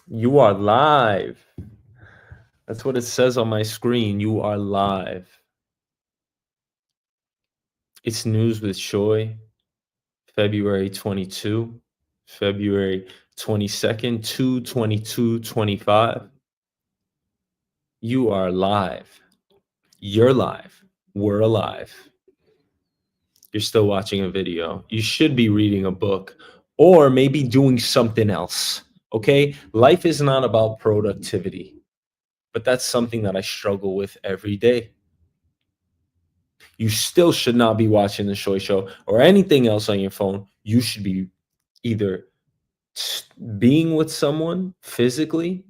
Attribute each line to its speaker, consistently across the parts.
Speaker 1: You are live. That's what it says on my screen. You are live. It's news with Shoy, February 22, February 22nd, 2/22/25. You are live. You're live. We're alive. You're still watching a video. You should be reading a book or maybe doing something else. Okay? Life is not about productivity, but that's something that I struggle with every day. You still should not be watching the Shoy Show or anything else on your phone. You should be either being with someone physically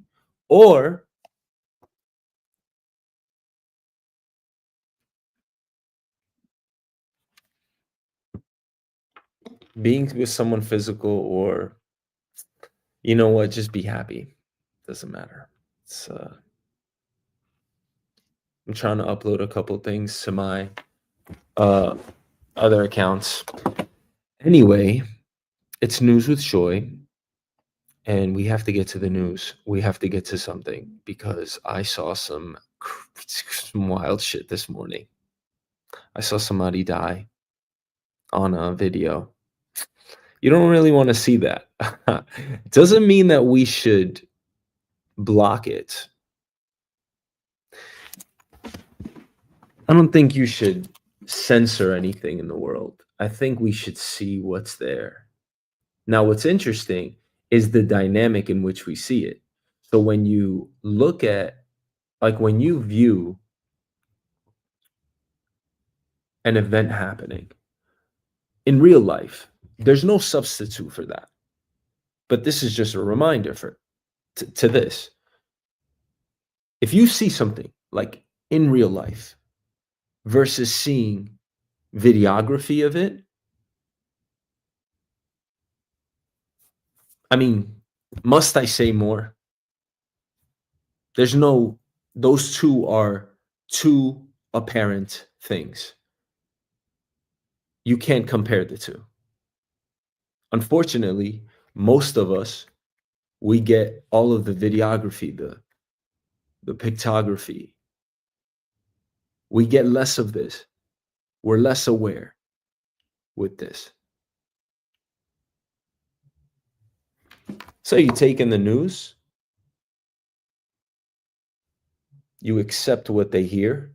Speaker 1: or being with someone physical, or you know what, just be happy. Doesn't matter. It's I'm trying to upload a couple things to my uh other accounts. Anyway, it's news with Shoy, and we have to get to the news. We have to get to something because I saw some wild shit this morning. I saw somebody die on a video. You don't really want to see that. Doesn't mean that we should block it. I don't think you should censor anything in the world. I think we should see what's there. Now, what's interesting is the dynamic in which we see it. So when you look at, like, when you view an event happening in real life, there's no substitute for that. But this is just a reminder to this. If you see something like in real life versus seeing videography of it, I mean, must I say more? There's no, those two are two apparent things. You can't compare the two. Unfortunately, most of us, we get all of the videography, the pictography. We get less of this. We're less aware with this. So you take in the news, you accept what they hear,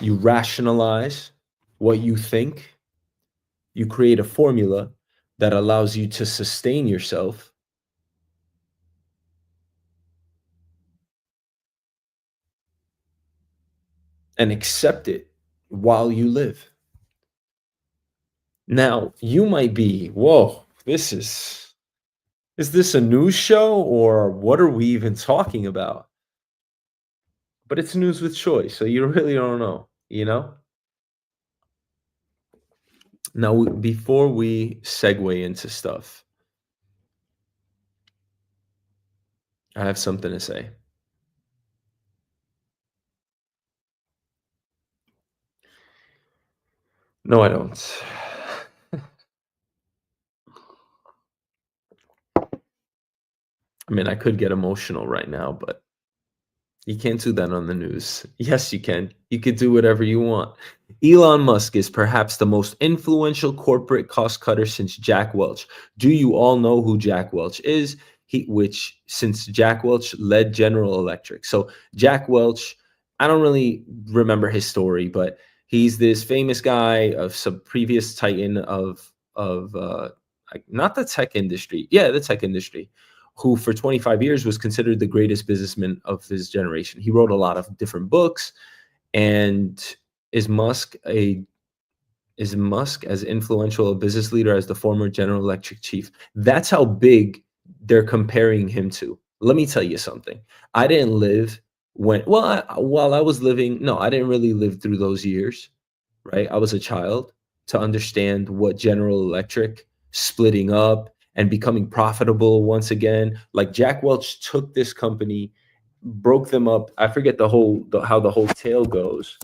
Speaker 1: you rationalize what you think, you create a formula that allows you to sustain yourself, and accept it while you live. Now, you might be, whoa, is this a news show or what are we even talking about? But it's news with choice, so you really don't know, you know? Now, before we segue into stuff, I have something to say. No, I don't. I mean, I could get emotional right now, but you can't do that on the news. Yes, you can. You could do whatever you want. Elon Musk is perhaps the most influential corporate cost cutter since Jack Welch. Do you all know who Jack Welch is? Since Jack Welch led General Electric. So Jack Welch, I don't really remember his story, but he's this famous guy of some previous titan of not the tech industry. Yeah, the tech industry, who for 25 years was considered the greatest businessman of his generation. He wrote a lot of different books. And is Musk a is Musk as influential a business leader as the former General Electric chief? That's how big they're comparing him to. Let me tell you something. I didn't live while I was living, no, I didn't really live through those years, right? I was a child to understand what General Electric splitting up and becoming profitable once again. Like Jack Welch took this company, broke them up. I forget how the whole tale goes.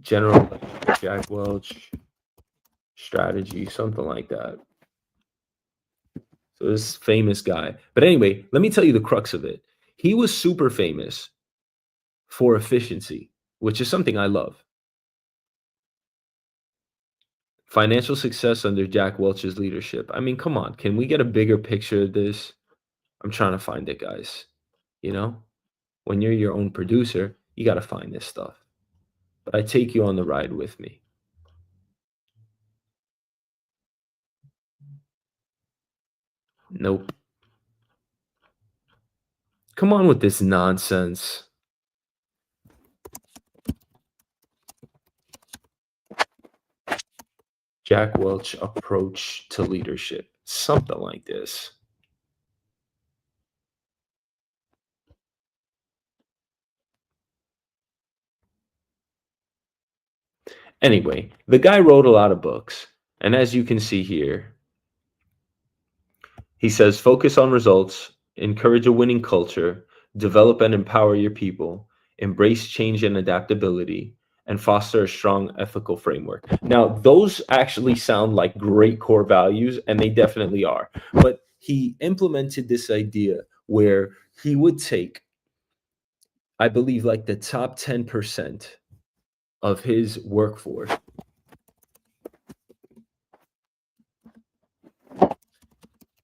Speaker 1: General Electric, Jack Welch. strategy, something like that. So this famous guy. But anyway, let me tell you the crux of it. He was super famous for efficiency, which is something I love. Financial success under Jack Welch's leadership. I mean, come on, can we get a bigger picture of this? I'm trying to find it, guys. You know, when you're your own producer, you got to find this stuff. But I take you on the ride with me. Nope. Come on with this nonsense. Jack Welch approach to leadership. Something like this. Anyway, the guy wrote a lot of books. And as you can see here, he says focus on results, encourage a winning culture, develop and empower your people, embrace change and adaptability, and foster a strong ethical framework. Now, those actually sound like great core values, and they definitely are. But he implemented this idea where he would take, I believe, like the top 10% of his workforce,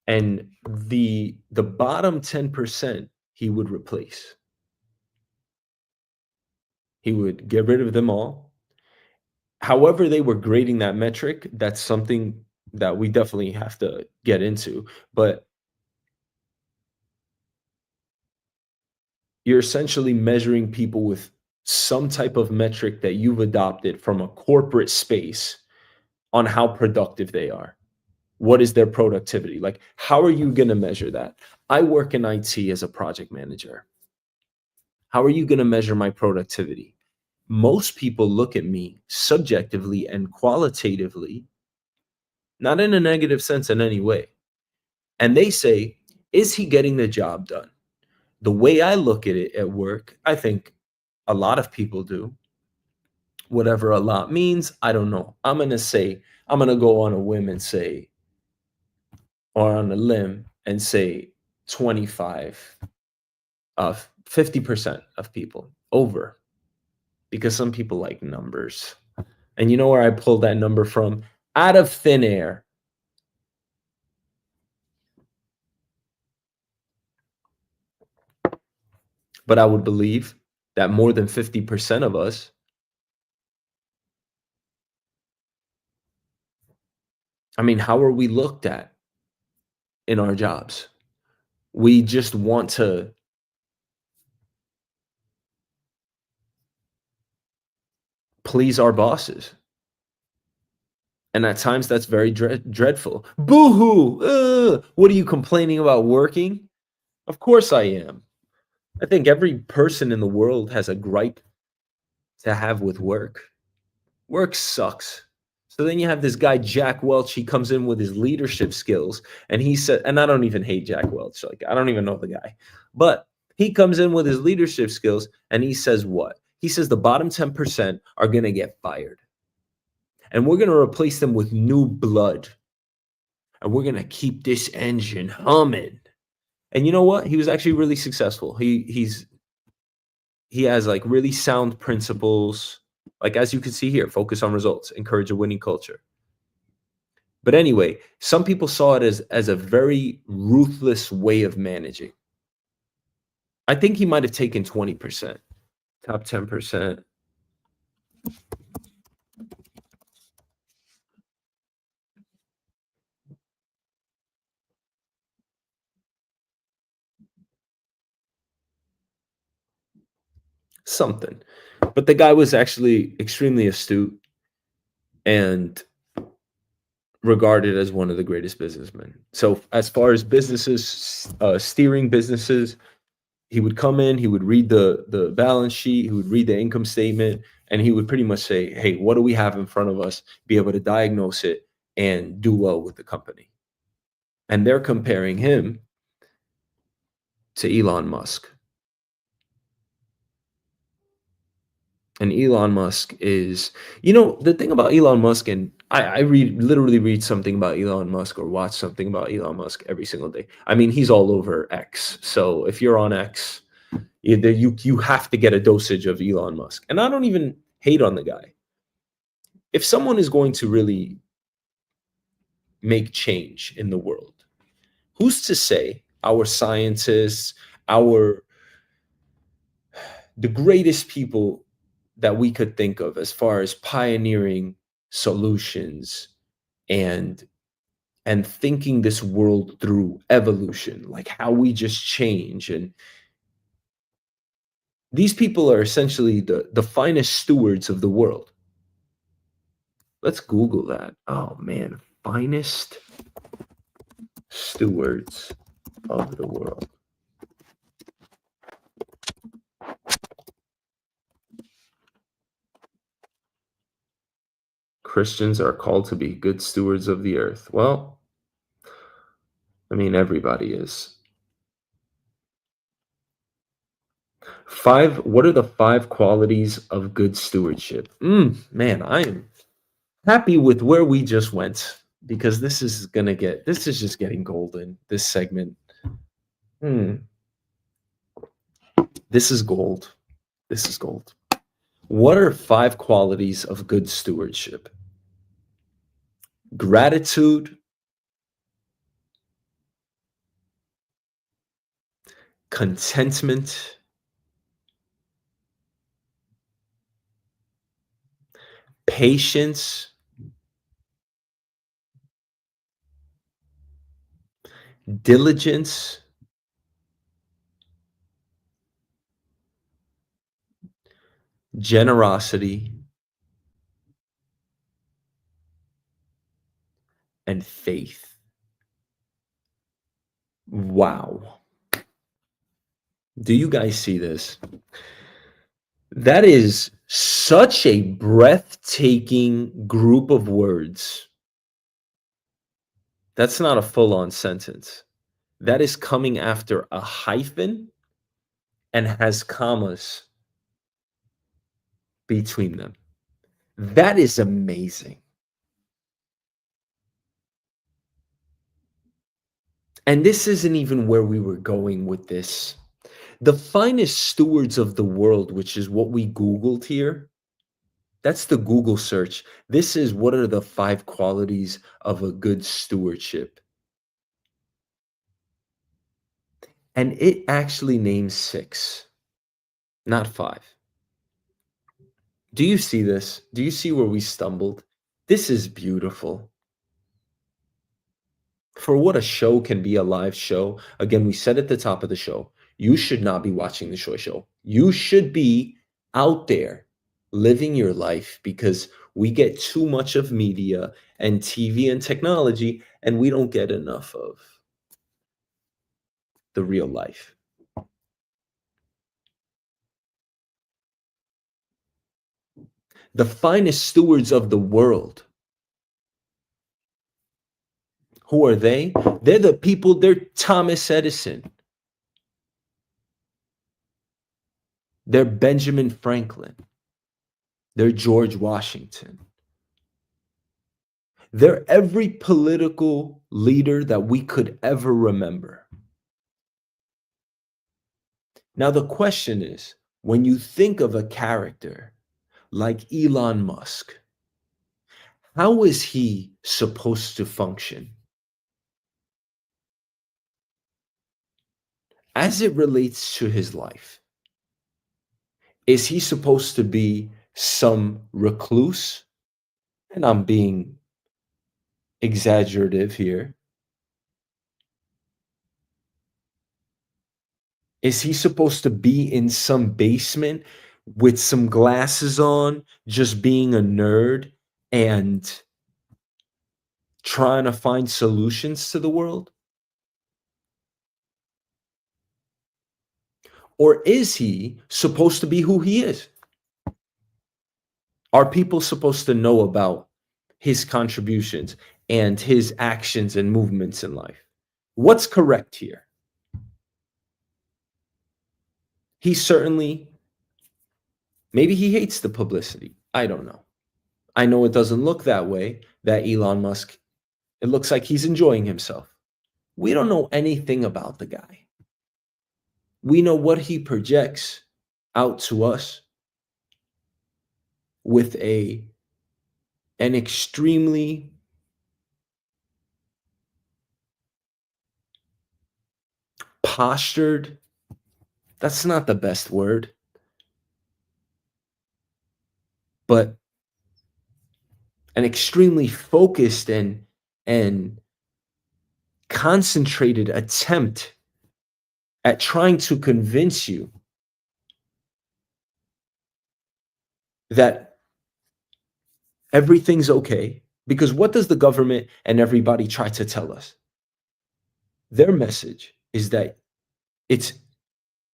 Speaker 1: and the bottom 10% he would replace. He would get rid of them all. However they were grading that metric, that's something that we definitely have to get into, but you're essentially measuring people with some type of metric that you've adopted from a corporate space on how productive they are. What is their productivity? Like, how are you gonna measure that? I work in IT as a project manager. How are you gonna measure my productivity? Most people look at me subjectively and qualitatively, not in a negative sense in any way. And they say, is he getting the job done? The way I look at it at work, I think a lot of people do. Whatever a lot means, I don't know. I'm going to go on a whim and say, or on a limb and say 25 of 50% of people over, because some people like numbers. And you know where I pulled that number from? Out of thin air. But I would believe that more than 50% of us, I mean, how are we looked at in our jobs? We just want to please our bosses. And at times that's very dreadful. Boo hoo. What are you complaining about working? Of course I am. I think every person in the world has a gripe to have with work. Work sucks. So then you have this guy, Jack Welch. He comes in with his leadership skills, and he said, and I don't even hate Jack Welch. Like, I don't even know the guy. But he comes in with his leadership skills, and he says what? He says the bottom 10% are going to get fired. And we're going to replace them with new blood. And we're going to keep this engine humming. And you know what? He was actually really successful. He has like really sound principles. Like, as you can see here, focus on results, encourage a winning culture. But anyway, some people saw it as a very ruthless way of managing. I think he might have taken 20%, top 10%. Something. But the guy was actually extremely astute and regarded as one of the greatest businessmen. So as far as businesses, steering businesses, he would come in, he would read the balance sheet, he would read the income statement, and he would pretty much say, hey, what do we have in front of us? Be able to diagnose it and do well with the company. And they're comparing him to Elon Musk. And Elon Musk is, the thing about Elon Musk, and I literally read something about Elon Musk or watch something about Elon Musk every single day. I mean, he's all over X. So if you're on X, either you have to get a dosage of Elon Musk. And I don't even hate on the guy. If someone is going to really make change in the world, who's to say our scientists, our the greatest people that we could think of as far as pioneering solutions and thinking this world through evolution, like how we just change. And these people are essentially the finest stewards of the world. Let's Google that. Oh man, finest stewards of the world. Christians are called to be good stewards of the earth. Well, I mean, everybody is. What are the five qualities of good stewardship? Man, I am happy with where we just went because this is just getting golden. This segment. Hmm, this is gold. This is gold. What are five qualities of good stewardship? Gratitude, contentment, patience, diligence, generosity, and faith. Wow. Do you guys see this? That is such a breathtaking group of words. That's not a full on sentence. That is coming after a hyphen and has commas between them. That is amazing. And this isn't even where we were going with this. The finest stewards of the world, which is what we Googled here, that's the Google search. This is what are the five qualities of a good stewardship. And it actually names six, not five. Do you see this? Do you see where we stumbled? This is beautiful. For what a show can be, a live show. Again, we said at the top of the show, you should not be watching the Shoy Show. You should be out there living your life because we get too much of media and TV and technology, and we don't get enough of the real life. The finest stewards of the world. Who are they? They're the people, they're Thomas Edison. They're Benjamin Franklin. They're George Washington. They're every political leader that we could ever remember. Now, the question is, when you think of a character like Elon Musk, how is he supposed to function? As it relates to his life, is he supposed to be some recluse? And I'm being exaggerative here. Is he supposed to be in some basement with some glasses on, just being a nerd and trying to find solutions to the world? Or is he supposed to be who he is? Are people supposed to know about his contributions and his actions and movements in life? What's correct here? He certainly, maybe he hates the publicity. I don't know. I know it doesn't look that way, that Elon Musk, it looks like he's enjoying himself. We don't know anything about the guy. We know what he projects out to us with an extremely postured, that's not the best word, but an extremely focused and concentrated attempt at trying to convince you that everything's okay. Because what does the government and everybody try to tell us? Their message is that it's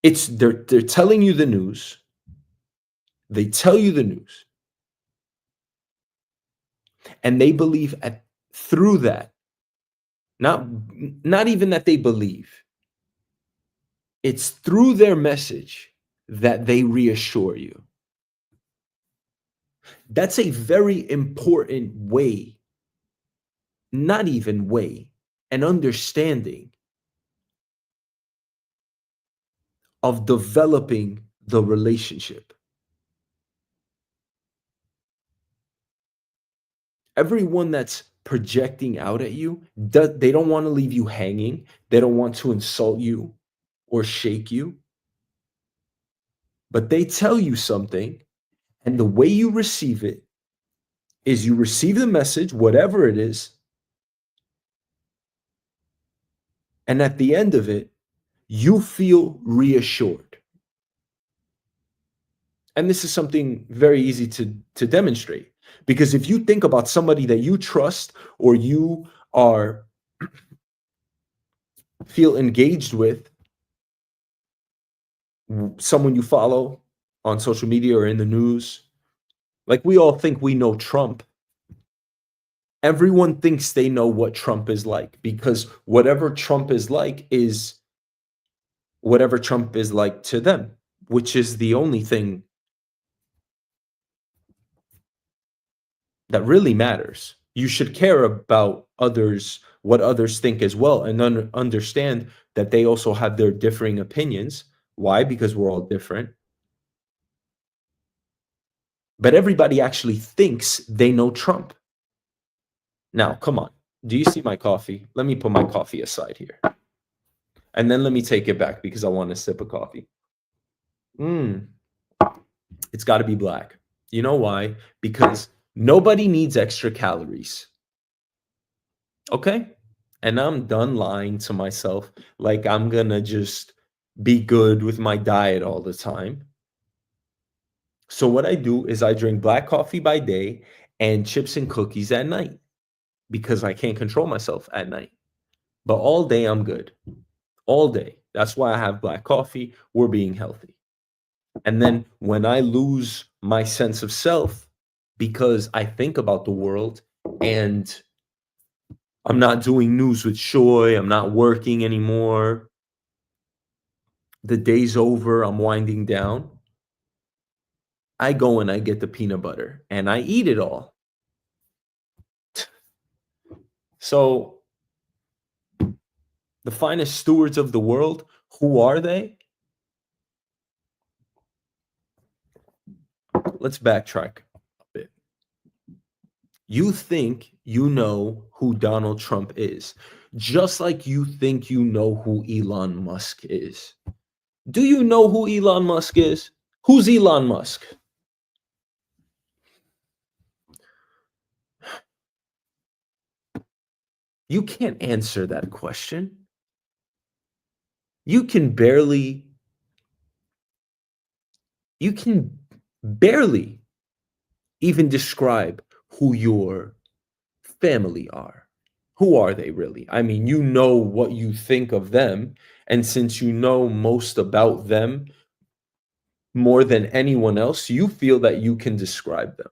Speaker 1: they're telling you the news. They tell you the news, and they believe at through that, not not even that they believe. It's through their message that they reassure you. That's a very important way, not even way, an understanding of developing the relationship. Everyone that's projecting out at you, they don't want to leave you hanging. They don't want to insult you or shake you. But they tell you something, and the way you receive it is you receive the message, whatever it is, and at the end of it, you feel reassured. And this is something very easy to demonstrate. Because if you think about somebody that you trust or you are feel engaged with, someone you follow on social media or in the news, like we all think we know Trump. Everyone thinks they know what Trump is like because whatever Trump is whatever Trump is like to them, which is the only thing that really matters. You should care about others, what others think as well, and understand that they also have their differing opinions. Why? Because we're all different. But everybody actually thinks they know Trump. Now, come on. Do you see my coffee? Let me put my coffee aside here. And then let me take it back because I want to sip a coffee. Mm, it's got to be black. You know why? Because nobody needs extra calories. Okay? And I'm done lying to myself like I'm gonna just be good with my diet all the time. So what I do is I drink black coffee by day and chips and cookies at night because I can't control myself at night. But all day I'm good. All day. That's why I have black coffee. We're being healthy. And then when I lose my sense of self because I think about the world and I'm not doing news with Shoy, I'm not working anymore, the day's over, I'm winding down, I go and I get the peanut butter and I eat it all. So the finest stewards of the world, who are they? Let's backtrack a bit. You think you know who Donald Trump is, just like you think you know who Elon Musk is. Do you know who Elon Musk is? Who's Elon Musk? You can't answer that question. You can barely, you can barely even describe who your family are. Who are they really? I mean, you know what you think of them. And since you know most about them more than anyone else, you feel that you can describe them.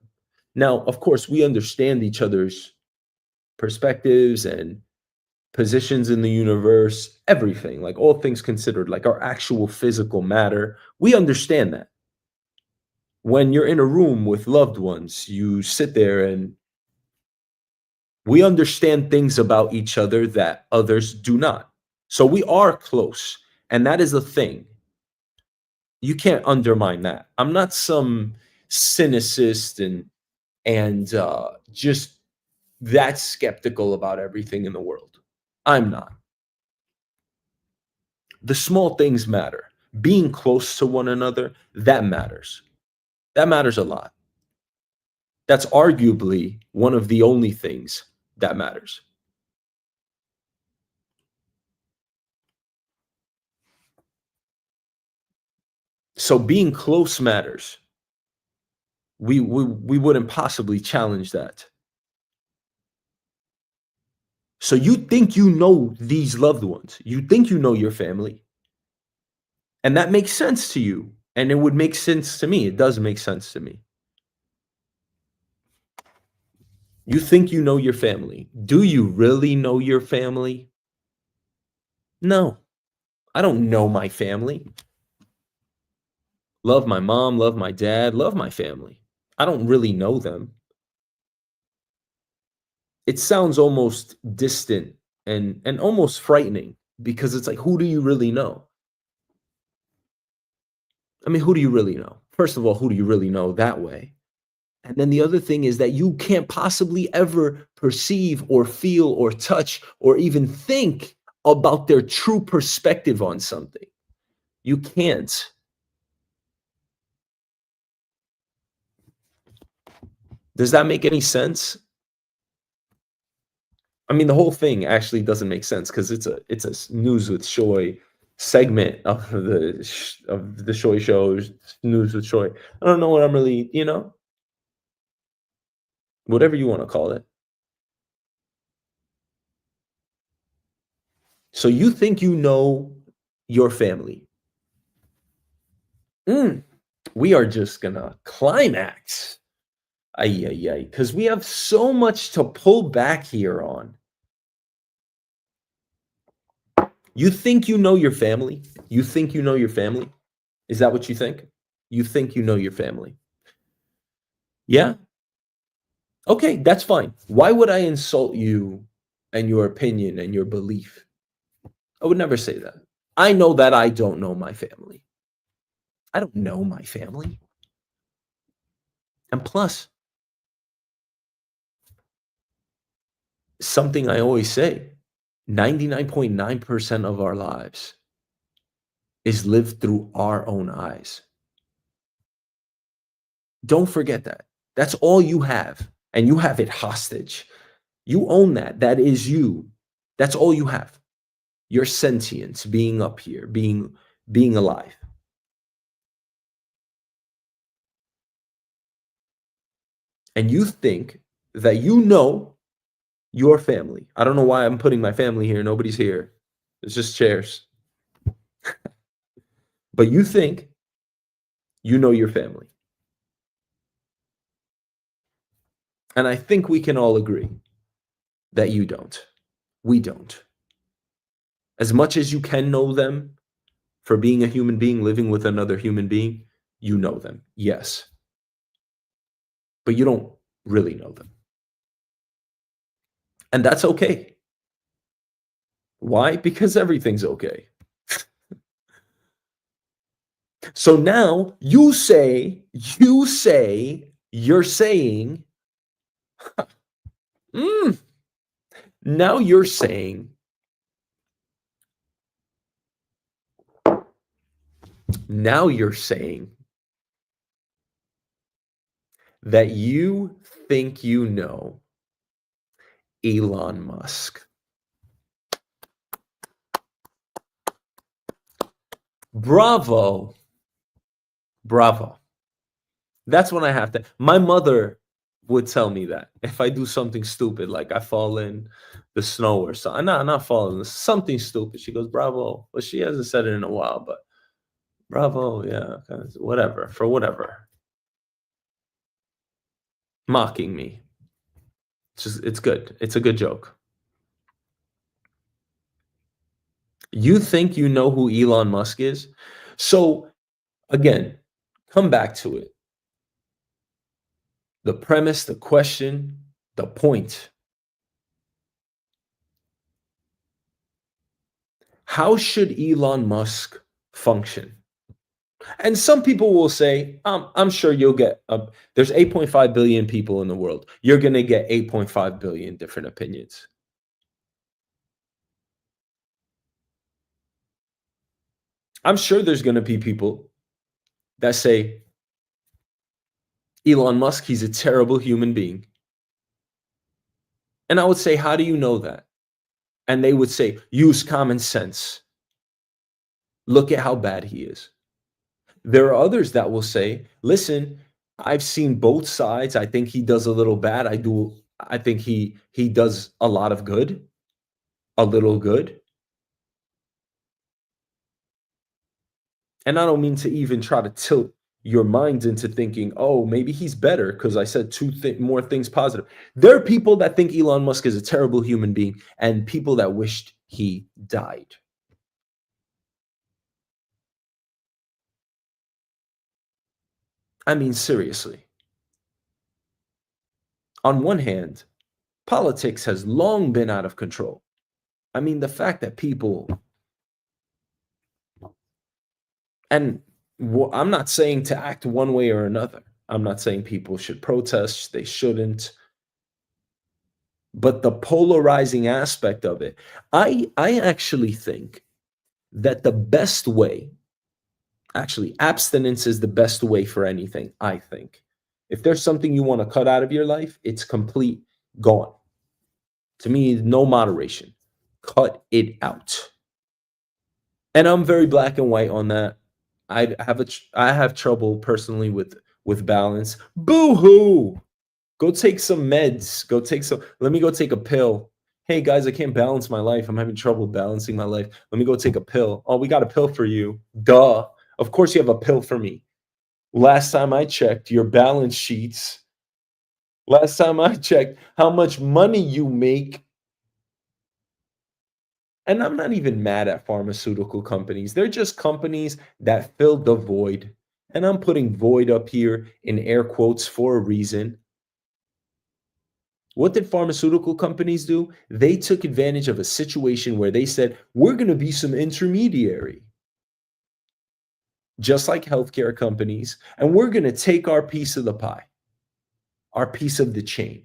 Speaker 1: Now, of course, we understand each other's perspectives and positions in the universe, everything, like all things considered, like our actual physical matter. We understand that. When you're in a room with loved ones, you sit there and We understand things about each other that others do not. So we are close, and that is a thing. You can't undermine that. I'm not some cynicist and just that skeptical about everything in the world. I'm not. The small things matter. Being close to one another, that matters. That matters a lot. That's arguably one of the only things that matters. So being close matters. We wouldn't possibly challenge that. So you think you know these loved ones. You think you know your family. And that makes sense to you. And it would make sense to me. It does make sense to me. You think you know your family. Do you really know your family? No, I don't know my family. Love my mom, love my dad, love my family. I don't really know them. It sounds almost distant and almost frightening because it's like, who do you really know? I mean, who do you really know? First of all, who do you really know that way? And then the other thing is that you can't possibly ever perceive or feel or touch or even think about their true perspective on something. You can't. Does that make any sense? I mean, the whole thing actually doesn't make sense because it's a news with Shoy segment of the Shoy show, news with Shoy. I don't know what I'm really, whatever you want to call it. So you think you know your family. Mm, we are just gonna climax. Ay, ay, ay, because we have so much to pull back here on. You think you know your family? You think you know your family? Is that what you think? You think you know your family? Yeah? Okay, that's fine. Why would I insult you and your opinion and your belief? I would never say that. I know that I don't know my family. I don't know my family. And plus, something I always say, 99.9% of our lives is lived through our own eyes. Don't forget that. That's all you have, and you have it hostage. You own that. That is you. That's all you have. Your sentience, being up here, being alive. And you think that you know your family. I don't know why I'm putting my family here. Nobody's here. It's just chairs. But you think you know your family. And I think we can all agree that you don't. We don't. As much as you can know them for being a human being living with another human being, you know them. Yes. But you don't really know them. And that's okay. Why? Because everything's okay. So now you're saying, mm, now you're saying, now you're saying that you think you know Elon Musk. Bravo. Bravo. That's when I have to. My mother would tell me that if I do something stupid, like I fall in the snow or something, not falling, something stupid. She goes, "Bravo." Well, she hasn't said it in a while, but bravo, yeah, whatever for whatever, mocking me. It's good. It's a good joke. You think you know who Elon Musk is? So again, come back to it. The premise, the question, the point. How should Elon Musk function? And some people will say, I'm sure you'll get, there's 8.5 billion people in the world. You're going to get 8.5 billion different opinions. I'm sure there's going to be people that say, Elon Musk, he's a terrible human being. And I would say, how do you know that? And they would say, use common sense. Look at how bad he is. There are others that will say, listen, I've seen both sides. I think he does a little bad. I think he does a lot of good, a little good. And I don't mean to even try to tilt your minds into thinking, oh, maybe he's better because I said more things positive. There are people that think Elon Musk is a terrible human being and people that wished he died. I mean, seriously. On one hand, politics has long been out of control. I mean, the fact that people, and I'm not saying to act one way or another. I'm not saying people should protest, they shouldn't. But the polarizing aspect of it, I actually think that the best way, actually, abstinence is the best way for anything, I think. If there's something you want to cut out of your life, it's complete gone. To me, no moderation. Cut it out. And I'm very black and white on that. I have trouble personally with balance. Boo hoo! Go take some meds. Go take some. Let me go take a pill. Hey guys, I can't balance my life. I'm having trouble balancing my life. Let me go take a pill. Oh, we got a pill for you. Duh. Of course you have a pill for me. Last time I checked your balance sheets, last time I checked how much money you make, and I'm not even mad at pharmaceutical companies. They're just companies that fill the void. And I'm putting void up here in air quotes for a reason. What did pharmaceutical companies do? They took advantage of a situation where they said, we're going to be some intermediary, just like healthcare companies, and we're going to take our piece of the pie, our piece of the chain.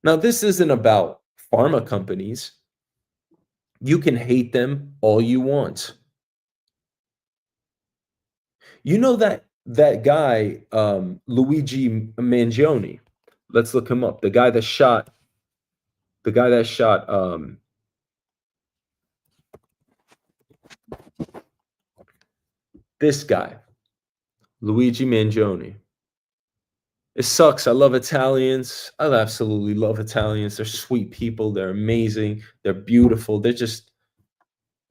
Speaker 1: Now, this isn't about pharma companies. You can hate them all you want. You know that guy, Luigi Mangione. Let's look him up. The guy that shot this guy, Luigi Mangione. It sucks. I love Italians. I absolutely love Italians. They're sweet people. They're amazing. They're beautiful. They're just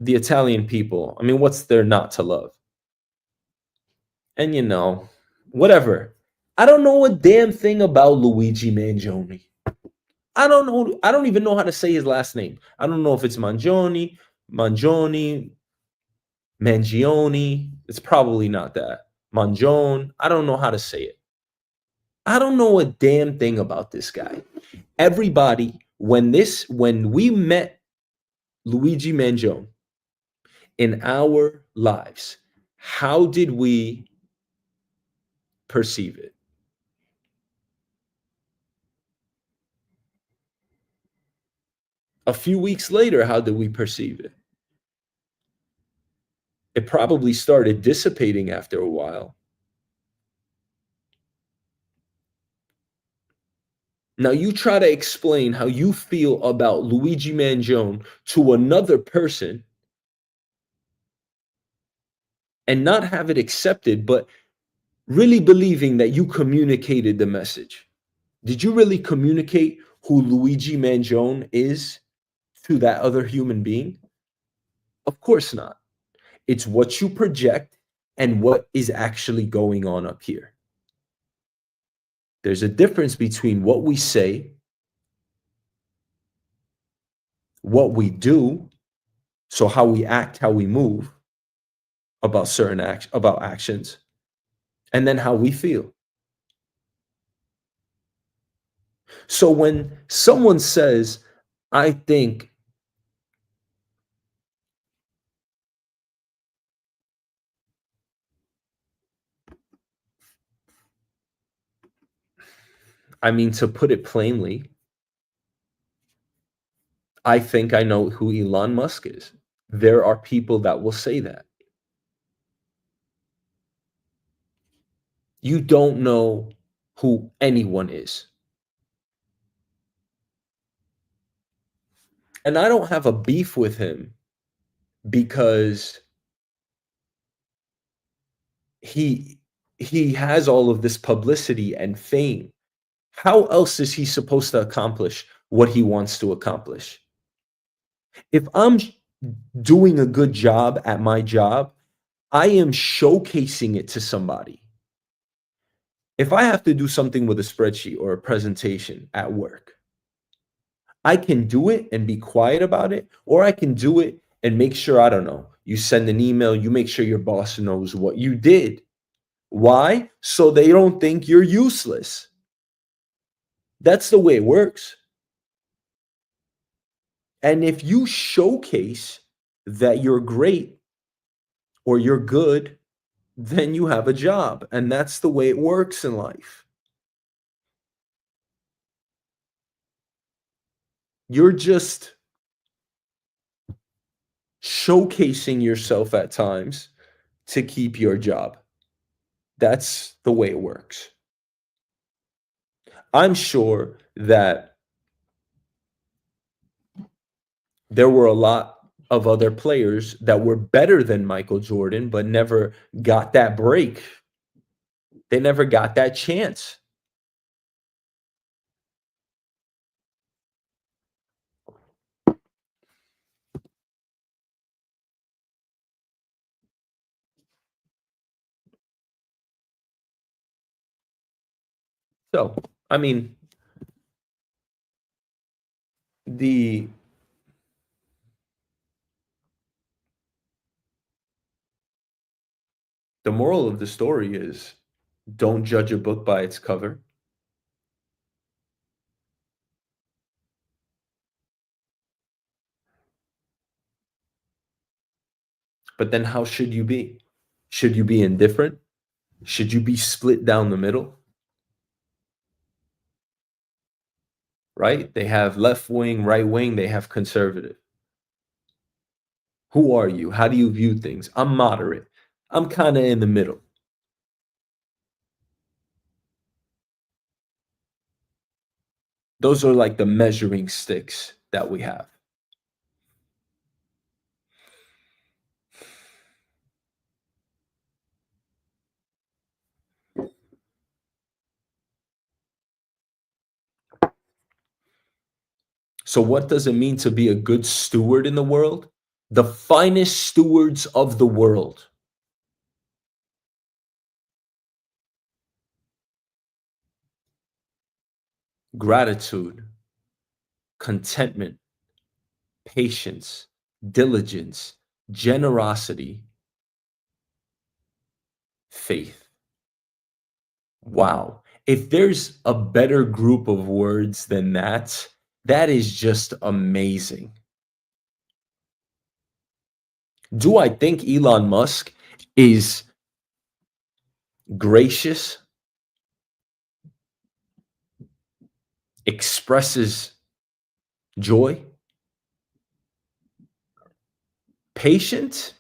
Speaker 1: the Italian people. I mean, what's there not to love? And whatever. I don't know a damn thing about Luigi Mangione. I don't know. I don't even know how to say his last name. I don't know if it's Mangione, Mangione. It's probably not that. Mangione. I don't know how to say it. I don't know a damn thing about this guy. Everybody, when we met Luigi Mangione in our lives, how did we perceive it? A few weeks later, how did we perceive it? It probably started dissipating after a while. Now you try to explain how you feel about Luigi Mangione to another person and not have it accepted, but really believing that you communicated the message. Did you really communicate who Luigi Mangione is to that other human being? Of course not. It's what you project and what is actually going on up here. There's a difference between what we say, what we do, so how we act, how we move about about actions, and then how we feel. So when someone says, I think I mean, to put it plainly, I think I know who Elon Musk is. There are people that will say that. You don't know who anyone is. And I don't have a beef with him because he he has all of this publicity and fame. How else is he supposed to accomplish what he wants to accomplish? If I'm doing a good job at my job, I am showcasing it to somebody. If I have to do something with a spreadsheet or a presentation at work, I can do it and be quiet about it, or I can do it and make sure, I don't know, you send an email, you make sure your boss knows what you did. Why? So they don't think you're useless. That's the way it works. And if you showcase that you're great or you're good, then you have a job. And that's the way it works in life. You're just showcasing yourself at times to keep your job. That's the way it works. I'm sure that there were a lot of other players that were better than Michael Jordan, but never got that break. They never got that chance. So, I mean, the the moral of the story is don't judge a book by its cover. But then how should you be? Should you be indifferent? Should you be split down the middle? Right? They have left wing, right wing, they have conservative. Who are you? How do you view things? I'm moderate. I'm kind of in the middle. Those are like the measuring sticks that we have. So, what does it mean to be a good steward in the world? The finest stewards of the world. Gratitude, contentment, patience, diligence, generosity, faith. Wow. If there's a better group of words than that, that is just amazing. Do I think Elon Musk is gracious, expresses joy, patient?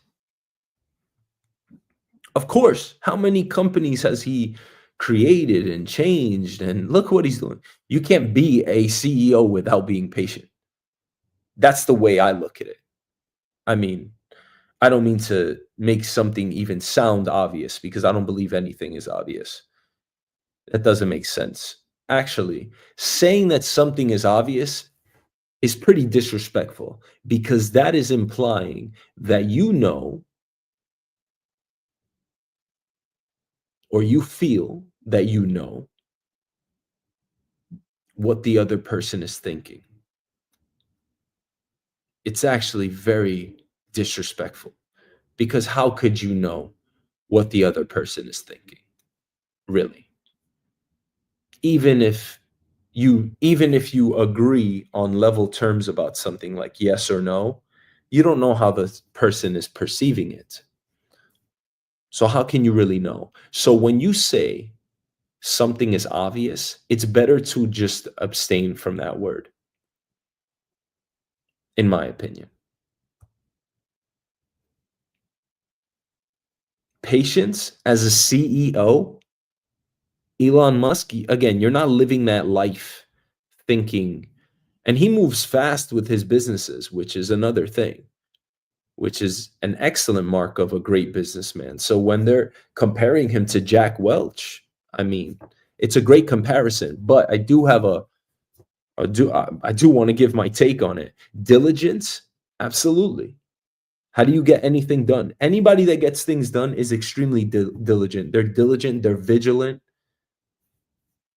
Speaker 1: Of course. How many companies has he created and changed? And look what he's doing. You can't be a CEO without being patient. That's the way I look at it. I mean, I don't mean to make something even sound obvious because I don't believe anything is obvious. That doesn't make sense. Actually, saying that something is obvious is pretty disrespectful because that is implying that you know or you feel that you know what the other person is thinking. It's actually very disrespectful because how could you know what the other person is thinking? Really? Even if you agree on level terms about something like yes or no, you don't know how the person is perceiving it. So how can you really know? So when you say something is obvious, it's better to just abstain from that word, in my opinion. Patience as a CEO, Elon Musk, again, you're not living that life thinking, and he moves fast with his businesses, which is another thing, which is an excellent mark of a great businessman. So when they're comparing him to Jack Welch, I mean, it's a great comparison, but I do want to give my take on it. Diligence, absolutely. How do you get anything done? Anybody that gets things done is extremely diligent. They're diligent, they're vigilant,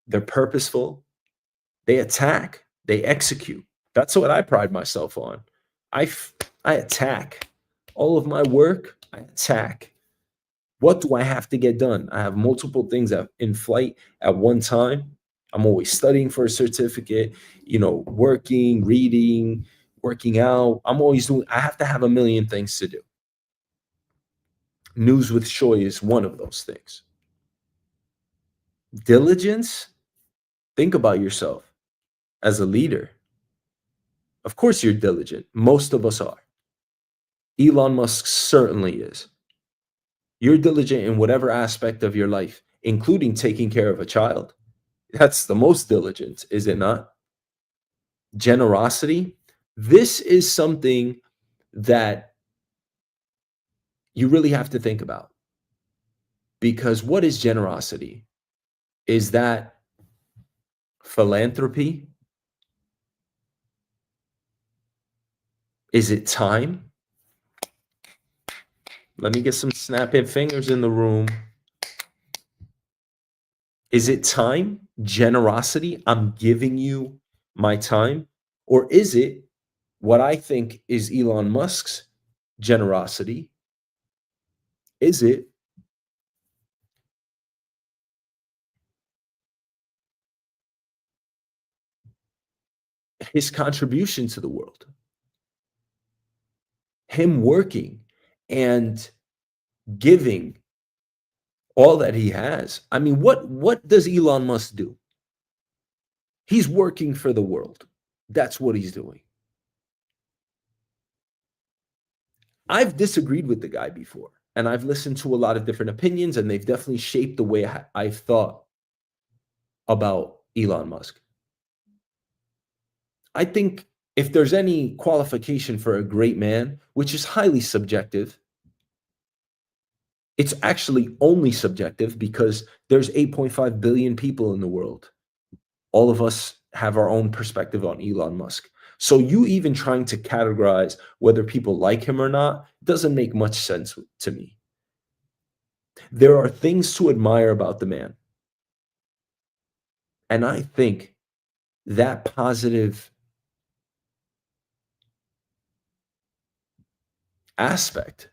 Speaker 1: they're purposeful, they attack, they execute. That's what I pride myself on. I f- I attack. All of my work, I attack. What do I have to get done? I have multiple things in flight at one time. I'm always studying for a certificate, working, reading, working out. I have to have a million things to do. News with Shoy is one of those things. Diligence, think about yourself as a leader. Of course, you're diligent. Most of us are. Elon Musk certainly is. You're diligent in whatever aspect of your life, including taking care of a child. That's the most diligent, is it not? Generosity. This is something that you really have to think about, because what is generosity? Is that philanthropy? Is it time? Let me get some snapping fingers in the room. Is it time? Generosity? I'm giving you my time? Or is it what I think is Elon Musk's generosity? Is it his contribution to the world? Him working and giving all that he has. I mean, what does Elon Musk do? He's working for the world. That's what he's doing. I've disagreed with the guy before, and I've listened to a lot of different opinions, and they've definitely shaped the way I've thought about Elon Musk. I think if there's any qualification for a great man, which is highly subjective, it's actually only subjective because there's 8.5 billion people in the world. All of us have our own perspective on Elon Musk. So you even trying to categorize whether people like him or not doesn't make much sense to me. There are things to admire about the man. And I think that positive aspect,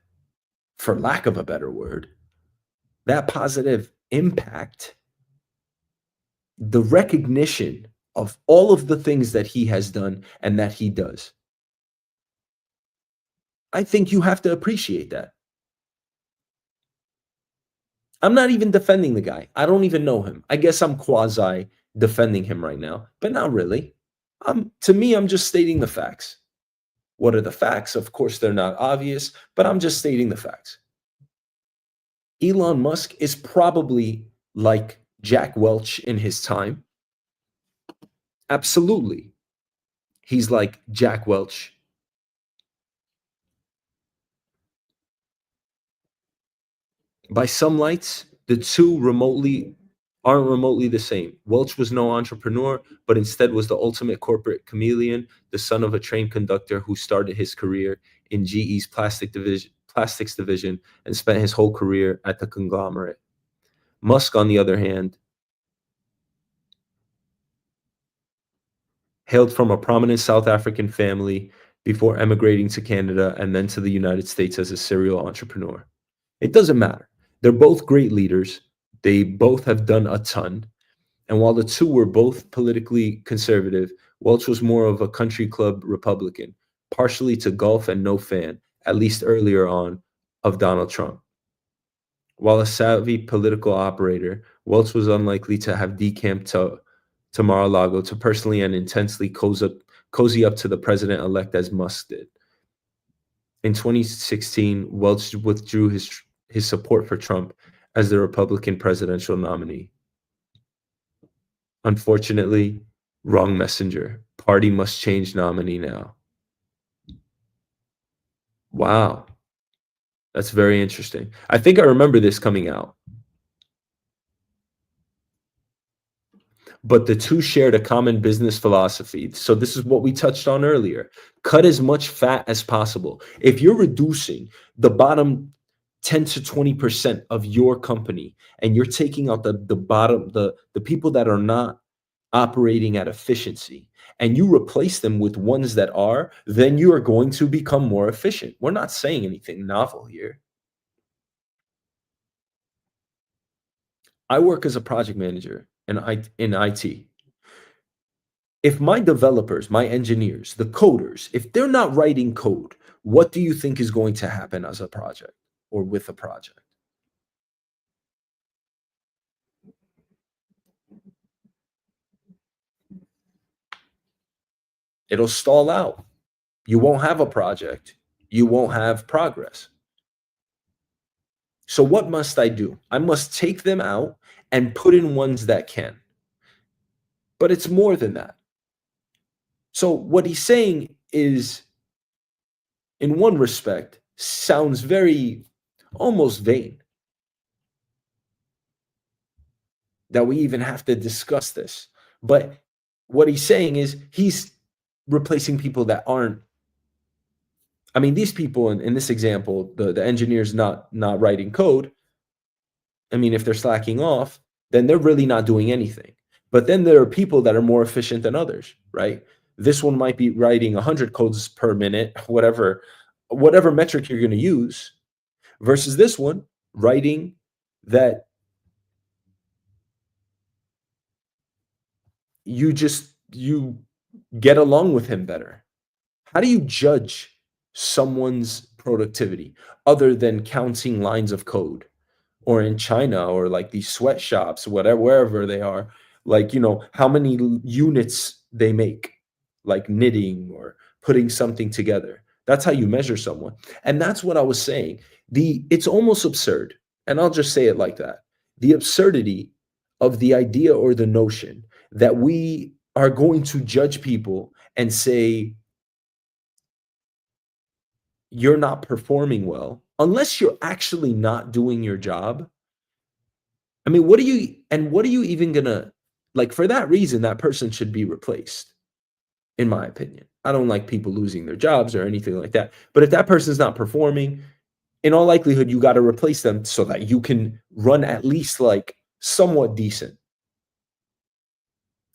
Speaker 1: for lack of a better word, that positive impact, the recognition of all of the things that he has done and that he does, I think you have to appreciate that. I'm not even defending the guy. I don't even know him. I guess I'm quasi defending him right now, but not really. To me, I'm just stating the facts. What are the facts? Of course, they're not obvious, but I'm just stating the facts. Elon Musk is probably like Jack Welch in his time. Absolutely. He's like Jack Welch. By some lights, the two aren't remotely the same. Welch was no entrepreneur, but instead was the ultimate corporate chameleon, the son of a train conductor who started his career in GE's plastics division and spent his whole career at the conglomerate. Musk, on the other hand, hailed from a prominent South African family before emigrating to Canada and then to the United States as a serial entrepreneur. It doesn't matter. They're both great leaders. They both have done a ton. And while the two were both politically conservative, Welch was more of a country club Republican, partially to golf and no fan, at least earlier on, of Donald Trump. While a savvy political operator, Welch was unlikely to have decamped to Mar-a-Lago to personally and intensely cozy up to the president-elect as Musk did. In 2016, Welch withdrew his support for Trump as the Republican presidential nominee. Unfortunately, wrong messenger. Party must change nominee now. Wow, that's very interesting. I think I remember this coming out. But the two shared a common business philosophy. So this is what we touched on earlier. Cut as much fat as possible. If you're reducing the bottom 10 to 20% of your company and you're taking out the bottom, the people that are not operating at efficiency, and you replace them with ones that are, then you are going to become more efficient. We're not saying anything novel here. I work as a project manager in IT. If my developers, my engineers, the coders, if they're not writing code, what do you think is going to happen as a project or with a project? It'll stall out. You won't have a project. You won't have progress. So what must I do? I must take them out and put in ones that can. But it's more than that. So what he's saying is, in one respect, sounds very almost vain that we even have to discuss this. But what he's saying is he's replacing people that aren't. I mean, these people in this example, the engineers not writing code. I mean, if they're slacking off, then they're really not doing anything. But then there are people that are more efficient than others, right? This one might be writing 100 codes per minute, whatever metric you're going to use, versus this one writing that you get along with him better. How do you judge someone's productivity other than counting lines of code? Or in China or like these sweatshops, whatever, wherever they are, like, how many units they make, like knitting or putting something together. That's how you measure someone. And that's what I was saying. It's almost absurd. And I'll just say it like that. The absurdity of the idea or the notion that we are going to judge people and say, you're not performing well, unless you're actually not doing your job. I mean, what are you even gonna like for that reason, that person should be replaced, in my opinion. I don't like people losing their jobs or anything like that. But if that person's not performing, in all likelihood, you got to replace them so that you can run at least like somewhat decent.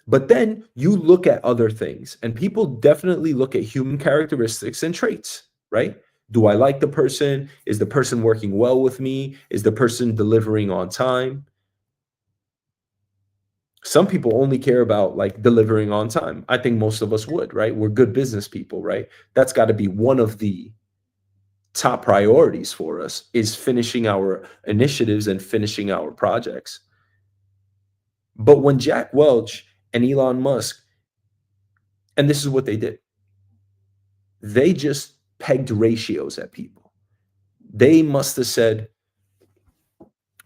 Speaker 1: But then you look at other things, and people definitely look at human characteristics and traits, right? Do I like the person? Is the person working well with me? Is the person delivering on time? Some people only care about like delivering on time. I think most of us would, right? We're good business people, right? That's got to be one of the top priorities for us is finishing our initiatives and finishing our projects. But when Jack Welch and Elon Musk, and this is what they did, they just pegged ratios at people. They must have said,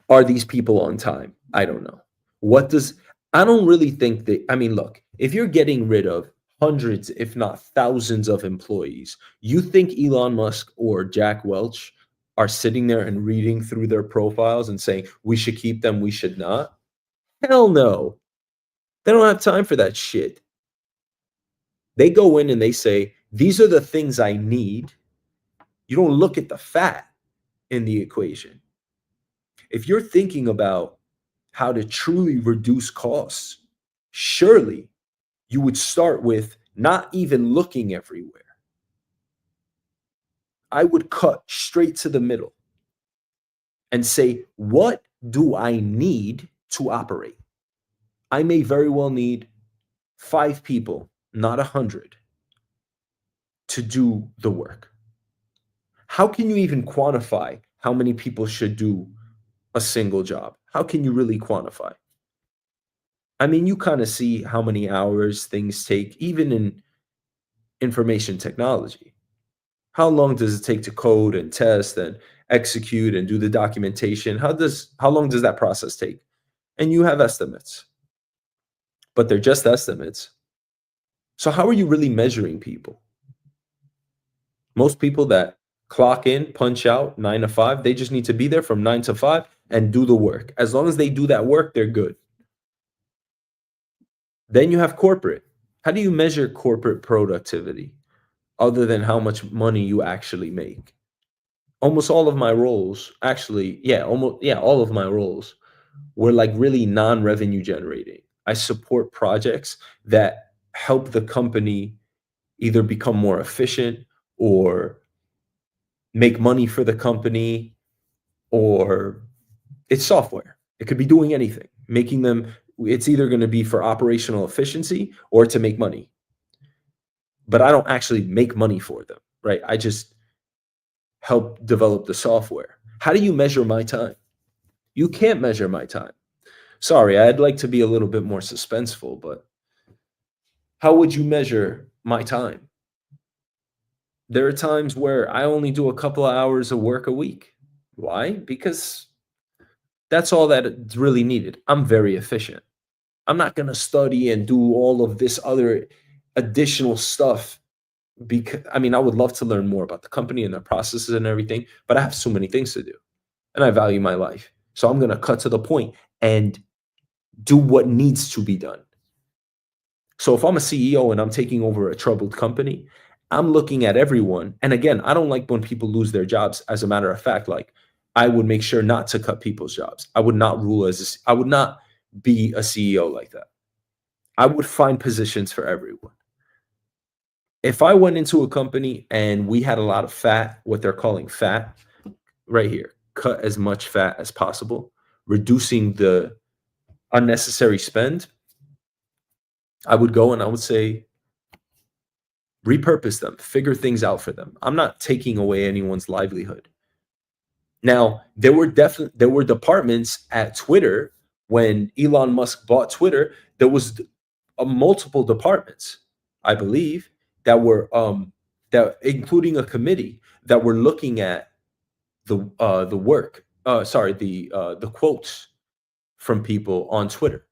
Speaker 1: are these people on time? I don't know. What does I don't really think that I mean, look, if you're getting rid of hundreds, if not thousands of employees, you think Elon Musk or Jack Welch are sitting there and reading through their profiles and saying, we should keep them, we should not? Hell no. They don't have time for that shit. They go in and they say, these are the things I need. You don't look at the fat in the equation. If you're thinking about how to truly reduce costs, surely you would start with not even looking everywhere. I would cut straight to the middle and say, what do I need to operate? I may very well need 5 people, not 100, to do the work. How can you even quantify how many people should do a single job? How can you really quantify? I mean, you kind of see how many hours things take, even in information technology. How long does it take to code and test and execute and do the documentation? How long does that process take? And you have estimates, but they're just estimates. So how are you really measuring people? Most people that clock in, punch out 9 to 5, they just need to be there from 9 to 5 and do the work. As long as they do that work, they're good. Then you have corporate. How do you measure corporate productivity other than how much money you actually make? Almost all of my roles, actually, all of my roles were like really non-revenue generating. I support projects that help the company either become more efficient or make money for the company, or it's software. It could be doing anything, making them, it's either going to be for operational efficiency or to make money. But I don't actually make money for them, right? I just help develop the software. How do you measure my time? You can't measure my time. Sorry, I'd like to be a little bit more suspenseful, but how would you measure my time? There are times where I only do a couple of hours of work a week. Why? Because that's all that it's really needed. I'm very efficient. I'm not going to study and do all of this other additional stuff because I mean, I would love to learn more about the company and their processes and everything, but I have so many things to do and I value my life. So I'm going to cut to the point and do what needs to be done. So if I'm a CEO and I'm taking over a troubled company, I'm looking at everyone. And again, I don't like when people lose their jobs. As a matter of fact, like I would make sure not to cut people's jobs. I would not rule I would not be a CEO like that. I would find positions for everyone. If I went into a company and we had a lot of fat, what they're calling fat, right here, cut as much fat as possible, reducing the unnecessary spend, I would go and I would say, repurpose them, figure things out for them. I'm not taking away anyone's livelihood. Now, there were departments at Twitter when Elon Musk bought Twitter. There was multiple departments, I believe, that including a committee that were looking at the work. Sorry, the quotes from people on Twitter.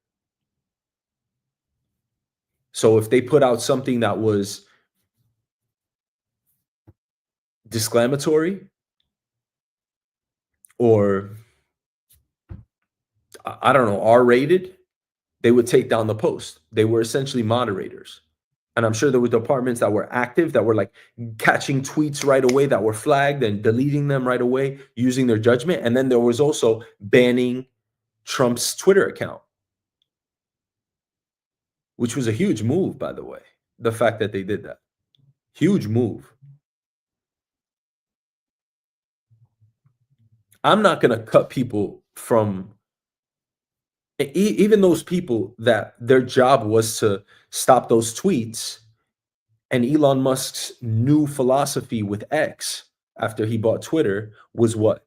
Speaker 1: So if they put out something that was disclaimatory or I don't know, R-rated, they would take down the post. They were essentially moderators. And I'm sure there were departments that were active, that were like catching tweets right away, that were flagged and deleting them right away, using their judgment. And then there was also banning Trump's Twitter account, which was a huge move, by the way. The fact that they did that, huge move. I'm not going to cut people from even those people that their job was to stop those tweets. And Elon Musk's new philosophy with X after he bought Twitter was what?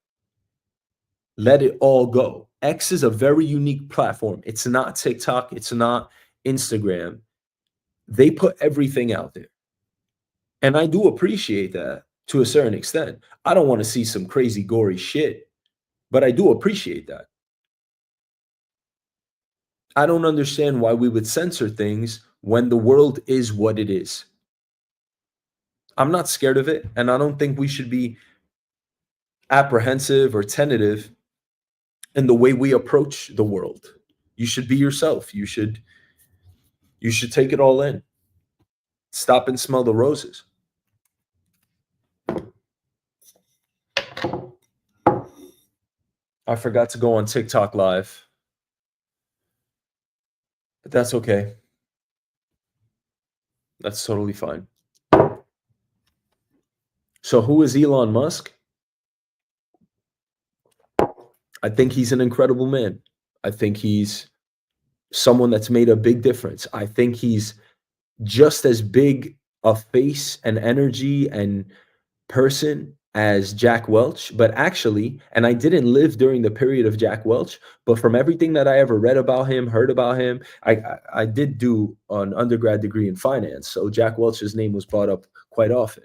Speaker 1: Let it all go. X is a very unique platform. It's not TikTok. It's not Instagram. They put everything out there. And I do appreciate that to a certain extent. I don't want to see some crazy gory shit, but I do appreciate that. I don't understand why we would censor things when the world is what it is. I'm not scared of it, and I don't think we should be apprehensive or tentative in the way we approach the world. You should be yourself. You should take it all in. Stop and smell the roses. I forgot to go on TikTok live, but that's okay. That's totally fine. So who is Elon Musk? I think he's an incredible man. I think he's someone that's made a big difference. I think he's just as big a face and energy and person as Jack Welch, but actually, and I didn't live during the period of Jack Welch, but from everything that I ever read about him, heard about him, I did do an undergrad degree in finance, so Jack Welch's name was brought up quite often.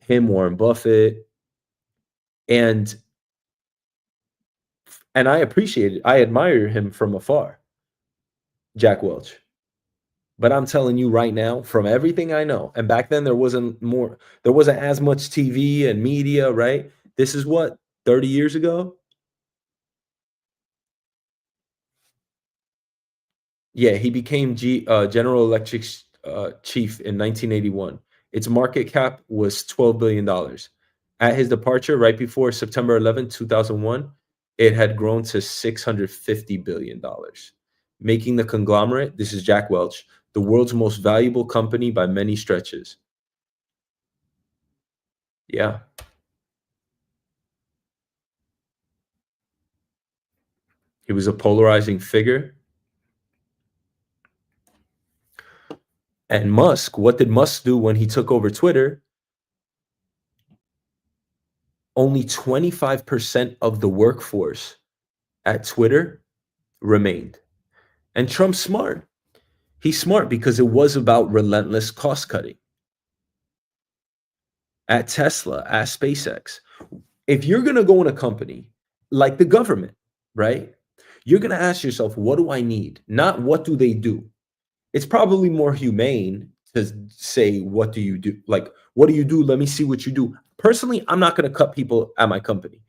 Speaker 1: Him, Warren Buffett, and I appreciate it. I admire him from afar, Jack Welch. But I'm telling you right now, from everything I know, and back then there wasn't as much TV and media, right? This is what, 30 years ago? Yeah, he became General Electric's chief in 1981. Its market cap was $12 billion. At his departure, right before September 11th, 2001, it had grown to $650 billion, making the conglomerate, this is Jack Welch, the world's most valuable company by many stretches. Yeah, he was a polarizing figure. And Musk, what did Musk do when he took over Twitter? Only 25% of the workforce at Twitter remained. And Trump's smart. He's smart because it was about relentless cost cutting. At Tesla, at SpaceX, if you're going to go in a company like the government, right? You're going to ask yourself, what do I need? Not what do they do? It's probably more humane to say, what do you do? Like, what do you do? Let me see what you do. Personally, I'm not going to cut people at my company.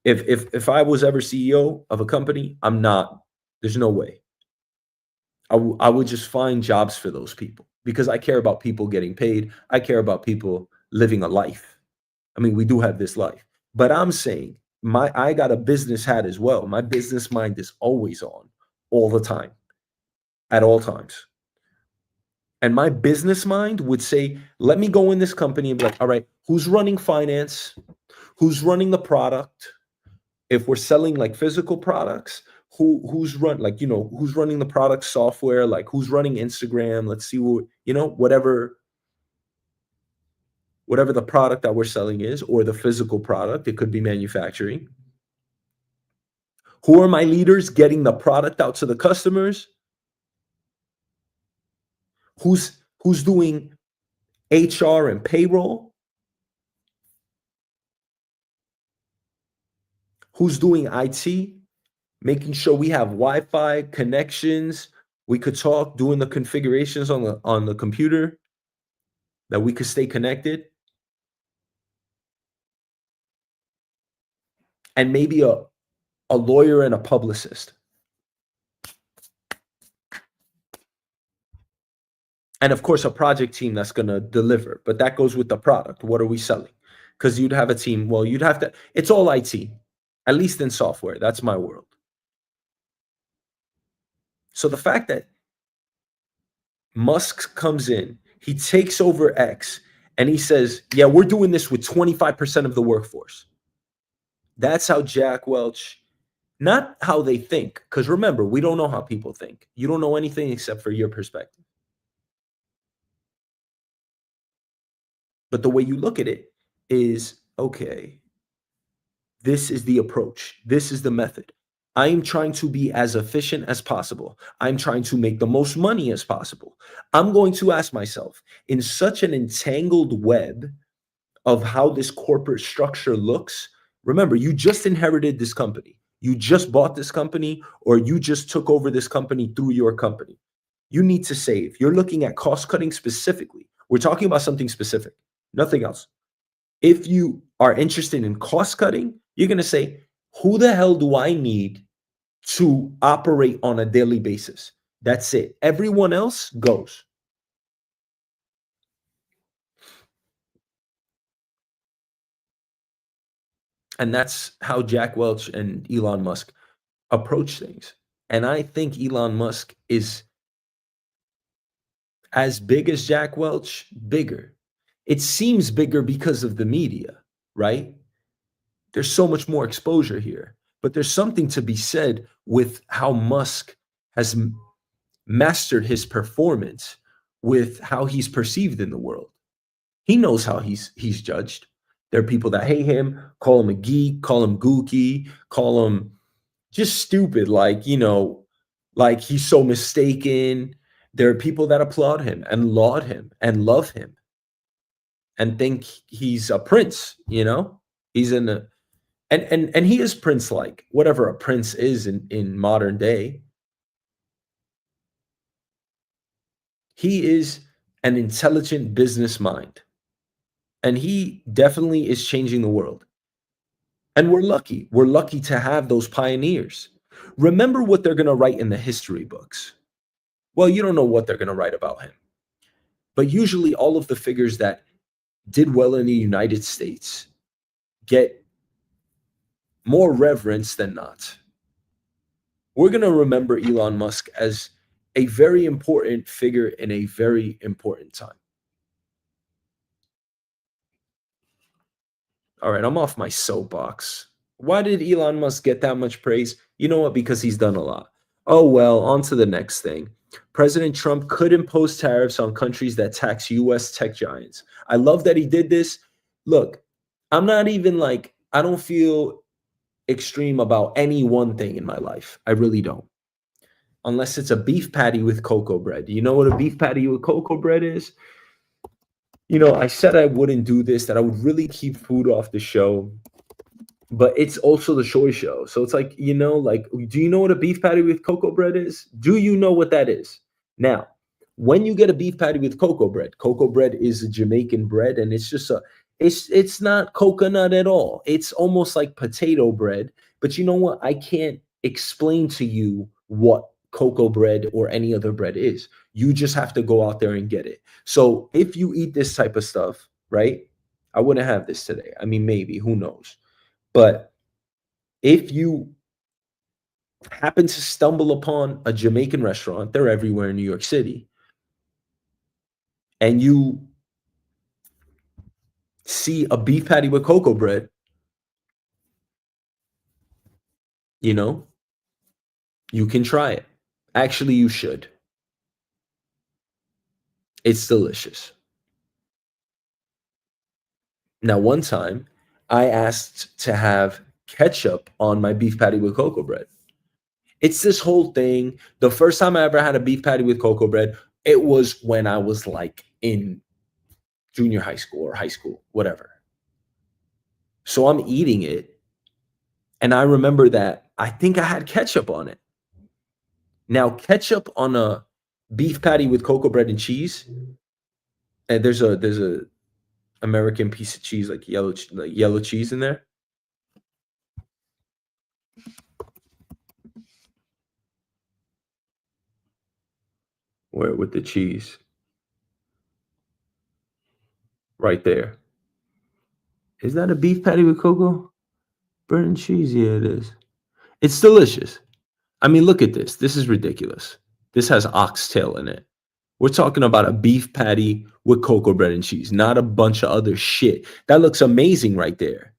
Speaker 1: If I was ever CEO of a company, I'm not. There's no way. I would just find jobs for those people because I care about people getting paid. I care about people living a life. I mean, we do have this life, but I'm saying I got a business hat as well. My business mind is always on, all the time, at all times. And my business mind would say, let me go in this company and be like, all right, who's running finance? Who's running the product? If we're selling like physical products, who's running the product software, like who's running Instagram? Let's see whatever the product that we're selling is, or the physical product, it could be manufacturing. Who are my leaders getting the product out to the customers? Who's doing HR and payroll? Who's doing IT? Making sure we have Wi-Fi connections. We could talk, doing the configurations on the computer that we could stay connected. And maybe a lawyer and a publicist. And of course, a project team that's going to deliver, but that goes with the product. What are we selling? Because you'd have a team, well, you'd have to, it's all IT, at least in software. That's my world. So the fact that Musk comes in, he takes over X, and he says, yeah, we're doing this with 25% of the workforce. That's how Jack Welch, not how they think, because remember, we don't know how people think. You don't know anything except for your perspective. But the way you look at it is, okay, this is the approach. This is the method. I'm trying to be as efficient as possible. I'm trying to make the most money as possible. I'm going to ask myself, in such an entangled web of how this corporate structure looks, remember, you just inherited this company. You just bought this company, or you just took over this company through your company. You need to save. You're looking at cost cutting specifically. We're talking about something specific, nothing else. If you are interested in cost cutting, you're going to say, who the hell do I need to operate on a daily basis? That's it. Everyone else goes. And that's how Jack Welch and Elon Musk approach things. And I think Elon Musk is as big as Jack Welch, bigger. It seems bigger because of the media, right? There's so much more exposure here. But there's something to be said with how Musk has mastered his performance with how he's perceived in the world. He knows how he's judged. There are people that hate him, call him a geek, call him gooky, call him just stupid, like, like he's so mistaken. There are people that applaud him and laud him and love him and think he's a prince, He's in a and he is prince like, whatever a prince is in modern day. He is an intelligent business mind, and he definitely is changing the world. And we're lucky. We're lucky to have those pioneers. Remember what they're going to write in the history books. Well, you don't know what they're going to write about him. But usually, all of the figures that did well in the United States get more reverence than not. We're going to remember Elon Musk as a very important figure in a very important time. All right, I'm off my soapbox. Why did Elon Musk get that much praise? You know what? Because he's done a lot. Oh, well, on to the next thing. President Trump could impose tariffs on countries that tax US tech giants. I love that he did this. Look, I'm not even like, I don't feel extreme about any one thing in my life. I really don't. Unless it's a beef patty with cocoa bread. You know what a beef patty with cocoa bread is? I said I wouldn't do this, that I would really keep food off the show, but it's also the Shoy show. So it's like, like, do you know what a beef patty with cocoa bread is? Do you know what that is? Now, when you get a beef patty with cocoa bread is a Jamaican bread, and it's just it's not coconut at all. It's almost like potato bread. But you know what? I can't explain to you what cocoa bread or any other bread is. You just have to go out there and get it. So if you eat this type of stuff, right? I wouldn't have this today. I mean, maybe, who knows? But if you happen to stumble upon a Jamaican restaurant, they're everywhere in New York City, and you see a beef patty with cocoa bread, you know, you can try it. Actually, you should. It's delicious. Now, one time I asked to have ketchup on my beef patty with cocoa bread. It's this whole thing. The first time I ever had a beef patty with cocoa bread, it was when I was like in junior high school or high school, whatever. So I'm eating it, and I remember that I think I had ketchup on it. Now, ketchup on a beef patty with cocoa bread and cheese, and there's a American piece of cheese, like yellow cheese in there. Where with the cheese right there. Is that a beef patty with cocoa bread and cheese? Yeah, it is. It's delicious. I mean, look at this. This is ridiculous. This has oxtail in it. We're talking about a beef patty with cocoa bread and cheese, not a bunch of other shit. That looks amazing right there.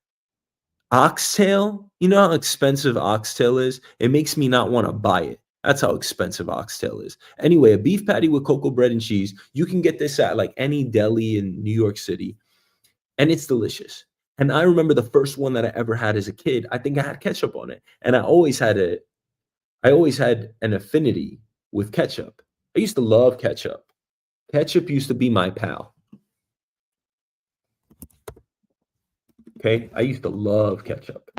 Speaker 1: Oxtail, you know how expensive oxtail is? It makes me not want to buy it. That's how expensive oxtail is. Anyway, a beef patty with cocoa bread and cheese, you can get this at like any deli in New York City, and it's delicious. And I remember the first one that I ever had as a kid, I think I had ketchup on it. And I always had an affinity with ketchup. I used to love ketchup. Ketchup used to be my pal. Okay? I used to love ketchup.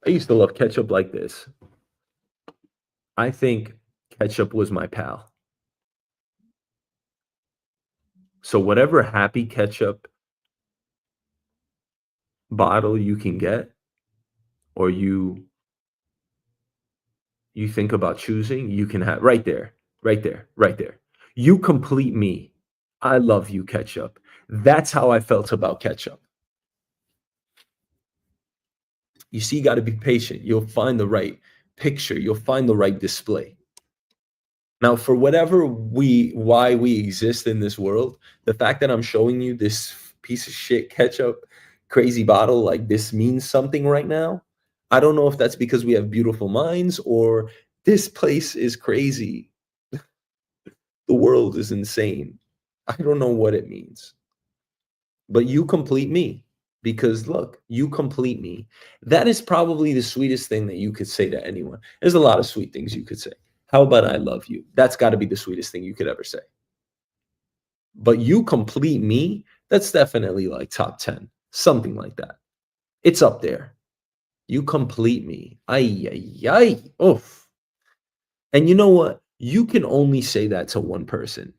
Speaker 1: I used to love ketchup like this. I think ketchup was my pal. So whatever happy ketchup bottle you can get, or you think about choosing, you can have right there, right there, right there. You complete me. I love you, ketchup. That's how I felt about ketchup. You see, you got to be patient. You'll find the right picture, you'll find the right display. Now, for why we exist in this world, the fact that I'm showing you this piece of shit ketchup crazy bottle, like this means something right now. I don't know if that's because we have beautiful minds or this place is crazy. The world is insane. I don't know what it means, but you complete me because look, you complete me. That is probably the sweetest thing that you could say to anyone. There's a lot of sweet things you could say. How about I love you? That's got to be the sweetest thing you could ever say. But you complete me, that's definitely like top 10, something like that. It's up there. You complete me. Ay, ay, ay. Oof. And you know what? You can only say that to one person.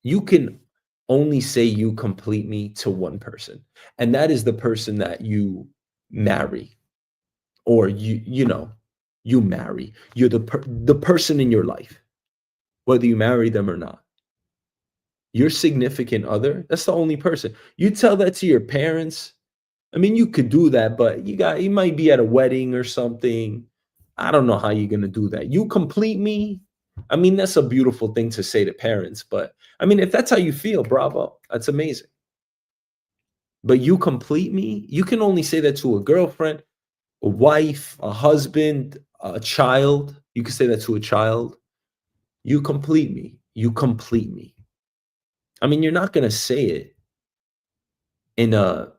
Speaker 1: You can only say you complete me to one person. And that is the person that you marry or you marry. You're the person in your life, whether you marry them or not. Your significant other, that's the only person. You tell that to your parents. I mean, you could do that, but you might be at a wedding or something. I don't know how you're gonna do that. You complete me. I mean, that's a beautiful thing to say to parents, but I mean, if that's how you feel, bravo. That's amazing. But you complete me, you can only say that to a girlfriend, a wife, a husband, a child. You can say that to a child. You complete me. You complete me. I mean, you're not gonna say it in a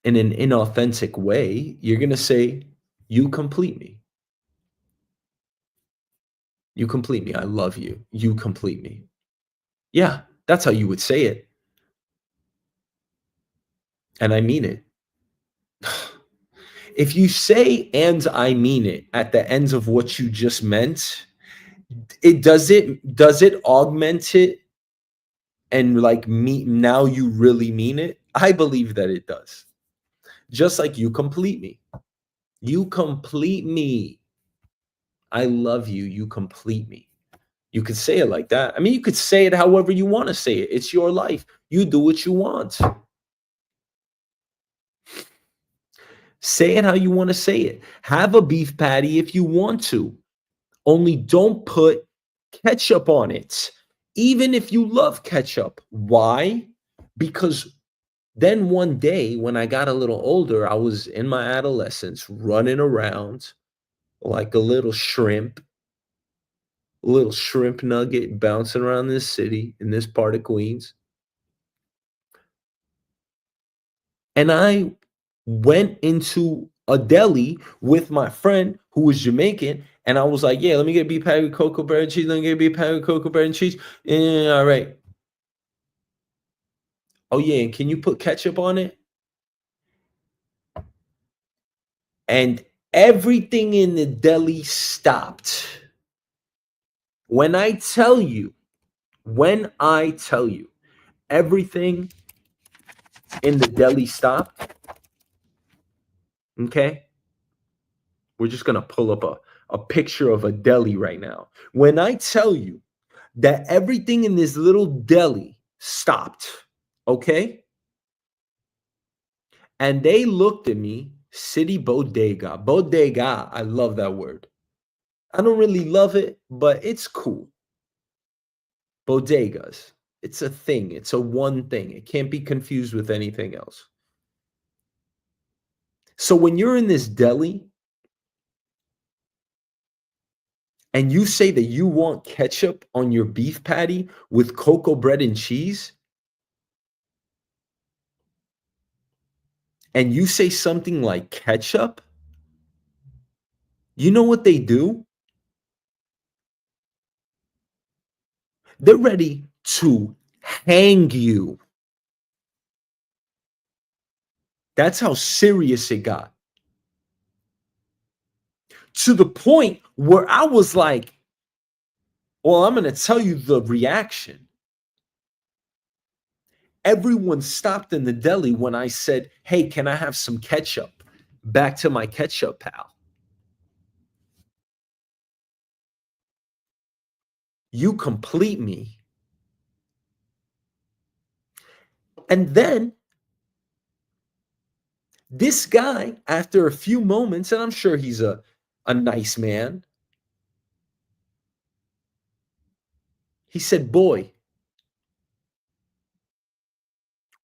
Speaker 1: in an inauthentic way. You're gonna say, "You complete me. You complete me. I love you. You complete me." Yeah, that's how you would say it, and I mean it. If you say "and I mean it" at the ends of what you just meant, it augment it and like me now you really mean it? I believe that it does. Just like you complete me. You complete me. I love you. You complete me. You could say it like that. I mean, you could say it however you want to say it. It's your life. You do what you want. Say it how you want to say it. Have a beef patty if you want to. Only don't put ketchup on it. Even if you love ketchup. Why? Because then one day when I got a little older, I was in my adolescence running around like a little shrimp nugget bouncing around this city in this part of Queens. And I went into a deli with my friend who was Jamaican, and I was like, "Yeah, let me get a beef patty with cocoa bread and cheese. Let me get a beef patty with cocoa bread and cheese." Yeah, all right. Oh yeah, and can you put ketchup on it? And everything in the deli stopped. When I tell you, when I tell you, everything in the deli stopped. Okay, we're just gonna pull up a picture of a deli right now. When I tell you that everything in this little deli stopped, okay? And they looked at me, city bodega. Bodega, I love that word. I don't really love it, but it's cool. Bodegas. It's a thing. It's a one thing. It can't be confused with anything else. So when you're in this deli and you say that you want ketchup on your beef patty with cocoa bread and cheese, and you say something like ketchup, you know what they do? They're ready to hang you. That's how serious it got. To the point where I was like, well, I'm going to tell you the reaction. Everyone stopped in the deli when I said, "Hey, can I have some ketchup?" Back to my ketchup pal. You complete me. And then this guy, after a few moments, and I'm sure he's a nice man, he said, "Boy,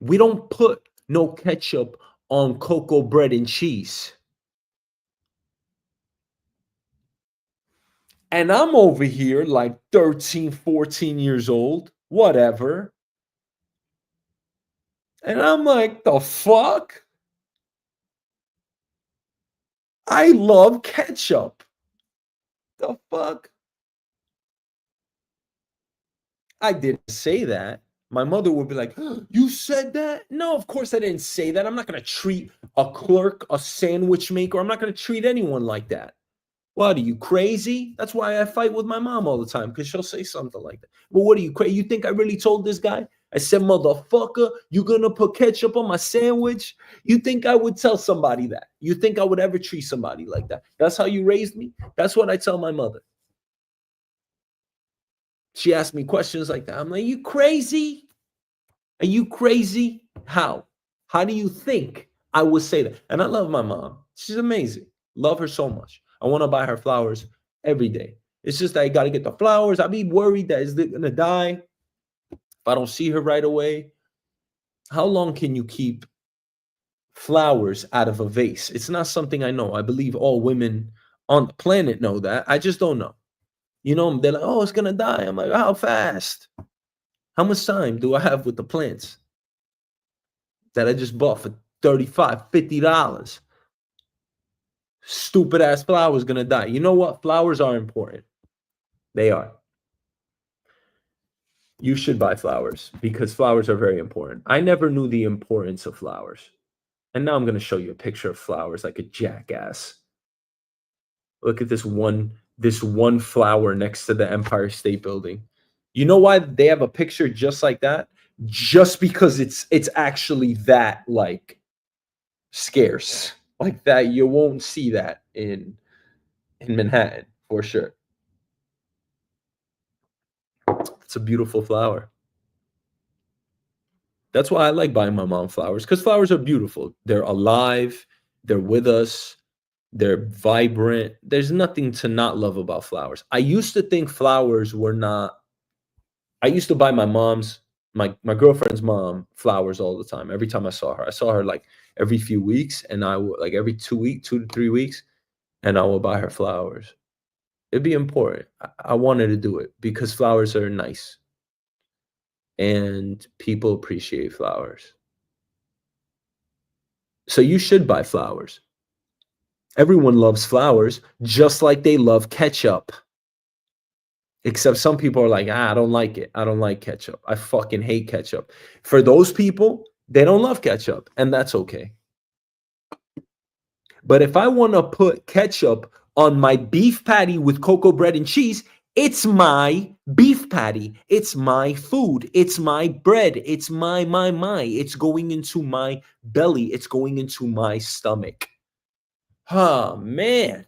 Speaker 1: we don't put no ketchup on cocoa bread and cheese." And I'm over here like 13, 14 years old, whatever. And I'm like, the fuck? I love ketchup. The fuck? I didn't say that. My mother would be like, you said that? No, of course I didn't say that. I'm not going to treat a clerk, a sandwich maker. I'm not going to treat anyone like that. What are you crazy? That's why I fight with my mom all the time because she'll say something like that. But what are you crazy? You think I really told this guy? I said, motherfucker, you gonna put ketchup on my sandwich? You think I would tell somebody that? You think I would ever treat somebody like that? That's how you raised me? That's what I tell my mother. She asked me questions like that. I'm like, you crazy? Are you crazy? How? How do you think I would say that? And I love my mom. She's amazing. Love her so much. I want to buy her flowers every day. It's just that I got to get the flowers. I'd be worried that is going to die if I don't see her right away. How long can you keep flowers out of a vase? It's not something I know. I believe all women on the planet know that. I just don't know. You know, they're like, oh, it's going to die. I'm like, how fast? How much time do I have with the plants that I just bought for $35, $50? Stupid ass flowers gonna die. You know what? Flowers are important. They are. You should buy flowers because flowers are very important. I never knew the importance of flowers. And now I'm gonna show you a picture of flowers like a jackass. Look at this one flower next to the Empire State Building. You know why they have a picture just like that? Just because it's actually that like scarce. Like that you won't see that in Manhattan for sure. It's a beautiful flower. That's why I like buying my mom flowers because flowers are beautiful. They're alive, they're with us, they're vibrant. There's nothing to not love about flowers. I used to think flowers were not, I used to buy my girlfriend's mom flowers all the time. Every time I saw her, like every few weeks, and I would like every 2 to 3 weeks, and I would buy her flowers. It'd be important. I wanted to do it because flowers are nice and people appreciate flowers. So you should buy flowers. Everyone loves flowers just like they love ketchup. Except some people are like, I don't like it. I don't like ketchup. I fucking hate ketchup. For those people, they don't love ketchup, and that's okay. But if I want to put ketchup on my beef patty with cocoa bread and cheese, it's my beef patty. It's my food. It's my bread. It's my. It's going into my belly. It's going into my stomach. Oh, man.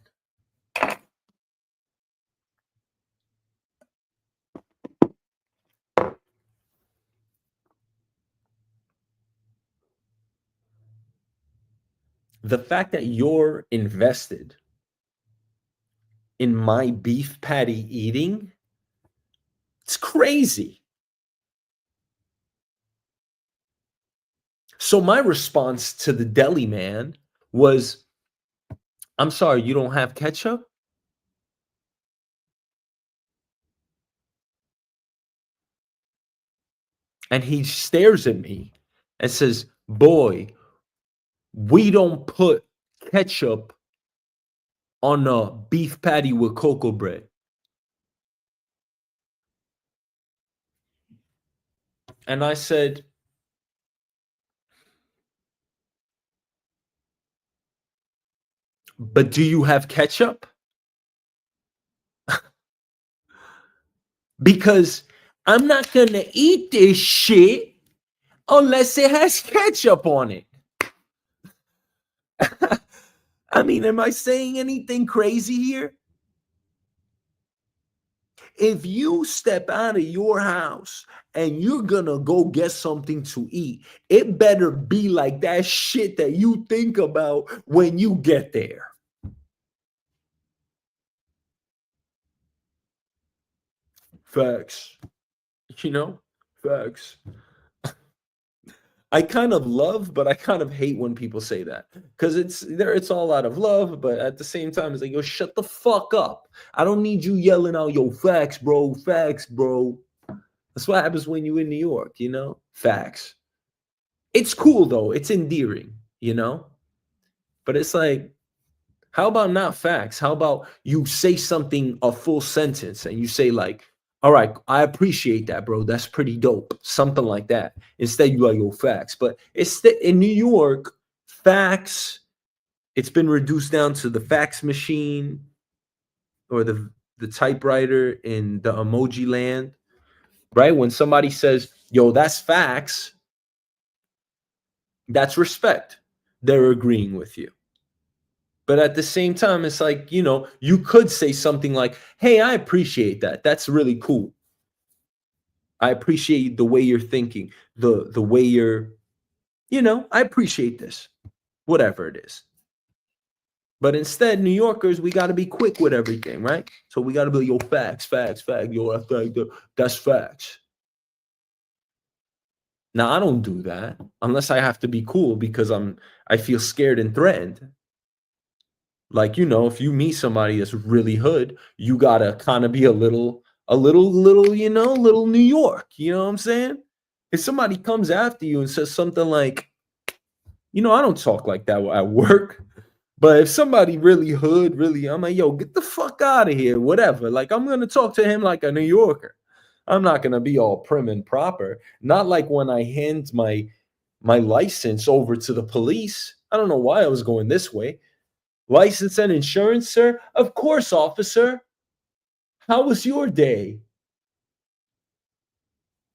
Speaker 1: The fact that you're invested in my beef patty eating, it's crazy. So my response to the deli man was, I'm sorry, you don't have ketchup? And he stares at me and says, boy, we don't put ketchup on a beef patty with cocoa bread. And I said, but do you have ketchup? Because I'm not going to eat this shit unless it has ketchup on it. I mean, am I saying anything crazy here? If you step out of your house and you're gonna go get something to eat, it better be like that shit that you think about when you get there. Facts. You know? Facts. I kind of love, but I kind of hate when people say that because it's all out of love, but at the same time, it's like, yo, shut the fuck up. I don't need you yelling out, yo, facts, bro, facts, bro. That's what happens when you in New York, you know? Facts. It's cool though. It's endearing, you know? But it's like, how about not facts? How about you say something a full sentence and you say like, all right, I appreciate that, bro. That's pretty dope. Something like that. Instead, you like, yo, facts. But in New York, facts, it's been reduced down to the fax machine or the typewriter in the emoji land, right? When somebody says, yo, that's facts, that's respect. They're agreeing with you. But at the same time, it's like, you could say something like, hey, I appreciate that. That's really cool. I appreciate the way you're thinking, the way I appreciate this, whatever it is. But instead, New Yorkers, we got to be quick with everything, right? So we got to be, yo, facts, facts, facts. Yo, that's facts. Now, I don't do that unless I have to be cool because I feel scared and threatened. Like, if you meet somebody that's really hood, you gotta kind of be little New York. You know what I'm saying? If somebody comes after you and says something like, I don't talk like that at work. But if somebody really hood, really, I'm like, yo, get the fuck out of here, whatever. Like, I'm gonna talk to him like a New Yorker. I'm not gonna be all prim and proper. Not like when I hand my license over to the police. I don't know why I was going this way. License and insurance, sir? Of course, officer. How was your day?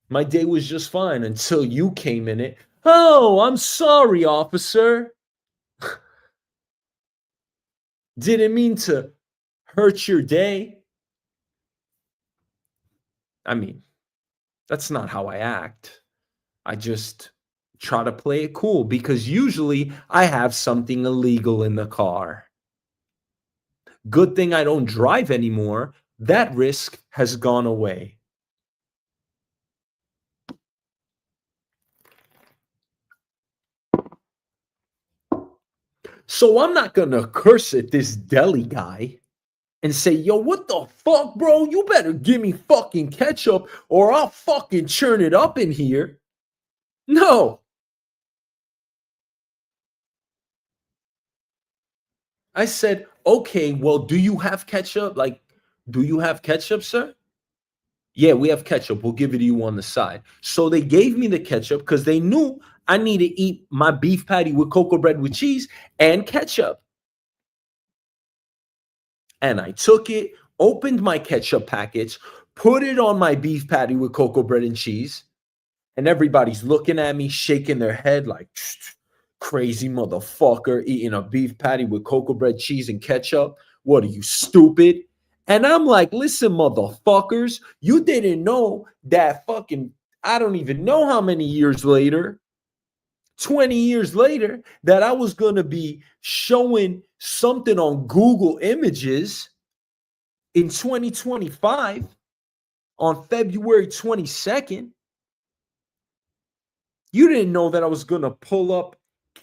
Speaker 1: My day was just fine until you came in it. Oh, I'm sorry, officer. Didn't mean to hurt your day. I mean, that's not how I act. I just try to play it cool because usually I have something illegal in the car. Good thing I don't drive anymore. That risk has gone away. So I'm not going to curse at this deli guy and say, yo, what the fuck, bro? You better give me fucking ketchup or I'll fucking churn it up in here. No. I said, okay, well, do you have ketchup? Like, do you have ketchup, sir? Yeah, we have ketchup. We'll give it to you on the side. So they gave me the ketchup because they knew I need to eat my beef patty with cocoa bread with cheese and ketchup. And I took it, opened my ketchup packets, put it on my beef patty with cocoa bread and cheese, and everybody's looking at me, shaking their head like, crazy motherfucker eating a beef patty with cocoa bread, cheese, and ketchup. What are you, stupid? And I'm like, listen, motherfuckers, you didn't know that fucking, I don't even know how many years later, 20 years later, that I was going to be showing something on Google Images in 2025 on February 22nd. You didn't know that I was going to pull up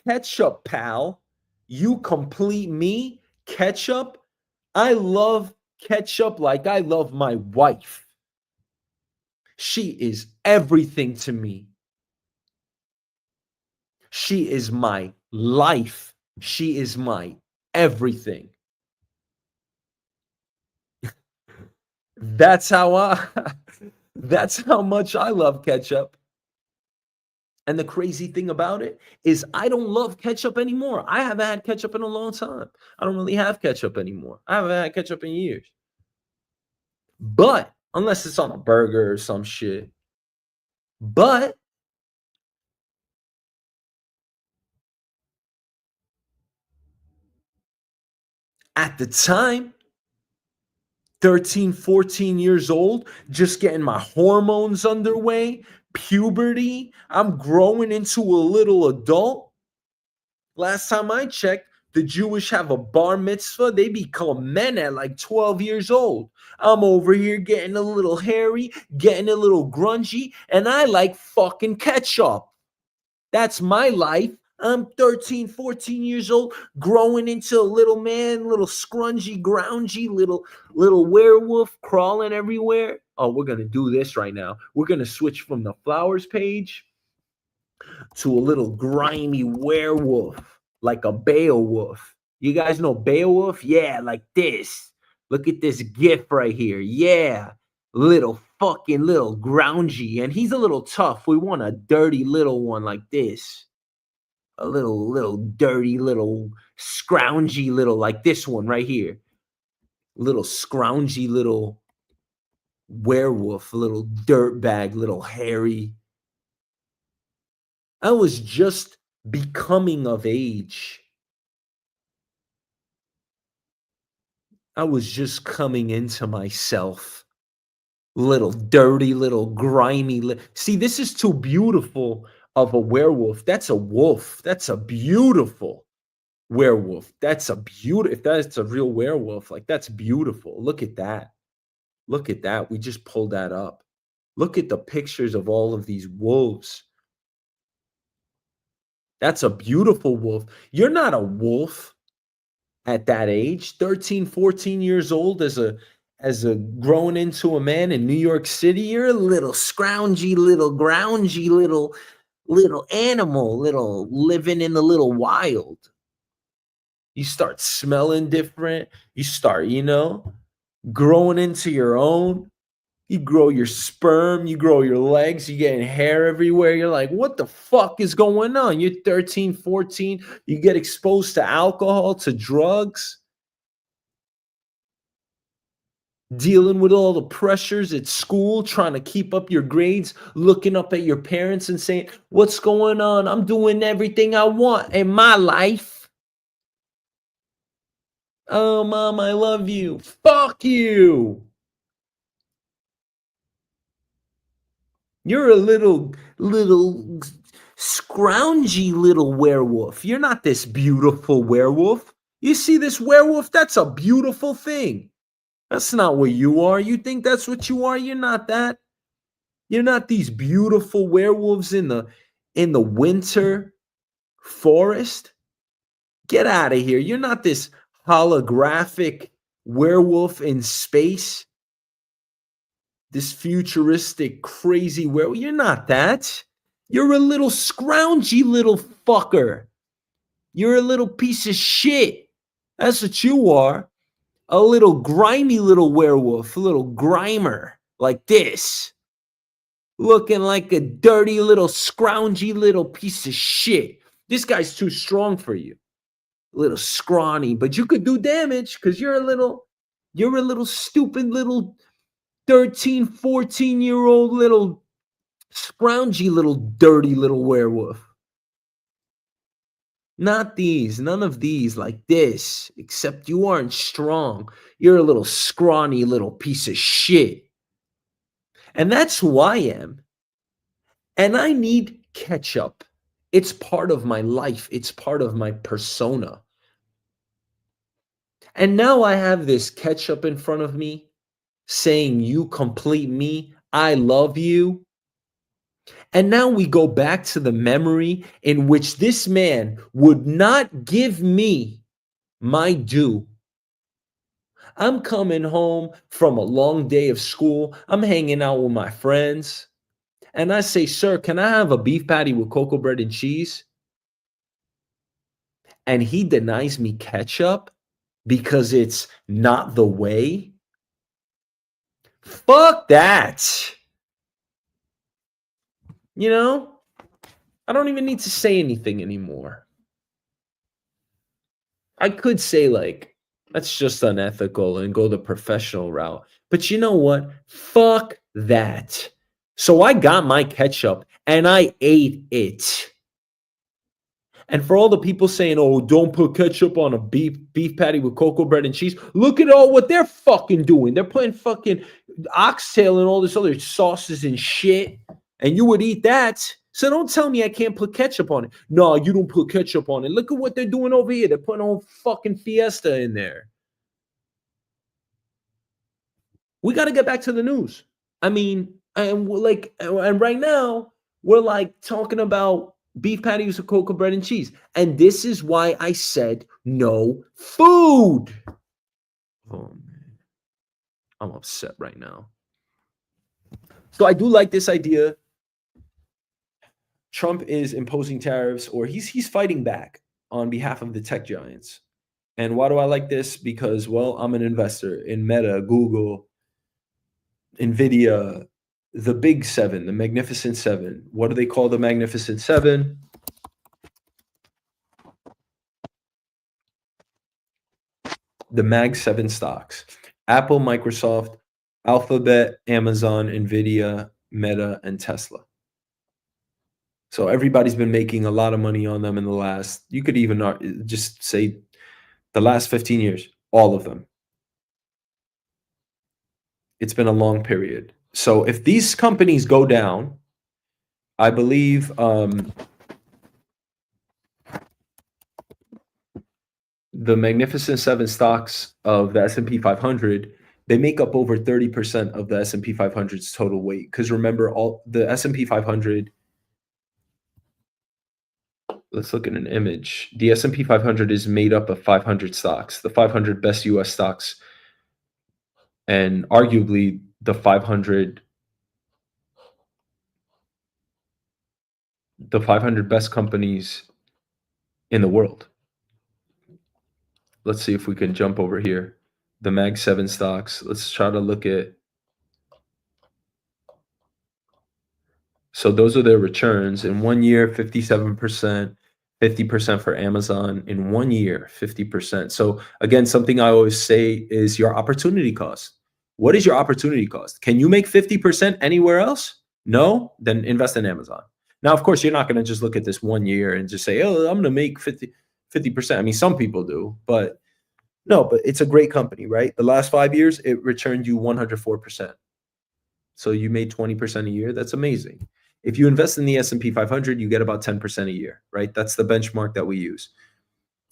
Speaker 1: ketchup, pal. You complete me, ketchup. I love ketchup like I love my wife. She is everything to me. She is my life. She is my everything. That's how much I love ketchup. And the crazy thing about it is I don't love ketchup anymore. I haven't had ketchup in a long time. I don't really have ketchup anymore. I haven't had ketchup in years. But unless it's on a burger or some shit. But at the time, 13, 14 years old, just getting my hormones underway, puberty, I'm growing into a little adult. Last time I checked, the Jewish have a bar mitzvah. They become men at like 12 years old. I'm over here getting a little hairy, getting a little grungy, and I like fucking ketchup. That's my life. I'm 13, 14 years old, growing into a little man, little scrungy, groungy, little werewolf crawling everywhere. Oh, we're gonna do this right now. We're gonna switch from the flowers page to a little grimy werewolf, like a Beowulf. You guys know Beowulf? Yeah, like this. Look at this gif right here. Yeah, little groungy, and he's a little tough. We want a dirty little one like this. A little dirty little scroungy little like this one right here. Little scroungy little werewolf, little dirtbag, little hairy. I was just becoming of age. I was just coming into myself. Little dirty, little grimy. See, this is too beautiful of a werewolf. That's a wolf. That's a beautiful werewolf. That's a beautiful. If that's a real werewolf, like that's beautiful. Look at that. Look at that. We just pulled that up. Look at the pictures of all of these wolves. That's a beautiful wolf. You're not a wolf at that age, 13, 14 years old as a growing into a man in New York City. You're a little scroungy, little groungy, little animal, little living in the little wild. You start smelling different. You start, growing into your own. You grow your sperm, you grow your legs, you getting hair everywhere. You're like, what the fuck is going on? You're 13, 14. You get exposed to alcohol, to drugs, dealing with all the pressures at school, trying to keep up your grades, looking up at your parents and saying, what's going on? I'm doing everything I want in my life. Oh, mom, I love you. Fuck you. You're a little scroungy little werewolf. You're not this beautiful werewolf. You see this werewolf? That's a beautiful thing. That's not what you are. You think that's what you are? You're not that. You're not these beautiful werewolves in the winter forest. Get out of here. You're not this holographic werewolf in space. This futuristic, crazy werewolf. You're not that. You're a little scroungy little fucker. You're a little piece of shit. That's what you are. A little grimy little werewolf, a little grimer like this. Looking like a dirty little scroungy little piece of shit. This guy's too strong for you. A little scrawny, but you could do damage because you're a little stupid little 13, 14-year-old little scroungy little dirty little werewolf. Not these, none of these like this, except you aren't strong. You're a little scrawny little piece of shit. And that's who I am. And I need ketchup. It's part of my life, it's part of my persona. And now I have this ketchup in front of me saying, you complete me. I love you. And now we go back to the memory in which this man would not give me my due. I'm coming home from a long day of school. I'm hanging out with my friends. And I say, sir, can I have a beef patty with cocoa bread and cheese? And he denies me ketchup because it's not the way. Fuck that. You know, I don't even need to say anything anymore. I could say, like, that's just unethical and go the professional route. But you know what? Fuck that. So I got my ketchup and I ate it. And for all the people saying, "Oh, don't put ketchup on a beef patty with cocoa bread and cheese," look at all what they're fucking doing. They're putting fucking oxtail and all this other sauces and shit, and you would eat that. So don't tell me I can't put ketchup on it. No, you don't put ketchup on it. Look at what they're doing over here. They're putting a whole fucking fiesta in there. We got to get back to the news. I mean, and right now we're like talking about Beef patties with cocoa bread and cheese. And this is why I said no food. Oh man, I'm upset right now. So I do like this idea. Trump is imposing tariffs, or he's fighting back on behalf of the tech giants. And why do I like this? Because, well, I'm an investor in Meta, Google, Nvidia, the big seven, the magnificent seven. What do they call the magnificent seven? The Mag 7 stocks: Apple, Microsoft, Alphabet, Amazon, Nvidia, Meta, and Tesla. So everybody's been making a lot of money on them in the last, you could even just say the last 15 years, all of them. It's been a long period. So if these companies go down, I believe the Magnificent Seven stocks of the S&P 500, they make up over 30% of the S&P 500's total weight. Because remember, all the S&P 500. Let's look at an image. The S&P 500 is made up of 500 stocks, the 500 best U.S. stocks, and arguably the 500 best companies in the world. Let's see if we can jump over here. The Mag 7 stocks. Let's try to look at. So those are their returns. In 1 year, 57%, 50% for Amazon. In 1 year, 50%. So again, something I always say is your opportunity cost. What is your opportunity cost? Can you make 50% anywhere else? No? Then invest in Amazon. Now, of course, you're not going to just look at this 1 year and just say, oh, I'm going to make 50%. I mean, some people do, but no, but it's a great company, right? The last 5 years, it returned you 104%. So you made 20% a year. That's amazing. If you invest in the S&P 500, you get about 10% a year, right? That's the benchmark that we use.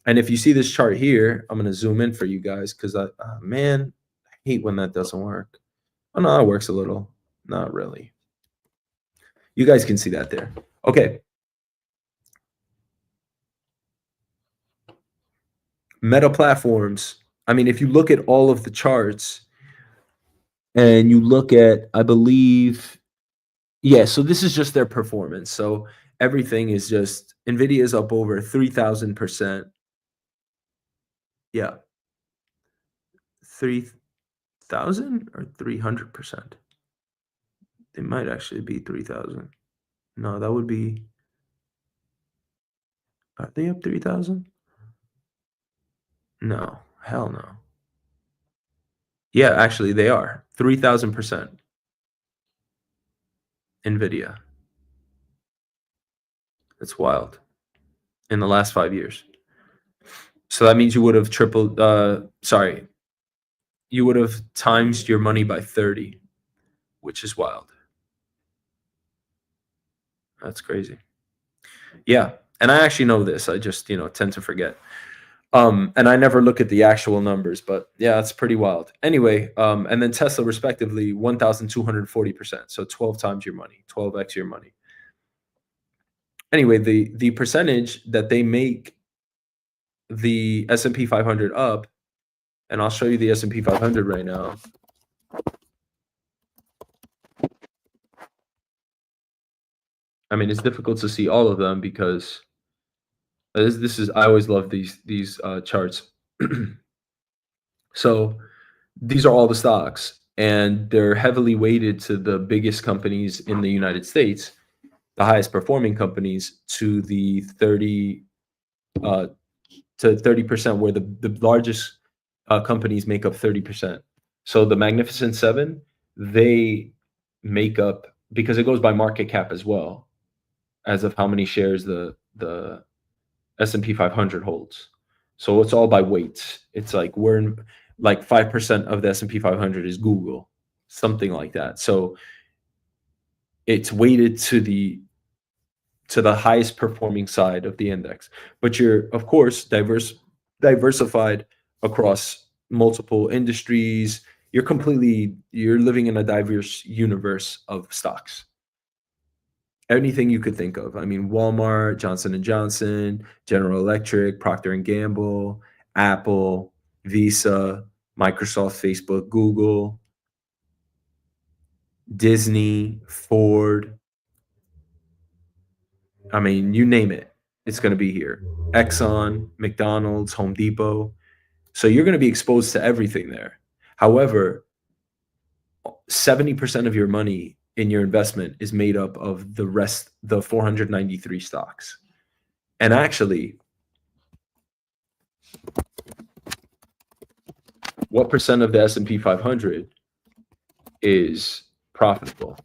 Speaker 1: And if you see this chart here, I'm going to zoom in for you guys because man, I hate when that doesn't work. Oh, no, it works a little. Not really. You guys can see that there. Okay. Meta platforms. I mean, if you look at all of the charts and you look at, I believe, yeah, so this is just their performance. So everything is just, NVIDIA is up over 3,000%. Yeah. 3,000 or 300%. It might actually be 3,000. No, that would be, are they up 3,000? No, hell no. Yeah, actually they are. 3,000%. NVIDIA. It's wild. In the last 5 years. So that means you would have tripled, you would have times your money by 30, which is wild. That's crazy. Yeah. And I actually know this. I just, tend to forget. And I never look at the actual numbers, but yeah, it's pretty wild. Anyway, and then Tesla respectively 1,240%. So 12 times your money, 12x your money. Anyway, the percentage that they make the S&P 500 up, and I'll show you the S&P 500 right now. I mean, it's difficult to see all of them because this is, I always love these charts. So these are all the stocks, and they're heavily weighted to the biggest companies in the United States, the highest performing companies, to the 30%, where the largest companies make up 30%. So the Magnificent Seven, they make up, because it goes by market cap as well, as of how many shares the S&P 500 holds. So it's all by weights. It's like we're in, like 5% of the S&P 500 is Google, something like that. So it's weighted to the highest performing side of the index. But you're, of course, diversified across multiple industries. You're living in a diverse universe of stocks. Anything you could think of. I mean, Walmart, Johnson& and Johnson, General Electric, Procter& and Gamble, Apple, Visa, Microsoft, Facebook, Google, Disney, Ford. I mean, you name it, it's gonna be here. Exxon, McDonald's, Home Depot. So you're gonna be exposed to everything there. However, 70% of your money in your investment is made up of the rest, the 493 stocks. And actually, what percent of the S&P 500 is profitable?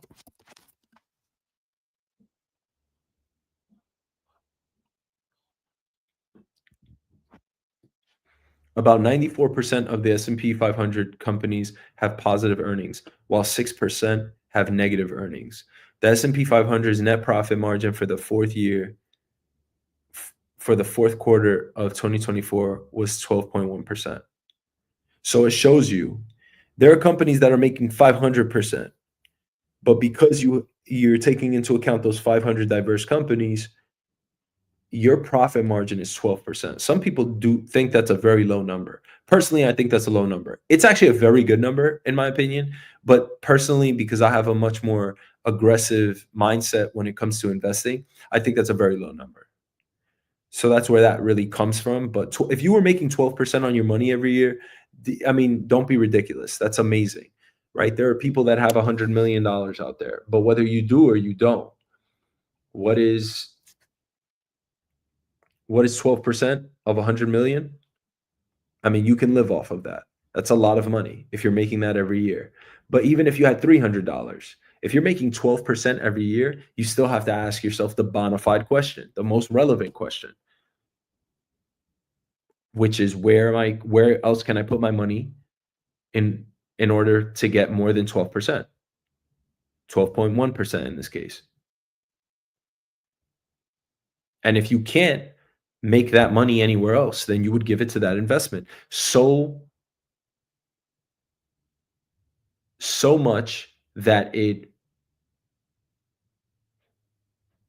Speaker 1: About 94% of the S&P 500 companies have positive earnings, while 6% have negative earnings. The S&P 500's net profit margin for the for the fourth quarter of 2024 was 12.1%. So it shows you there are companies that are making 500%, but because you're taking into account those 500 diverse companies, your profit margin is 12%. Some people do think that's a very low number. Personally, I think that's a low number. It's actually a very good number in my opinion, but personally, because I have a much more aggressive mindset when it comes to investing, I think that's a very low number. So that's where that really comes from. But if you were making 12% on your money every year, I mean, don't be ridiculous. That's amazing, right? There are people that have $100 million out there, but whether you do or you don't, what is 12% of 100 million? I mean, you can live off of that. That's a lot of money if you're making that every year. But even if you had $300, if you're making 12% every year, you still have to ask yourself the bona fide question, the most relevant question, which is where else can I put my money in in order to get more than 12%, 12.1% in this case. And if you can't make that money anywhere else, then you would give it to that investment. So much that it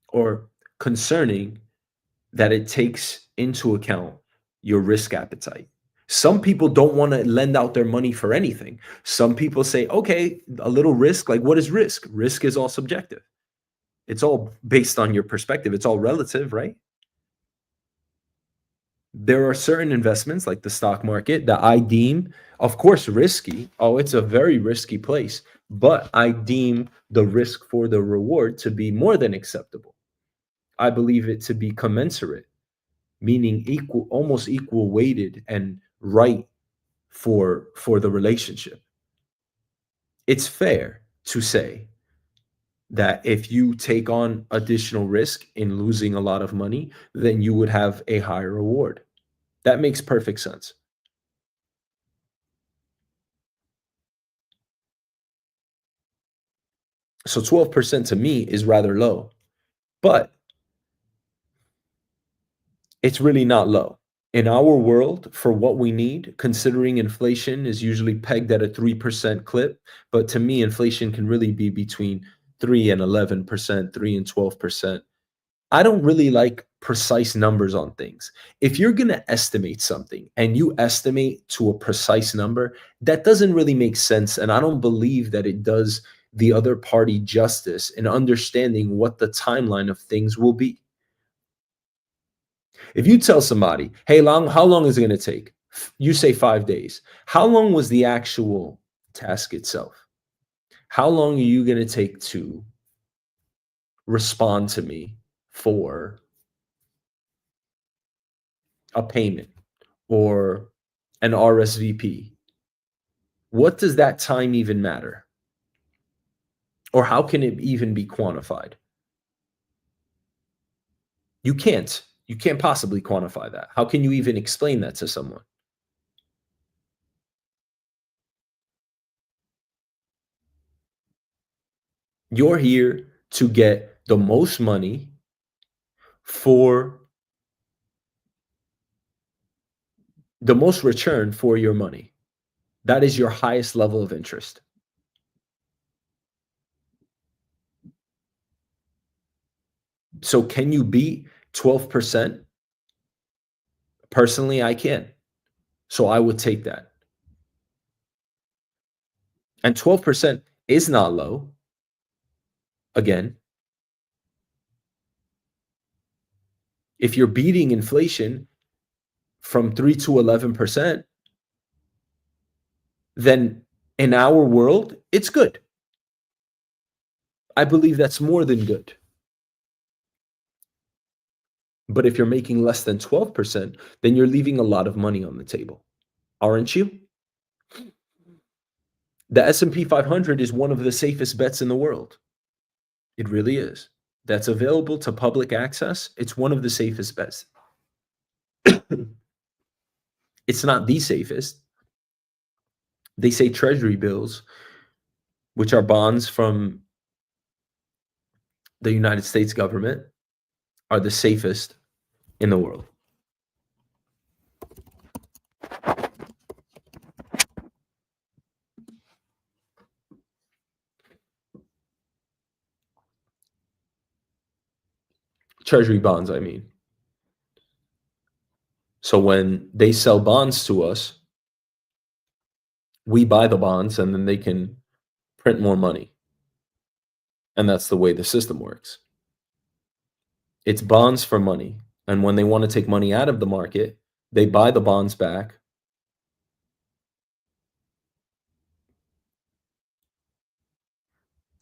Speaker 1: or concerning that it takes into account your risk appetite. Some people don't want to lend out their money for anything. Some people say, okay, a little risk. Like, what is risk? Risk is all subjective. It's all based on your perspective. It's all relative, right? There are certain investments like the stock market that I deem, of course, risky. Oh, it's a very risky place, but I deem the risk for the reward to be more than acceptable. I believe it to be commensurate, meaning equal, almost equal weighted and right for the relationship. It's fair to say that if you take on additional risk in losing a lot of money, then you would have a higher reward. That makes perfect sense. So 12% to me is rather low, but it's really not low. In our world, for what we need, considering inflation is usually pegged at a 3% clip, but to me, inflation can really be between 3 and 11%, 3 and 12%. I don't really like precise numbers on things. If you're going to estimate something and you estimate to a precise number, that doesn't really make sense. And I don't believe that it does the other party justice in understanding what the timeline of things will be. If you tell somebody, hey, how long is it going to take? You say 5 days. How long was the actual task itself? How long are you going to take to respond to me for a payment or an RSVP? What does that time even matter? Or how can it even be quantified? You can't. You can't possibly quantify that. How can you even explain that to someone? You're here to get the most money for the most return for your money. That is your highest level of interest. So can you beat 12%? Personally, I can. So I would take that. And 12% is not low. Again, if you're beating inflation from 3 to 11%, then in our world, it's good. I believe that's more than good. But if you're making less than 12%, then you're leaving a lot of money on the table, aren't you? The S&P 500 is one of the safest bets in the world. It really is. That's available to public access. It's one of the safest bets. It's not the safest. They say treasury bills, which are bonds from the United States government, are the safest in the world. Treasury bonds, I mean. So when they sell bonds to us, we buy the bonds and then they can print more money. And that's the way the system works. It's bonds for money. And when they want to take money out of the market, they buy the bonds back.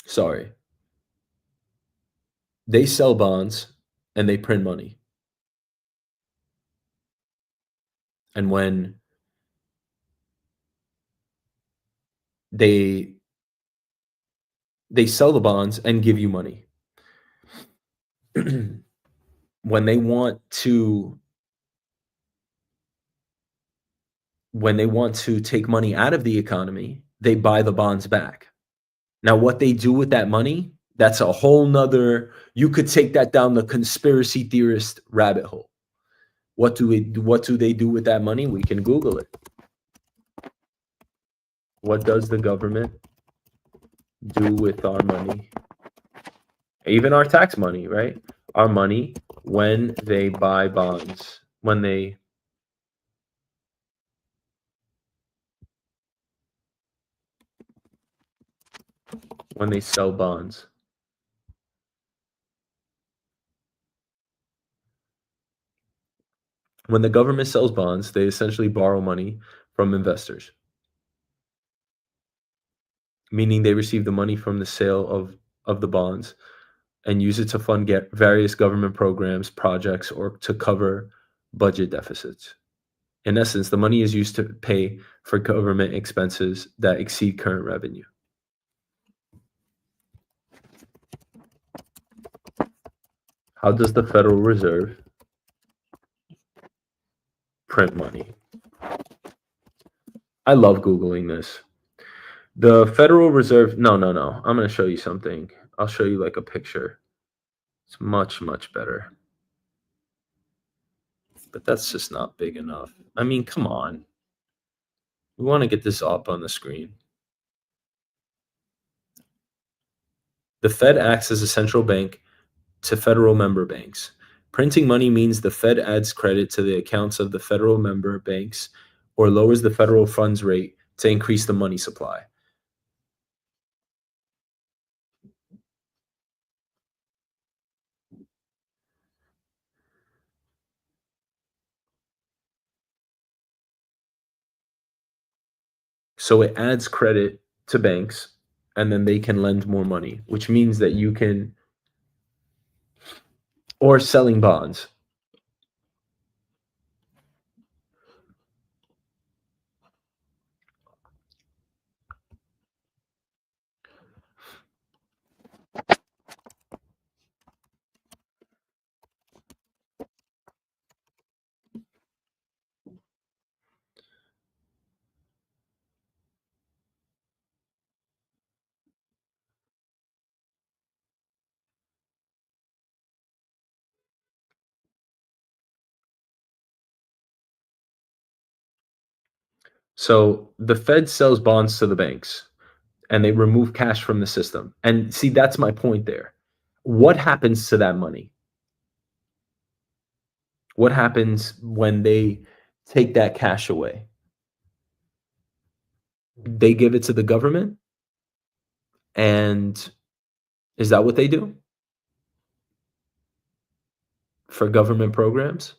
Speaker 1: Sorry. They sell bonds and they print money. And when they sell the bonds and give you money. when they want to take money out of the economy, they buy the bonds back. Now, what they do with that money, that's a whole nother, you could take that down the conspiracy theorist rabbit hole. What do they do with that money? We can Google it. What does the government do with our money? Even our tax money, right? Our money when they buy bonds, when they sell bonds. When the government sells bonds, they essentially borrow money from investors, meaning they receive the money from the sale of the bonds and use it to fund various government programs, projects, or to cover budget deficits. In essence, the money is used to pay for government expenses that exceed current revenue. How does the Federal Reserve print money? I love Googling this. The Federal Reserve, no. I'm going to show you something. I'll show you like a picture. It's much, much better. But that's just not big enough. I mean, come on. We want to get this up on the screen. The Fed acts as a central bank to federal member banks. Printing money means the Fed adds credit to the accounts of the federal member banks or lowers the federal funds rate to increase the money supply. So it adds credit to banks and then they can lend more money, which means that you can, or selling bonds. So the Fed sells bonds to the banks and they remove cash from the system. And see, that's my point there. What happens to that money? What happens when they take that cash away? They give it to the government, and is that what they do for government programs?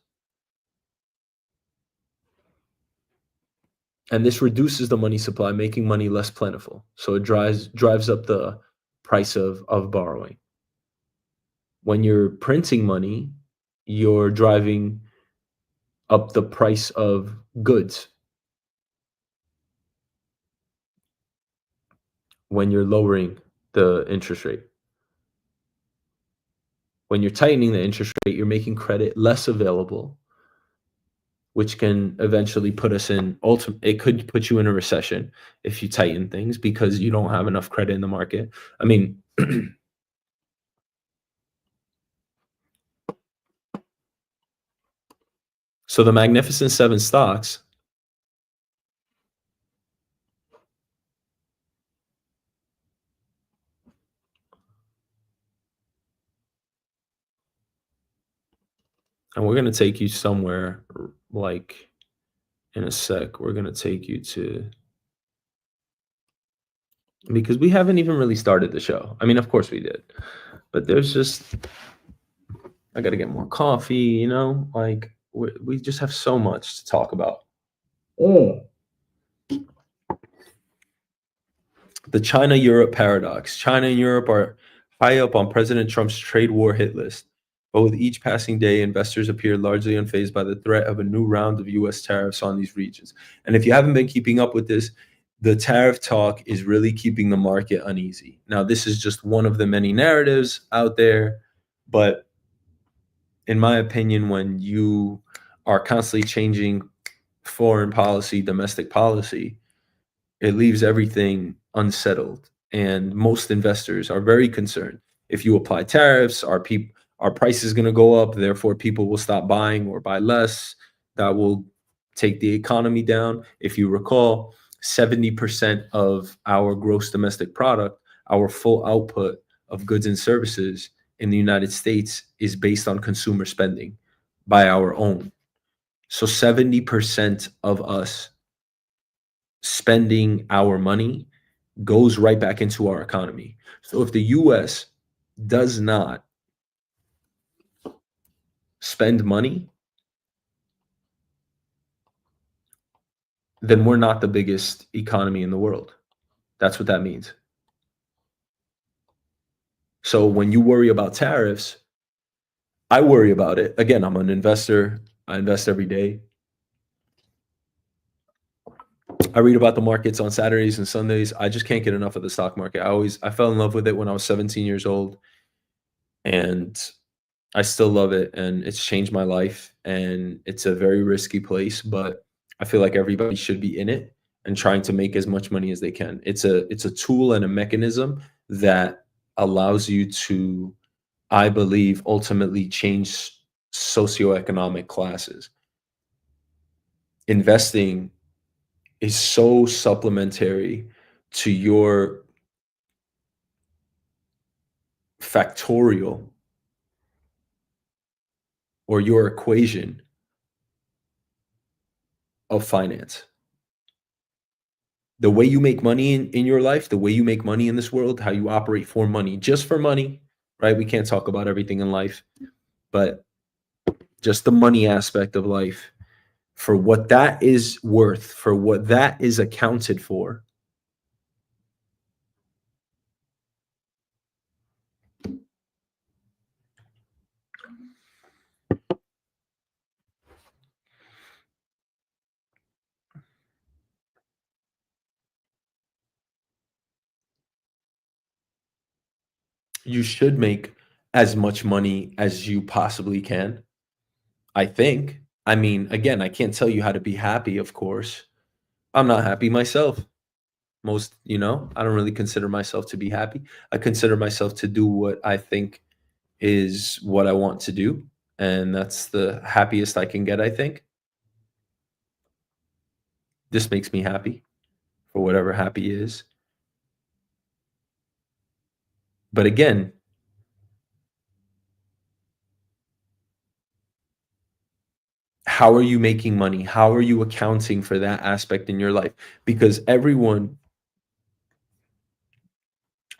Speaker 1: And this reduces the money supply, making money less plentiful. So it drives up the price of borrowing. When you're printing money, you're driving up the price of goods. When you're lowering the interest rate. When you're tightening the interest rate, you're making credit less available, which can eventually put us in ultimate it could put you in a recession if you tighten things because you don't have enough credit in the market. I mean, so the Magnificent Seven stocks, and we're gonna take you somewhere like in a sec. We're gonna take you to because we haven't even really started the show. I mean, of course we did, but there's just I gotta get more coffee. Like we just have so much to talk about. Mm. The China Europe paradox. China and Europe are high up on President Trump's trade war hit list. But with each passing day, investors appear largely unfazed by the threat of a new round of US tariffs on these regions. And if you haven't been keeping up with this, the tariff talk is really keeping the market uneasy. Now, this is just one of the many narratives out there, but in my opinion, when you are constantly changing foreign policy, domestic policy, it leaves everything unsettled, and most investors are very concerned. If you apply tariffs, our price is going to go up, therefore people will stop buying or buy less. That will take the economy down. If you recall, 70% of our gross domestic product, our full output of goods and services in the United States is based on consumer spending by our own. So 70% of us spending our money goes right back into our economy. So if the US does not spend money, then we're not the biggest economy in the world. That's what that means. So when you worry about tariffs, I worry about it. Again, I'm an investor. I invest every day. I read about the markets on Saturdays and Sundays. I just can't get enough of the stock market. I fell in love with it when I was 17 years old, and I still love it, and it's changed my life, and it's a very risky place, but I feel like everybody should be in it and trying to make as much money as they can. It's a tool and a mechanism that allows you to, I believe, ultimately change socioeconomic classes. Investing is so supplementary to your factorial or your equation of finance. The way you make money in your life, the way you make money in this world, how you operate for money, just for money, right? We can't talk about everything in life, but just the money aspect of life, for what that is worth, for what that is accounted for, you should make as much money as you possibly can. I think. I mean, again, I can't tell you how to be happy, of course. I'm not happy myself. I don't really consider myself to be happy. I consider myself to do what I think is what I want to do, and that's the happiest I can get, I think. This makes me happy for whatever happy is. But again, How are you making money? How are you accounting for that aspect in your life? Because everyone,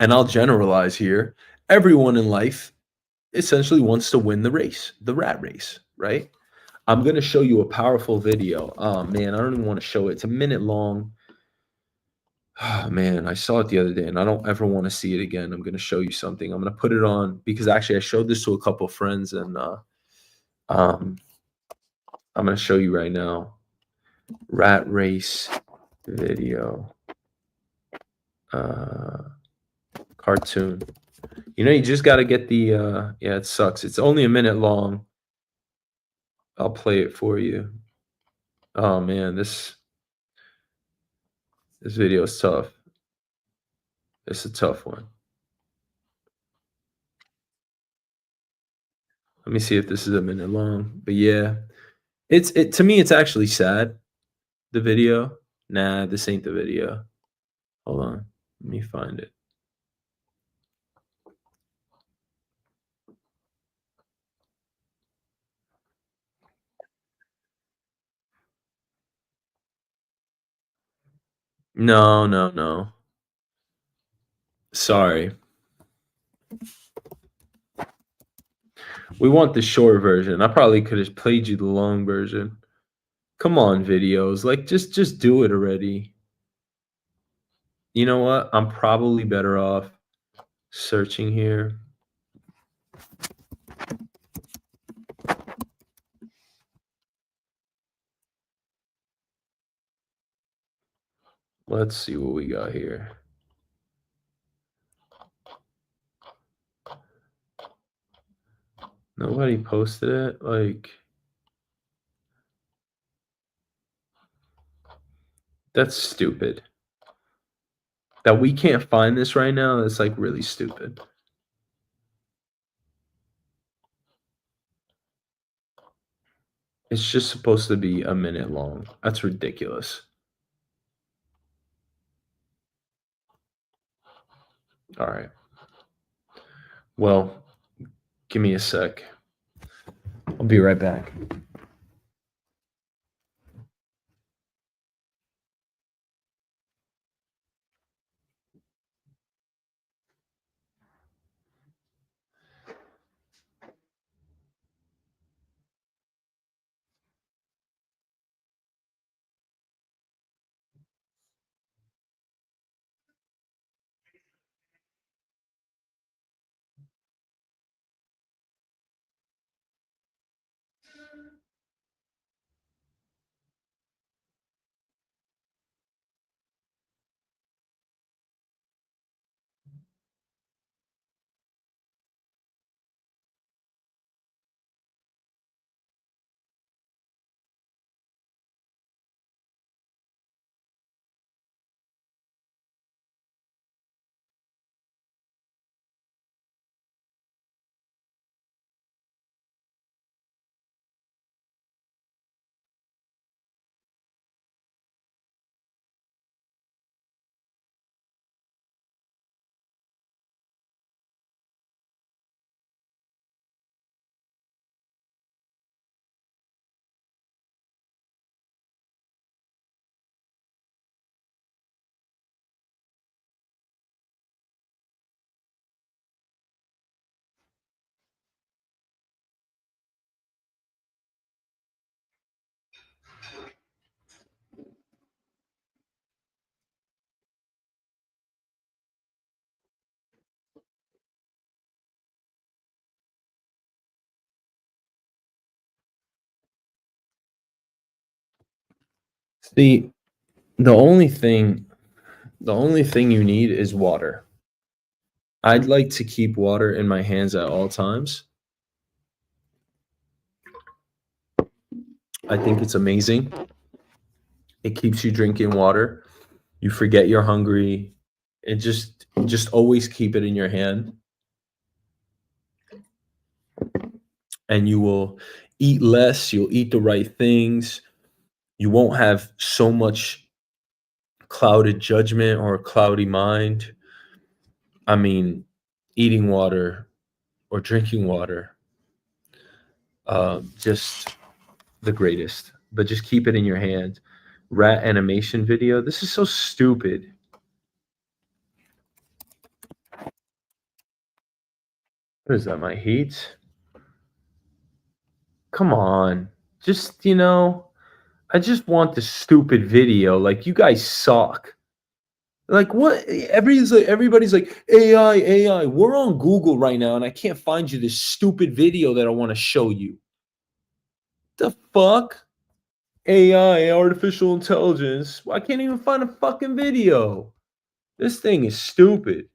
Speaker 1: and I'll generalize here, everyone in life essentially wants to win the race, the rat race, right? I'm gonna show you a powerful video. Oh man, I don't even want to show it. It's a minute long. Oh man, I saw it the other day and I don't ever want to see it again. I'm gonna show you something. I'm gonna put it on because actually I showed this to a couple friends and um I'm gonna show you right now. Rat race video. Uh cartoon. You just gotta get the yeah, it sucks. It's only a minute long. I'll play it for you. Oh man, this video is tough. It's a tough one. Let me see if this is a minute long. But yeah, it to me it's actually sad, the video. Nah, this ain't the video. Hold on. Let me find it. No, no, no. Sorry. We want the short version. I probably could have played you the long version. Come on, videos. Like just do it already. You know what? I'm probably better off searching here. Let's see what we got here. Nobody posted it. Like, that's stupid. That we can't find this right now, that's like really stupid. It's just supposed to be a minute long. That's ridiculous. All right. Well, give me a sec. I'll be right back. See, the only thing the only thing you need is water. I'd like to keep water in my hands at all times. I think it's amazing. It keeps you drinking water. You forget you're hungry. It just always keep it in your hand and you will eat less, you'll eat the right things. You won't have so much clouded judgment or a cloudy mind. I mean, eating water or drinking water just the greatest, but just keep it in your hand. Rat animation video. This is so stupid. What is that? My heat? Come on. Just, I just want the stupid video. Like, you guys suck. Like, what? Everybody's like, AI, AI. We're on Google right now, and I can't find you this stupid video that I want to show you. The fuck? AI, artificial intelligence. I can't even find a fucking video. This thing is stupid.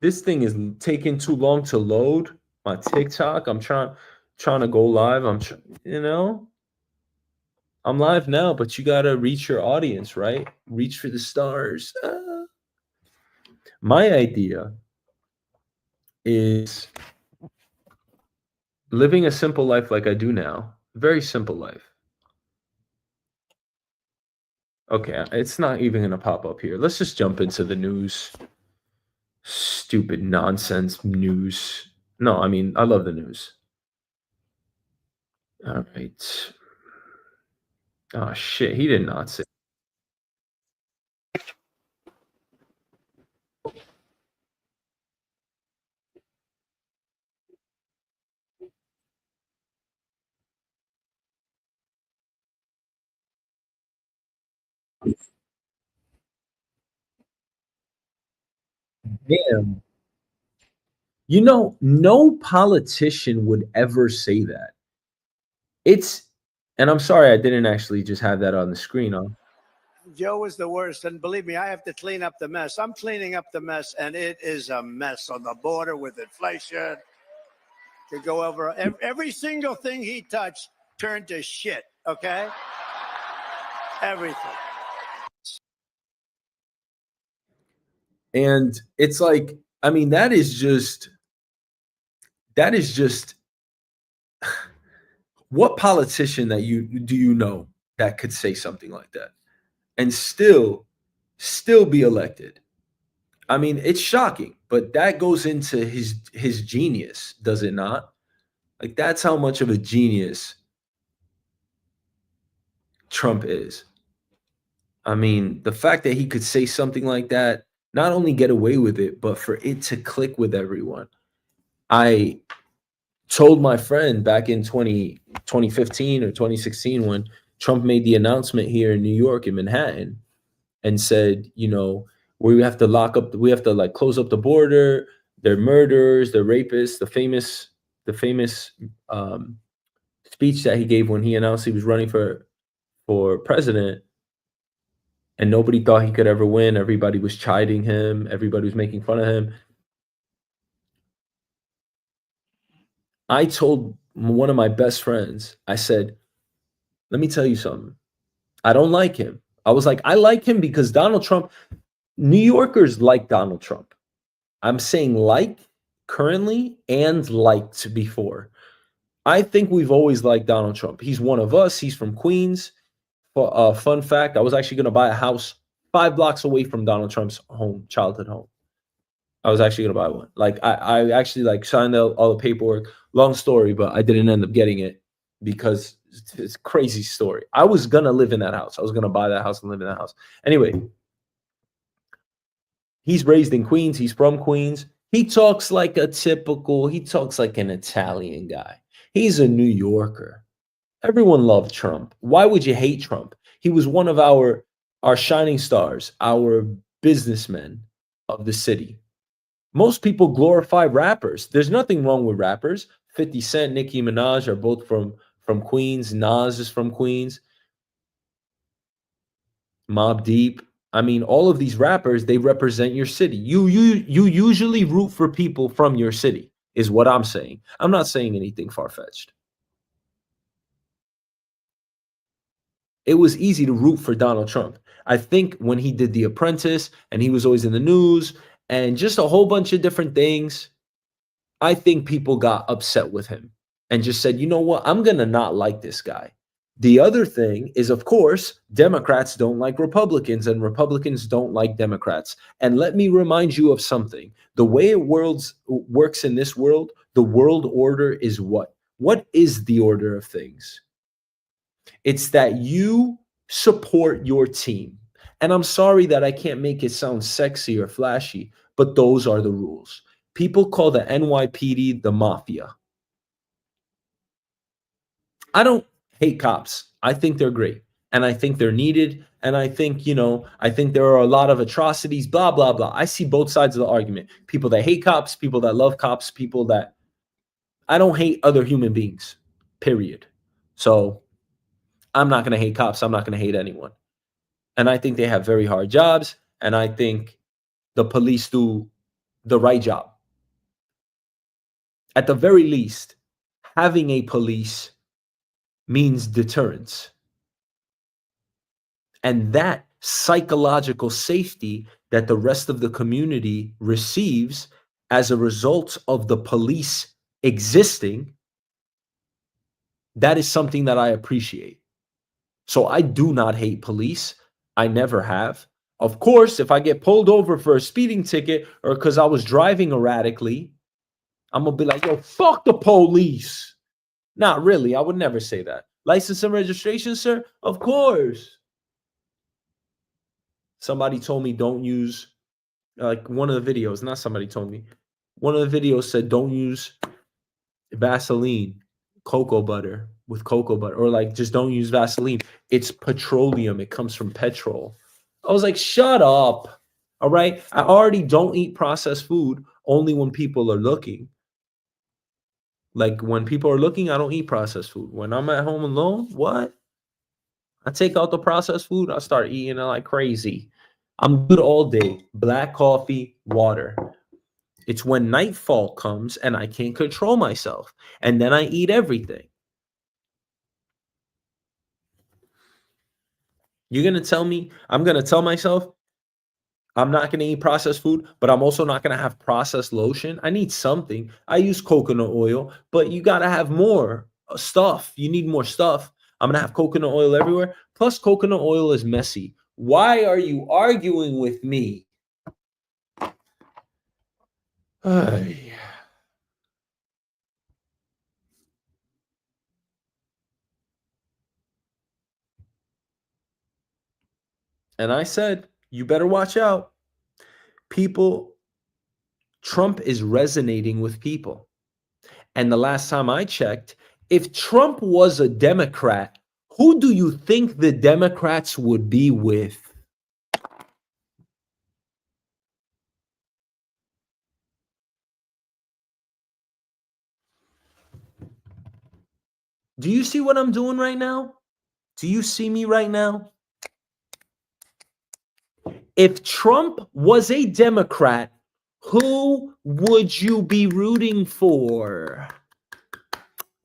Speaker 1: This thing is taking too long to load. My TikTok. I'm trying to go live. I'm live now, but you gotta reach your audience, right? Reach for the stars. My idea is living a simple life like I do now. Very simple life. Okay, it's not even gonna pop up here. Let's just jump into the news. Stupid nonsense news. No, I mean, I love the news. All right. Oh shit, he did not say. Damn. No politician would ever say that. It's, and I'm sorry I didn't actually just have that on the screen.
Speaker 2: Joe is the worst, and believe me, I have to clean up the mess. I'm cleaning up the mess, and it is a mess on the border with inflation. To go over every single thing he touched turned to shit. Okay, everything.
Speaker 1: And it's like, I mean, that is just what politician that you know that could say something like that and still be elected? I mean, it's shocking, but that goes into his genius, does it not? Like, that's how much of a genius Trump is. I mean, the fact that he could say something like that, not only get away with it, but for it to click with everyone. I told my friend back in 2015 or 2016 when Trump made the announcement here in New York, in Manhattan, and said, we have to like close up the border. They're murderers, they're rapists. The famous speech that he gave when he announced he was running for president, and nobody thought he could ever win. Everybody was chiding him. Everybody was making fun of him. I told one of my best friends, I said, let me tell you something. I don't like him. I was like, I like him because Donald Trump, New Yorkers like Donald Trump. I'm saying like currently and liked before. I think we've always liked Donald Trump. He's one of us. He's from Queens. Fun fact, I was actually going to buy a house 5 blocks away from Donald Trump's childhood home. I was actually going to buy one. Like, I actually like signed all the paperwork. Long story, but I didn't end up getting it because it's a crazy story. I was going to live in that house. I was going to buy that house and live in that house. Anyway, he's raised in Queens. He's from Queens. He talks like an Italian guy. He's a New Yorker. Everyone loved Trump. Why would you hate Trump? He was one of our shining stars, our businessmen of the city. Most people glorify rappers. There's nothing wrong with rappers. 50 Cent, Nicki Minaj are both from Queens. Nas is from Queens. Mobb Deep. I mean, all of these rappers, they represent your city. You usually root for people from your city, is what I'm saying. I'm not saying anything far-fetched. It was easy to root for Donald Trump. I think when he did The Apprentice and he was always in the news and just a whole bunch of different things, I think people got upset with him and just said, you know what, I'm going to not like this guy. The other thing is, of course, Democrats don't like Republicans and Republicans don't like Democrats. And let me remind you of something. The way it works in this world, the world order is what? What is the order of things? It's that you support your team. And I'm sorry that I can't make it sound sexy or flashy, but those are the rules. People call the NYPD the mafia. I don't hate cops. I think they're great. And I think they're needed. And I think, I think there are a lot of atrocities, blah, blah, blah. I see both sides of the argument. People that hate cops, people that love cops, people that I don't hate other human beings, period. So I'm not going to hate cops. I'm not going to hate anyone. And I think they have very hard jobs. And I think the police do the right job. At the very least, having a police means deterrence. And that psychological safety that the rest of the community receives as a result of the police existing, that is something that I appreciate. So I do not hate police. I never have. Of course, if I get pulled over for a speeding ticket or because I was driving erratically, I'm going to be like, yo, fuck the police. Not really. I would never say that. License and registration, sir? Of course. Somebody told me don't use, like one of the videos, not somebody told me. One of the videos said don't use Vaseline, cocoa butter with cocoa butter, or like just don't use Vaseline. It's petroleum. It comes from petrol. I was like, shut up. All right. I already don't eat processed food only when people are looking. Like when people are looking, I don't eat processed food. When I'm at home alone, what? I take out the processed food, I start eating it like crazy. I'm good all day. Black coffee, water. It's when nightfall comes and I can't control myself. And then I eat everything. You're going to tell me, I'm going to tell myself, I'm not going to eat processed food, but I'm also not going to have processed lotion. I need something. I use coconut oil, but you got to have more stuff. You need more stuff. I'm going to have coconut oil everywhere. Plus, coconut oil is messy. Why are you arguing with me? Ay. And I said, you better watch out. Trump is resonating with people. And the last time I checked, if Trump was a Democrat, who do you think the Democrats would be with? Do you see what I'm doing right now? Do you see me right now? If Trump was a Democrat, who would you be rooting for?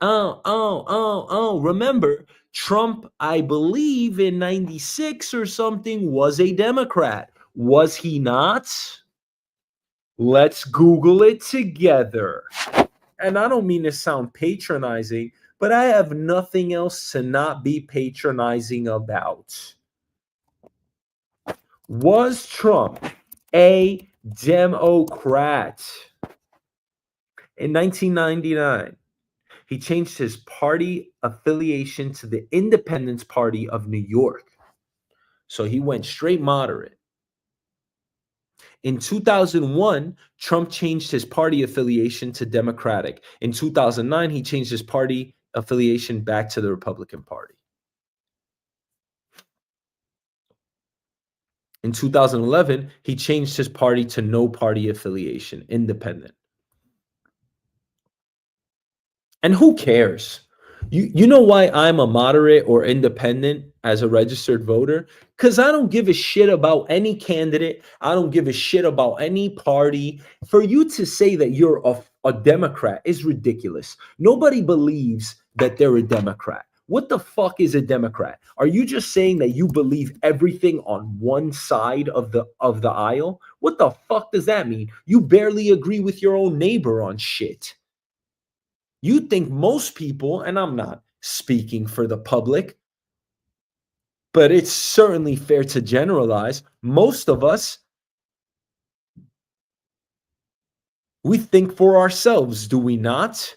Speaker 1: Oh. Remember, Trump, I believe in 96 or something, was a Democrat. Was he not? Let's Google it together. And I don't mean to sound patronizing, but I have nothing else to not be patronizing about. Was Trump a Democrat? In 1999, he changed his party affiliation to the Independence Party of New York. So he went straight moderate. In 2001, Trump changed his party affiliation to Democratic. In 2009, he changed his party affiliation back to the Republican Party. In 2011, he changed his party to no party affiliation, independent. And who cares? You know why I'm a moderate or independent as a registered voter? Because I don't give a shit about any candidate. I don't give a shit about any party. For you to say that you're a Democrat is ridiculous. Nobody believes that they're a Democrat. What the fuck is a Democrat? Are you just saying that you believe everything on one side of the aisle? What the fuck does that mean? You barely agree with your own neighbor on shit. You think most people, and I'm not speaking for the public, but it's certainly fair to generalize, most of us, we think for ourselves, do we not?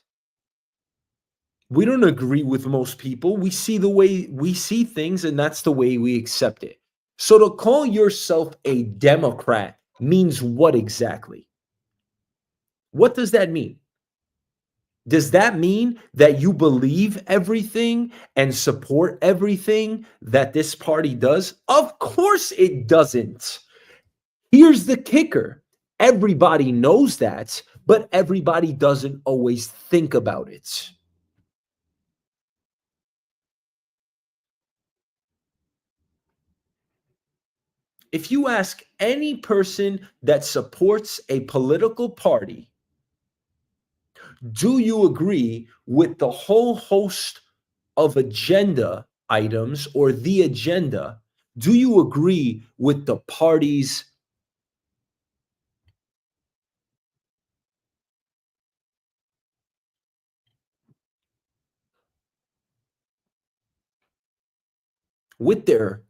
Speaker 1: We don't agree with most people. We see the way we see things, and that's the way we accept it. So to call yourself a Democrat means what exactly? What does that mean? Does that mean that you believe everything and support everything that this party does? Of course it doesn't. Here's the kicker: everybody knows that, but everybody doesn't always think about it. If you ask any person that supports a political party, do you agree with the whole host of agenda items or the agenda? Do you agree with the party's with their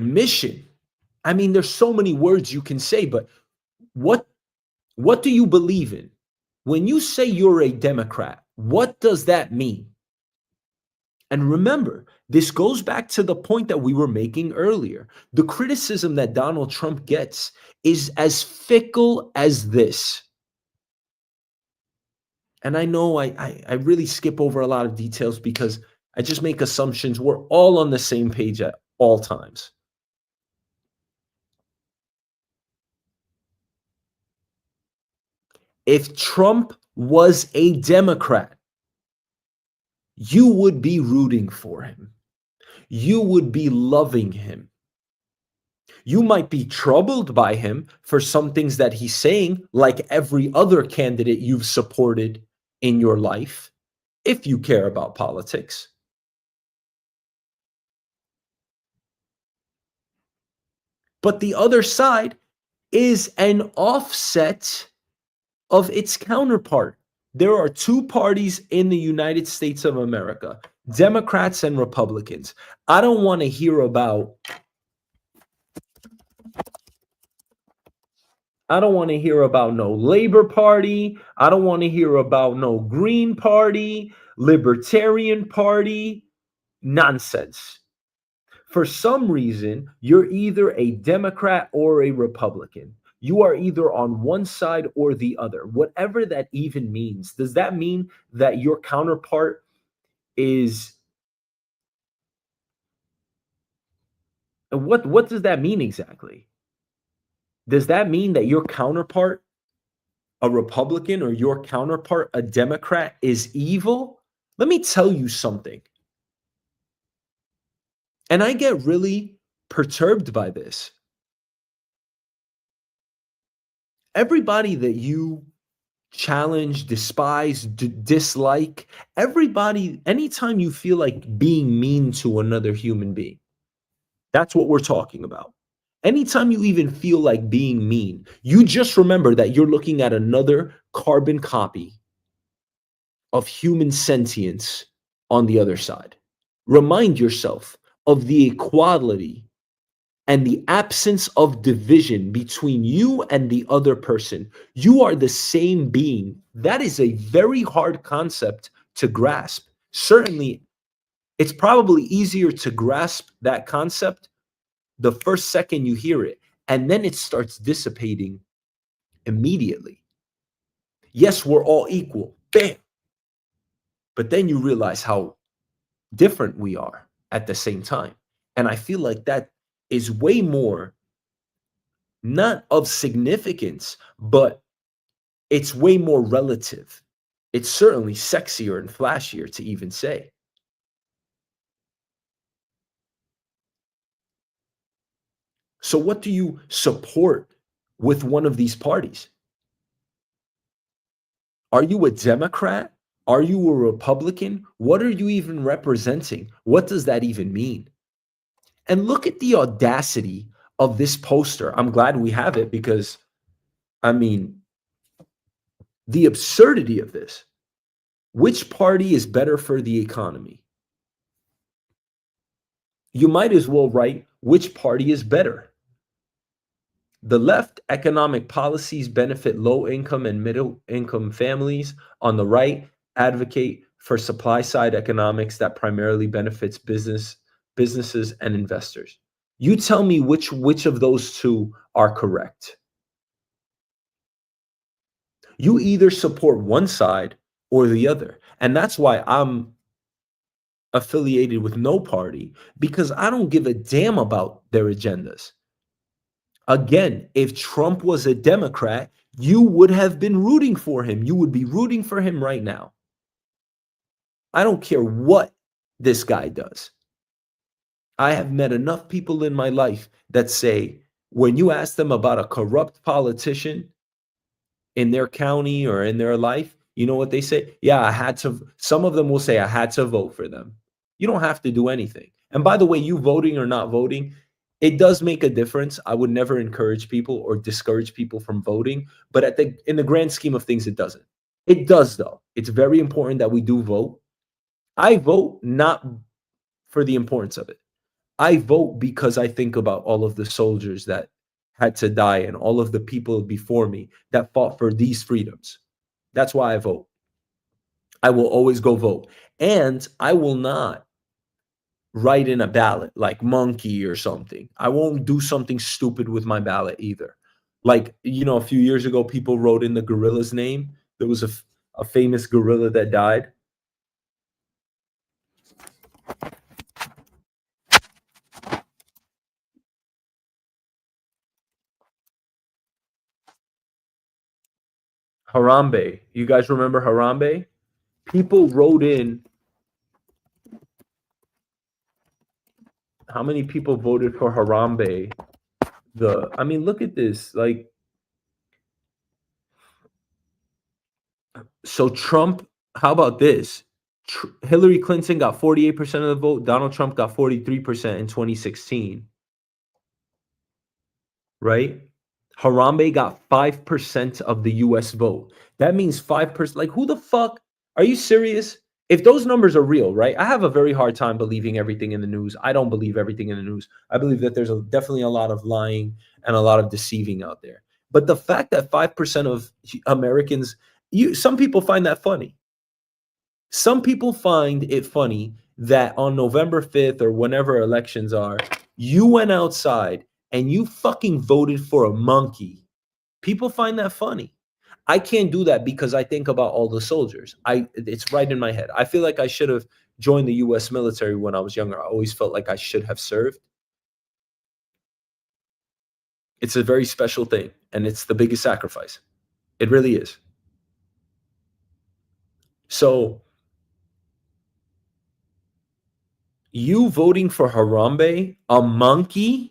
Speaker 1: mission? I mean, there's so many words you can say, but what what do you believe in? When you say you're a Democrat, what does that mean? And remember, this goes back to the point that we were making earlier. The criticism that Donald Trump gets is as fickle as this. And I know I really skip over a lot of details because I just make assumptions. We're all on the same page at all times. If Trump was a Democrat, you would be rooting for him. You would be loving him. You might be troubled by him for some things that he's saying, like every other candidate you've supported in your life, if you care about politics. But the other side is an offset of its counterpart. There are two parties in the United States of America, Democrats and Republicans. I don't want to hear about I don't want to hear about no Labor Party. I don't want to hear about no Green Party, Libertarian Party. Nonsense. For some reason, you're either a Democrat or a Republican. You are either on one side or the other, whatever that even means. Does that mean that your counterpart is what does that mean exactly? Does that mean that your counterpart, a Republican, or your counterpart, a Democrat, is evil? Let me tell you something. And I get really perturbed by this. Everybody that you challenge, despise, dislike, everybody, anytime you feel like being mean to another human being, that's what we're talking about. Anytime you even feel like being mean, you just remember that you're looking at another carbon copy of human sentience on the other side. Remind yourself of the equality and the absence of division between you and the other person. You are the same being. That is a very hard concept to grasp. Certainly, it's probably easier to grasp that concept the first second you hear it, and then it starts dissipating immediately. Yes, we're all equal. Bam. But then you realize how different we are at the same time. And I feel like that is way more not of significance, but it's way more relative. It's certainly sexier and flashier to even say. So, what do you support with one of these parties? Are you a Democrat? Are you a Republican? What are you even representing? What does that even mean? And look at the audacity of this poster. I'm glad we have it because, I mean, the absurdity of this. Which party is better for the economy? You might as well write which party is better. The left economic policies benefit low income and middle income families. On the right, advocate for supply side economics that primarily benefits businesses and investors. You tell me which of those two are correct. You either support one side or the other. And that's why I'm affiliated with no party, because I don't give a damn about their agendas. Again, if Trump was a Democrat, you would have been rooting for him. You would be rooting for him right now. I don't care what this guy does. I have met enough people in my life that say, when you ask them about a corrupt politician in their county or in their life, you know what they say? Yeah, I had to. Some of them will say, I had to vote for them. You don't have to do anything. And by the way, you voting or not voting, it does make a difference. I would never encourage people or discourage people from voting, but in the grand scheme of things, it doesn't. It does though. It's very important that we do vote. I vote not for the importance of it. I vote because I think about all of the soldiers that had to die and all of the people before me that fought for these freedoms. That's why I vote. I will always go vote. And I will not write in a ballot like monkey or something. I won't do something stupid with my ballot either. Like, a few years ago, people wrote in the gorilla's name. There was a famous gorilla that died. Harambe. You guys remember Harambe? People wrote in. How many people voted for Harambe? Look at this. Like, so Trump, how about this? Hillary Clinton got 48% of the vote. Donald Trump got 43% in 2016. Right? Harambe got 5% of the US vote. That means 5%. Like, who the fuck? Are you serious? If those numbers are real, right? I have a very hard time believing everything in the news. I don't believe everything in the news. I believe that there's definitely a lot of lying and a lot of deceiving out there. But the fact that 5% of Americans, some people find that funny. Some people find it funny that on November 5th or whenever elections are, you went outside and you fucking voted for a monkey. People find that funny. I can't do that because I think about all the soldiers. It's right in my head. I feel like I should have joined the US military when I was younger. I always felt like I should have served. It's a very special thing, and it's the biggest sacrifice. It really is. So, you voting for Harambe, a monkey?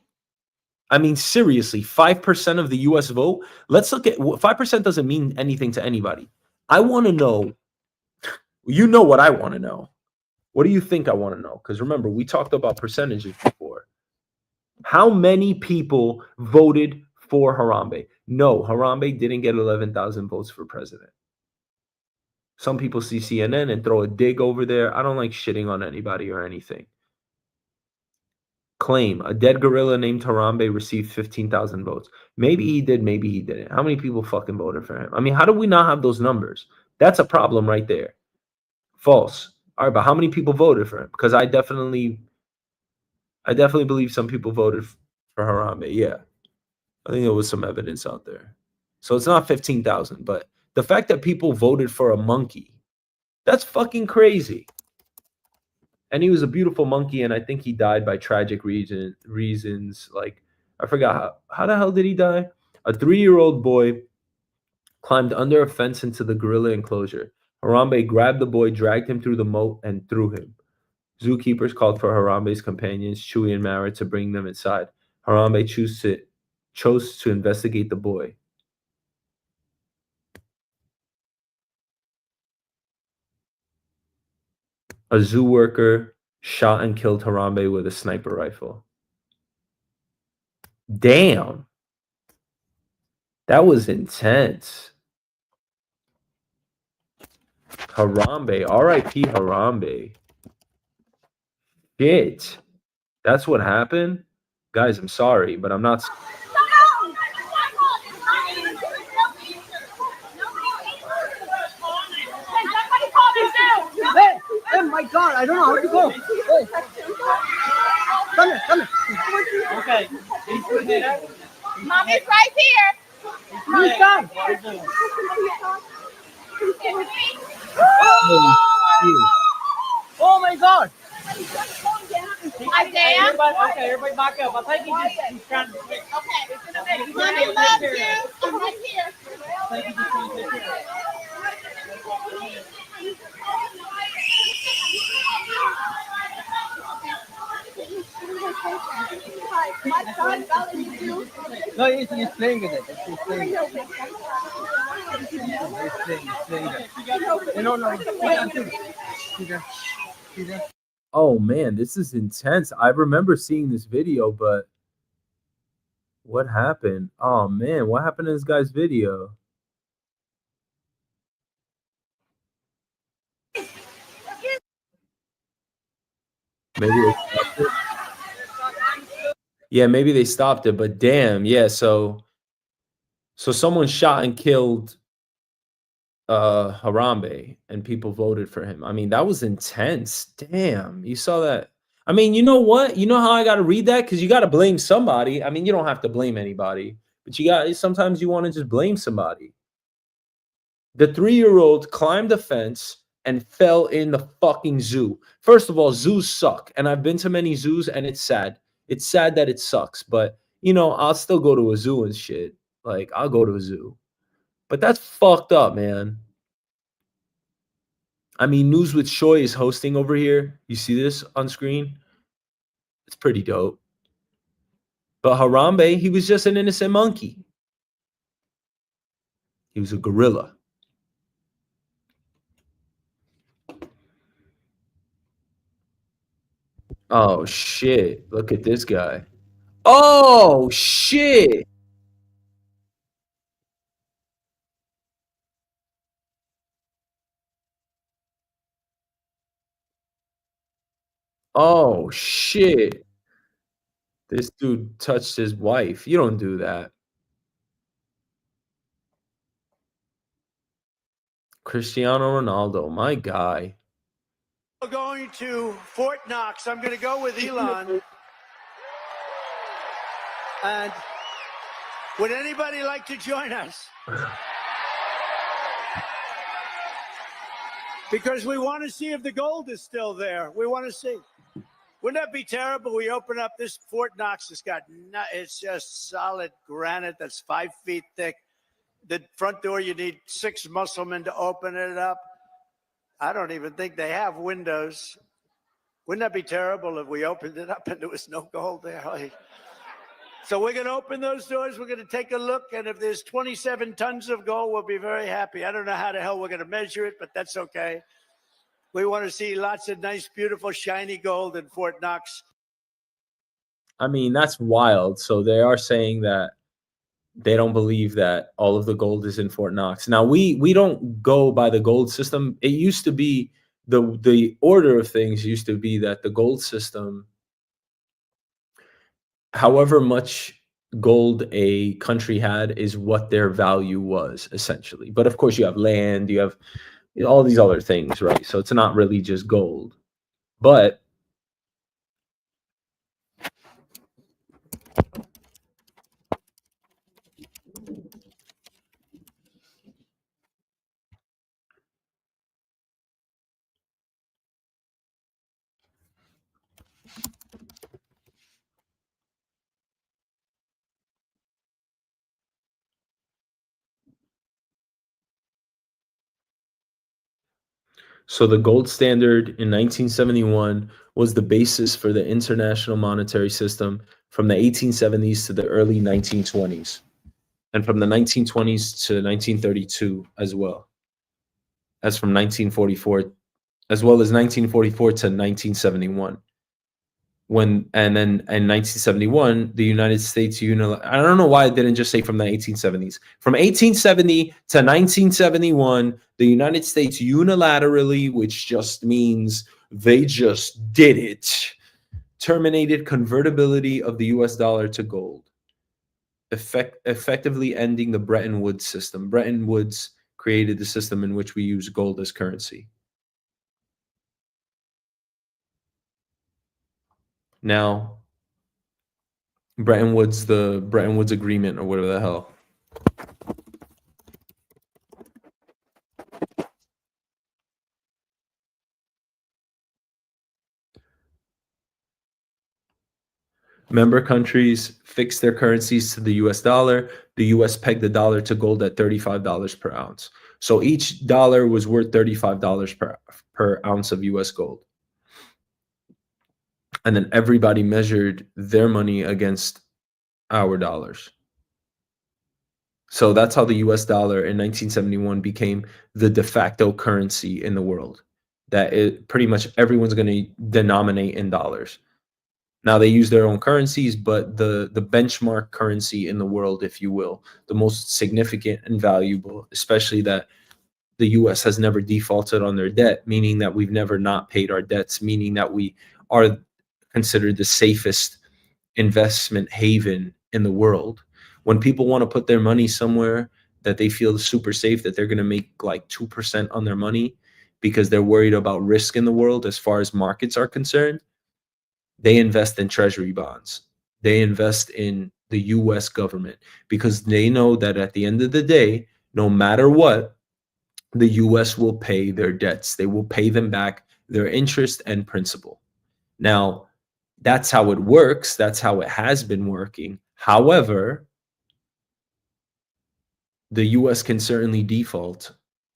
Speaker 1: I mean, seriously, 5% of the US vote? Let's look at 5% doesn't mean anything to anybody. I want to know, you know what I want to know. What do you think I want to know? Because remember, we talked about percentages before. How many people voted for Harambe? No, Harambe didn't get 11,000 votes for president. Some people see CNN and throw a dig over there. I don't like shitting on anybody or anything. Claim a dead gorilla named Harambe received 15,000 votes. Maybe he did, maybe he didn't. How many people fucking voted for him? I mean, how do we not have those numbers? That's a problem right there. False. All right, but how many people voted for him? Because I definitely believe some people voted for Harambe. Yeah, I think there was some evidence out there. So it's not 15,000, but the fact that people voted for a monkey, that's fucking crazy. And he was a beautiful monkey, and I think he died by tragic reasons. Like, I forgot how the hell did he die? A 3-year-old boy climbed under a fence into the gorilla enclosure. Harambe grabbed the boy, dragged him through the moat, and threw him. Zookeepers called for Harambe's companions, Shoy and Mara, to bring them inside. Harambe chose to investigate the boy. A zoo worker shot and killed Harambe with a sniper rifle. Damn. That was intense. Harambe. R.I.P. Harambe. Shit. That's what happened? Guys, I'm sorry, but I'm not.
Speaker 3: my God, I don't know how to go. Hey. Come here, come here.
Speaker 4: Okay.
Speaker 5: Mommy's right here.
Speaker 3: Please come. Oh my God.
Speaker 5: Isaiah.
Speaker 4: Everybody back up. I think he's trying to switch.
Speaker 5: Okay. Mommy loves you. I'm right here.
Speaker 4: I think he's just trying to take care of it.
Speaker 3: No, he's playing with it. He's playing. He's playing it. No. See there. See there.
Speaker 1: Oh man, this is intense. I remember seeing this video, but what happened? Oh man, what happened to this guy's video? Maybe they stopped it. Yeah, maybe they stopped it, but damn, yeah, so someone shot and killed Harambe and people voted for him. I mean, that was intense. Damn, you saw that? I mean, you know what? You know how I got to read that? Because you got to blame somebody. I mean, you don't have to blame anybody, but sometimes you want to just blame somebody. The 3-year-old climbed a fence and fell in the fucking zoo. First of all, zoos suck. And I've been to many zoos and it's sad. It's sad that it sucks, but I'll still go to a zoo and shit. Like, I'll go to a zoo. But that's fucked up, man. I mean, News with Shoy is hosting over here. You see this on screen? It's pretty dope. But Harambe, he was just an innocent monkey. He was a gorilla. Oh, shit. Look at this guy. Oh, shit. Oh, shit. This dude touched his wife. You don't do that. Cristiano Ronaldo, my guy.
Speaker 2: We're going to Fort Knox. I'm going to go with Elon. And would anybody like to join us? Because we want to see if the gold is still there. We want to see. Wouldn't that be terrible? We open up this Fort Knox. It's just solid granite that's 5 feet thick. The front door, you need 6 musclemen to open it up. I don't even think they have windows. Wouldn't that be terrible if we opened it up and there was no gold there? So we're going to open those doors. We're going to take a look. And if there's 27 tons of gold, we'll be very happy. I don't know how the hell we're going to measure it, but that's okay. We want to see lots of nice, beautiful, shiny gold in Fort Knox.
Speaker 1: I mean, that's wild. So they are saying that they don't believe that all of the gold is in Fort Knox. Now, we don't go by the gold system. It used to be the order of things used to be that the gold system, however much gold a country had, is what their value was, essentially. But of course, you have land, you have all these other things, right? So it's not really just gold. But so the gold standard in 1971 was the basis for the international monetary system from the 1870s to the early 1920s, and from the 1920s to 1932 as well as from 1944, as well as 1944 to 1971. And then in 1971, the United States I don't know why it didn't just say from the 1870s. From 1870 to 1971, the United States unilaterally, which just means they just did it, terminated convertibility of the US dollar to gold, effectively ending the Bretton Woods system. Bretton Woods created the system in which we use gold as currency. Now, the Bretton Woods Agreement or whatever the hell. Member countries fixed their currencies to the US dollar. The US pegged the dollar to gold at $35 per ounce. So each dollar was worth $35 per ounce of US gold. And then everybody measured their money against our dollars. So that's how the US dollar in 1971 became the de facto currency in the world. That it pretty much everyone's going to denominate in dollars. Now they use their own currencies, but the benchmark currency in the world, if you will, the most significant and valuable, especially that the US has never defaulted on their debt, meaning that we've never not paid our debts, meaning that we are considered the safest investment haven in the world. When people want to put their money somewhere that they feel super safe, that they're going to make like 2% on their money because they're worried about risk in the world as far as markets are concerned, they invest in treasury bonds. They invest in the US government because they know that at the end of the day, no matter what, the US will pay their debts. They will pay them back their interest and principal. Now, that's how it works. That's how it has been working. However, the US can certainly default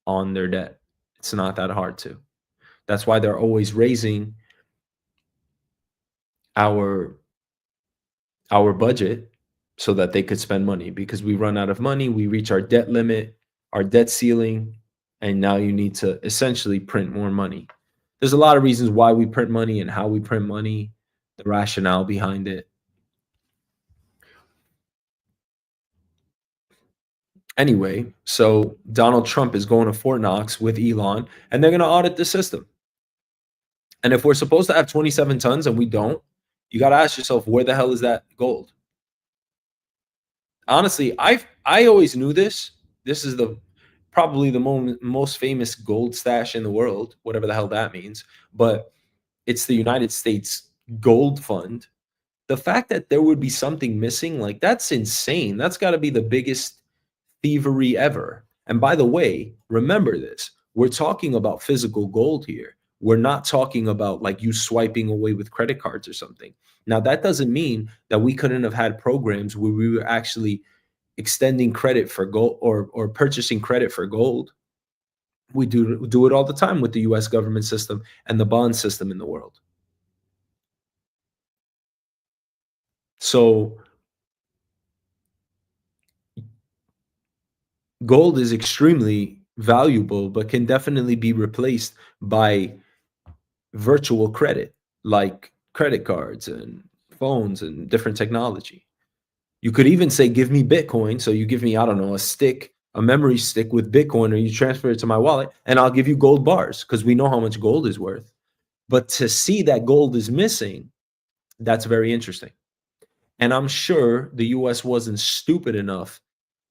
Speaker 1: on their debt. It's not that hard to. That's why they're always raising our budget so that they could spend money because we run out of money, we reach our debt limit, our debt ceiling, and now you need to essentially print more money. There's a lot of reasons why we print money and how we print money, the rationale behind it. Anyway, so Donald Trump is going to Fort Knox with Elon, and they're going to audit the system. And if we're supposed to have 27 tons and we don't, you got to ask yourself, where the hell is that gold? Honestly, I always knew this. This is probably the most famous gold stash in the world, whatever the hell that means. But it's the United States Gold Fund. The fact that there would be something missing, like that's insane. That's got to be the biggest thievery ever. And by the way, remember this. We're talking about physical gold here. We're not talking about like you swiping away with credit cards or something. Now, that doesn't mean that we couldn't have had programs where we were actually extending credit for gold or purchasing credit for gold. We do it all the time with the US government system and the bond system in the world. So gold is extremely valuable, but can definitely be replaced by virtual credit, like credit cards and phones and different technology. You could even say, give me Bitcoin. So you give me, I don't know, a memory stick with Bitcoin, or you transfer it to my wallet and I'll give you gold bars because we know how much gold is worth. But to see that gold is missing, that's very interesting. And I'm sure the US wasn't stupid enough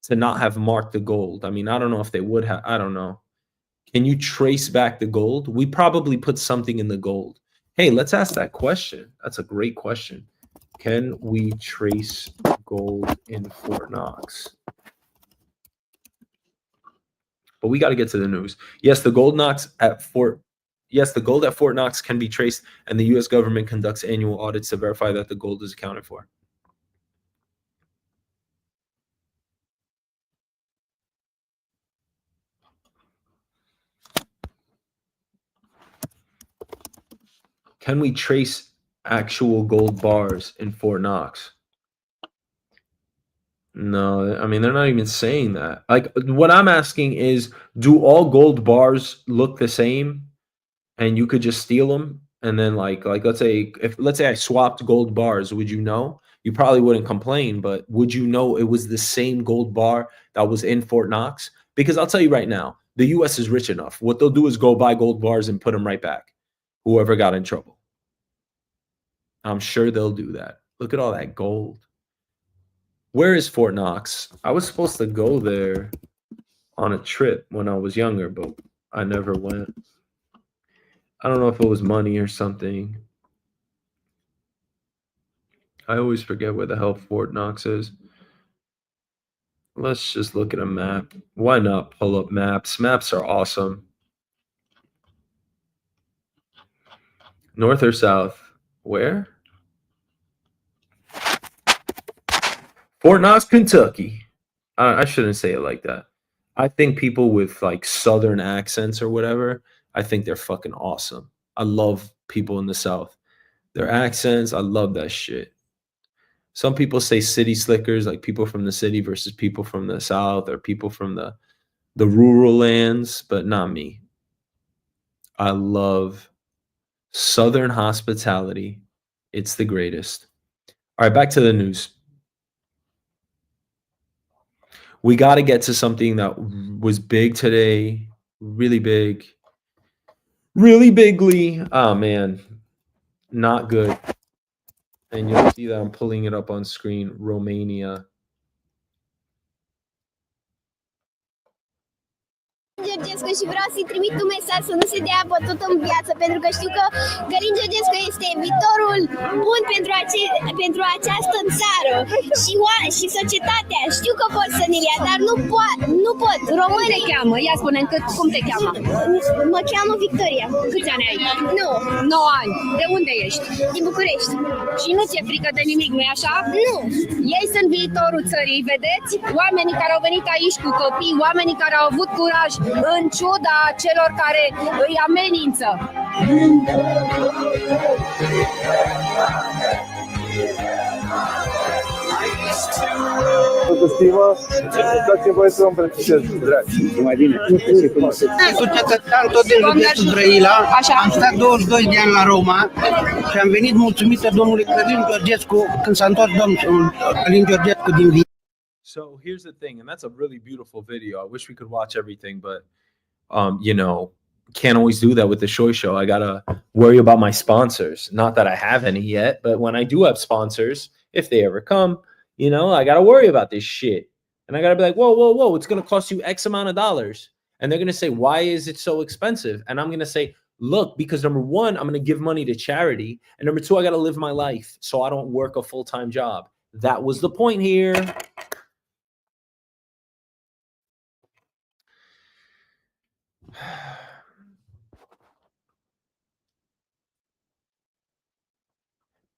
Speaker 1: to not have marked the gold. I mean, I don't know if they would have, I don't know. Can you trace back the gold? We probably put something in the gold. Hey, let's ask that question. That's a great question. Can we trace gold in Fort Knox? But we got to get to the news. Yes, the gold at Fort Knox can be traced, and the U.S. government conducts annual audits to verify that the gold is accounted for. Can we trace actual gold bars in Fort Knox? No, I mean, they're not even saying that. Like, what I'm asking is, do all gold bars look the same and you could just steal them? And then like let's say I swapped gold bars, would you know? You probably wouldn't complain, but would you know it was the same gold bar that was in Fort Knox? Because I'll tell you right now, the US is rich enough. What they'll do is go buy gold bars and put them right back. Whoever got in trouble. I'm sure they'll do that. Look at all that gold. Where is Fort Knox? I was supposed to go there on a trip when I was younger, but I never went. I don't know if it was money or something. I always forget where the hell Fort Knox is. Let's just look at a map. Why not pull up maps? Maps are awesome. North or south? Where? Fort Knox, Kentucky. I shouldn't say it like that. I think people with like southern accents or whatever, I think they're fucking awesome. I love people in the south. Their accents, I love that shit. Some people say city slickers, like people from the city versus people from the south or people from the rural lands, but not me. I love southern hospitality. It's the greatest. All right, back to the news. We got to get to something that was big today, really big, really bigly. Oh man, not good. And you'll see that I'm pulling it up on screen. Romania.
Speaker 5: Georgescu și vreau să-i trimit un mesaj să nu se dea bătut în viață, pentru că știu că Călin Georgescu este viitorul bun pentru această țară și societatea. Știu că pot să ne ia, dar nu pot. Români.
Speaker 6: Cum te cheamă? Ia spune cum te cheamă?
Speaker 5: Mă cheamă Victoria.
Speaker 6: Câți ani ai?
Speaker 5: 9.
Speaker 6: 9 ani. De unde ești?
Speaker 5: Din București.
Speaker 6: Și nu ți-e frică de nimic, nu-i așa?
Speaker 5: Nu.
Speaker 6: Ei sunt viitorul țării, vedeți? Oamenii care au venit aici cu copii, oamenii care au avut curaj în ciuda celor care îi amenință.
Speaker 7: Autostimă, dați-mi voie să vă îmbrățișez, dragi. Mai bine.
Speaker 3: Sunt cetățean tot din județul Brăila. Am stat 22 de ani la Roma și am venit mulțumită domnului Călin Georgescu când s-a întors domnul Călin Georgescu din Viena.
Speaker 1: So here's the thing, and that's a really beautiful video. I wish we could watch everything, but can't always do that with the Shoy Show. I gotta worry about my sponsors. Not that I have any yet, but when I do have sponsors, if they ever come, I gotta worry about this shit. And I gotta be like, whoa, it's gonna cost you X amount of dollars. And they're gonna say, why is it so expensive? And I'm gonna say, look, because number one, I'm gonna give money to charity. And number two, I gotta live my life so I don't work a full-time job. That was the point here.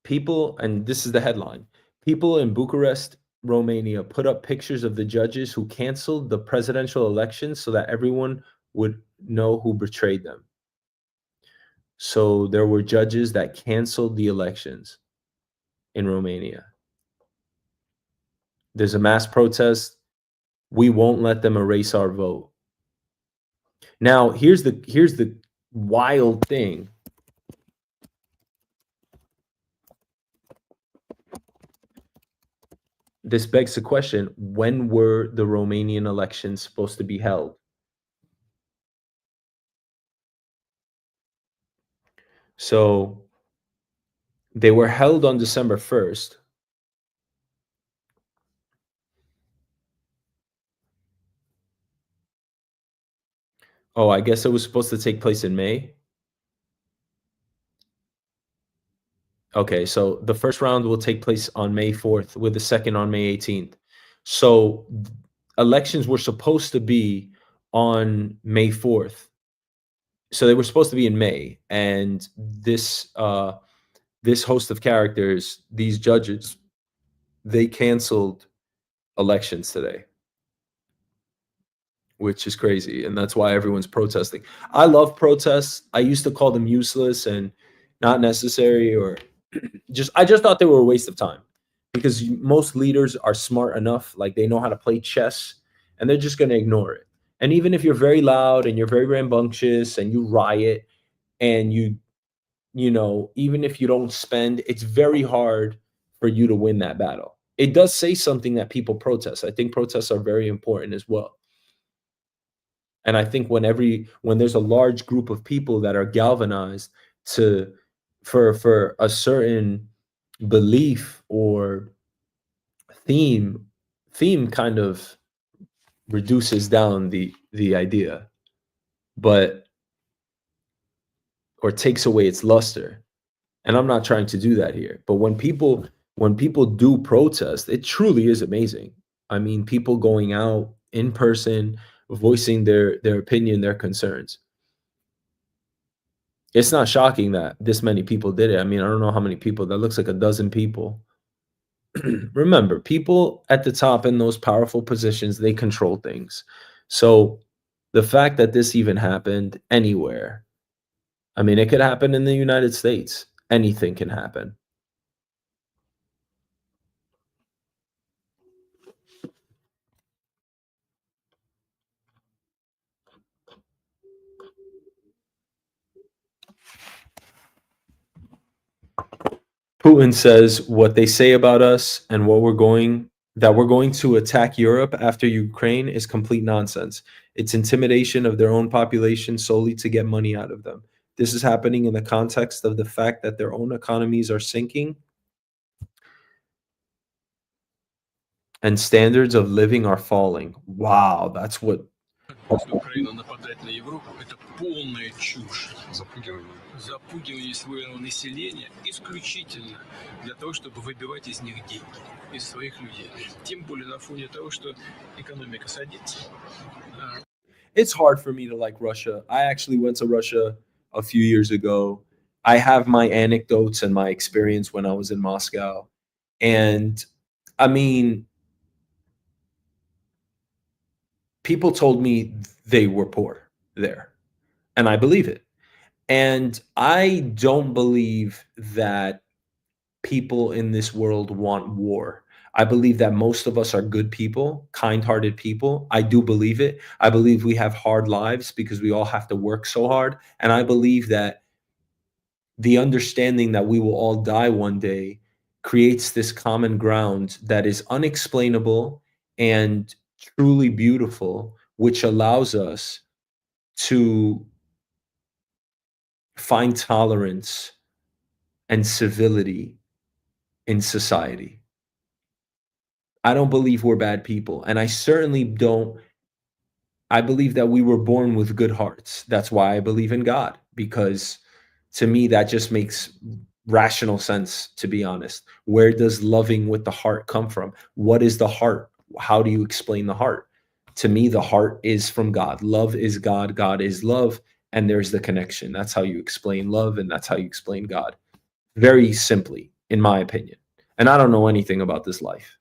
Speaker 1: People, and this is the headline, people in Bucharest, Romania put up pictures of the judges who canceled the presidential elections so that everyone would know who betrayed them. So there were judges that canceled the elections in Romania. There's a mass protest. We won't let them erase our vote. Now, here's the wild thing. This begs the question, when were the Romanian elections supposed to be held? So they were held on December 1st. Oh, I guess it was supposed to take place in May. Okay, so the first round will take place on May 4th with the second on May 18th. So elections were supposed to be on May 4th. So they were supposed to be in May. And this host of characters, these judges, they canceled elections today, which is crazy. And that's why everyone's protesting. I love protests. I used to call them useless and not necessary, or I just thought they were a waste of time, because most leaders are smart enough, like they know how to play chess, and they're just going to ignore it. And even if you're very loud and you're very rambunctious and you riot and even if you don't spend, it's very hard for you to win that battle. It does say something that people protest. I think protests are very important as well. And I think when there's a large group of people that are galvanized for a certain belief or theme kind of reduces down the idea, or takes away its luster. And I'm not trying to do that here. But when people when people do protest, it truly is amazing. I mean, people going out in person, voicing their opinion, their concerns. It's not shocking that this many people did it. I mean, I don't know how many people. That looks like a dozen people. Remember, people at the top in those powerful positions, they control things. So the fact that this even happened anywhere, I mean, it could happen in the United States. Anything can happen. Putin says what they say about us and what we're going to attack Europe after Ukraine is complete nonsense. It's intimidation of their own population solely to get money out of them. This is happening in the context of the fact that their own economies are sinking and standards of living are falling. Wow, that's what.
Speaker 8: Украина нападает на Европу, это полная чушь. Запугивание своего населения исключительно для того, чтобы выбивать из них деньги, из своих людей. Тем более на фоне того, что экономика садится.
Speaker 1: It's hard for me to like Russia. I actually went to Russia a few years ago. I have my anecdotes and my experience when I was in Moscow. And I mean, people told me they were poor there, and I believe it. And I don't believe that people in this world want war. I believe that most of us are good people, kind-hearted people. I do believe it. I believe we have hard lives because we all have to work so hard. And I believe that the understanding that we will all die one day creates this common ground that is unexplainable and truly beautiful, which allows us to find tolerance and civility in society. I don't believe we're bad people. And I certainly don't. I believe that we were born with good hearts. That's why I believe in God, because to me, that just makes rational sense, to be honest. Where does loving with the heart come from? What is the heart? How do you explain the heart? To me, the heart is from God. Love is God. God is love. And there's the connection. That's how you explain love, and that's how you explain God. Very simply, in my opinion. And I don't know anything about this life,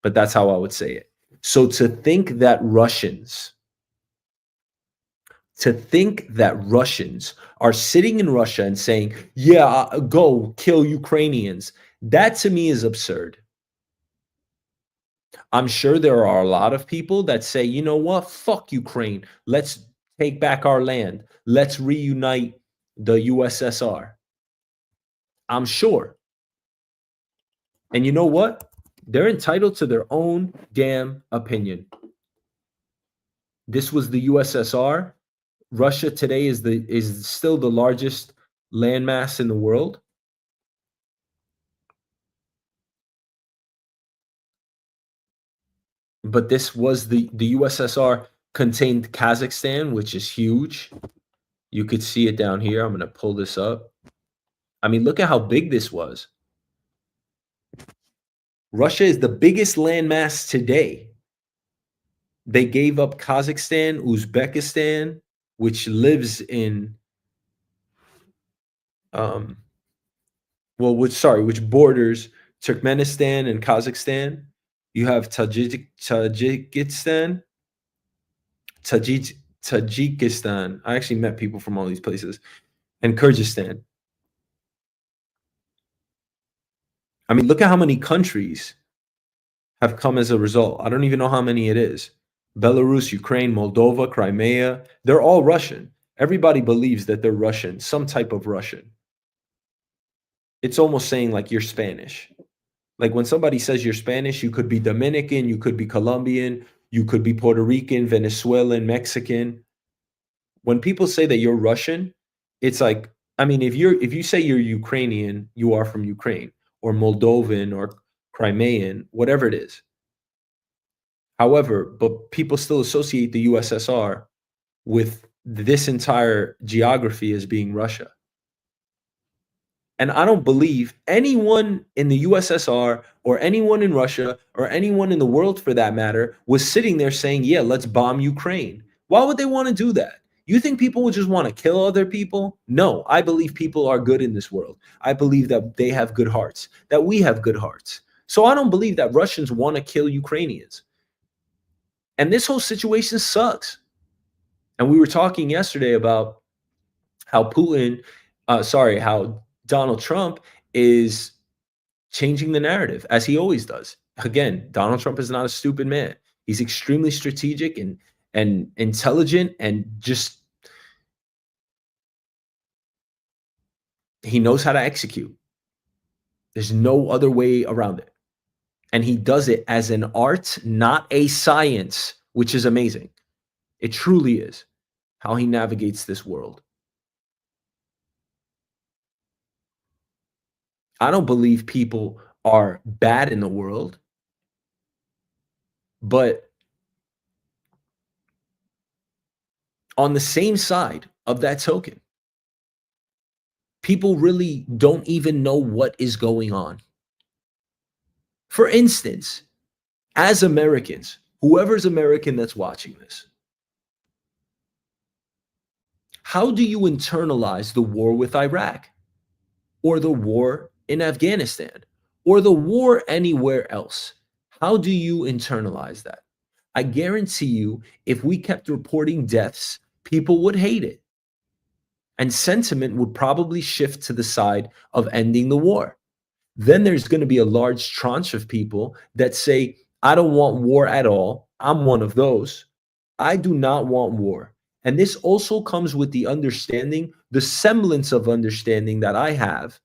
Speaker 1: but that's how I would say it. So to think that Russians are sitting in Russia and saying, yeah, go kill Ukrainians, that to me is absurd. I'm sure there are a lot of people that say, you know what, fuck Ukraine. Let's take back our land. Let's reunite the USSR. I'm sure. And you know what? They're entitled to their own damn opinion. This was the USSR. Russia today is still the largest landmass in the world. But this was the USSR contained Kazakhstan, which is huge. You could see it down here. I'm going to pull this up. I mean, look at how big this was. Russia is the biggest landmass today. They gave up Kazakhstan, Uzbekistan, which lives in, which borders Turkmenistan and Kazakhstan. You have Tajikistan. I actually met people from all these places. And Kyrgyzstan. I mean, look at how many countries have come as a result. I don't even know how many it is. Belarus, Ukraine, Moldova, Crimea, they're all Russian. Everybody believes that they're Russian, some type of Russian. It's almost saying like you're Spanish. Like when somebody says you're Spanish, you could be Dominican, you could be Colombian, you could be Puerto Rican, Venezuelan, Mexican. When people say that you're Russian, it's like, I mean, if you say you're Ukrainian, you are from Ukraine, or Moldovan or Crimean, whatever it is. However, but people still associate the USSR with this entire geography as being Russia. And I don't believe anyone in the USSR or anyone in Russia or anyone in the world for that matter was sitting there saying, yeah, let's bomb Ukraine. Why would they want to do that? You think people would just want to kill other people? No, I believe people are good in this world. I believe that they have good hearts, that we have good hearts. So I don't believe that Russians want to kill Ukrainians. And this whole situation sucks. And we were talking yesterday about how how Donald Trump is changing the narrative as he always does. Again, Donald Trump is not a stupid man. He's extremely strategic and intelligent and just he knows how to execute. There's no other way around it. And he does it as an art, not a science, which is amazing. It truly is how he navigates this world. I don't believe people are bad in the world, but on the same side of that token, people really don't even know what is going on. For instance, as Americans, whoever's American that's watching this, how do you internalize the war with Iraq or the war in Afghanistan or the war anywhere else? How do you internalize that? I guarantee you, if we kept reporting deaths, people would hate it. And sentiment would probably shift to the side of ending the war. Then there's going to be a large tranche of people that say, I don't want war at all. I'm one of those. I do not want war. And this also comes with the understanding, the semblance of understanding that I have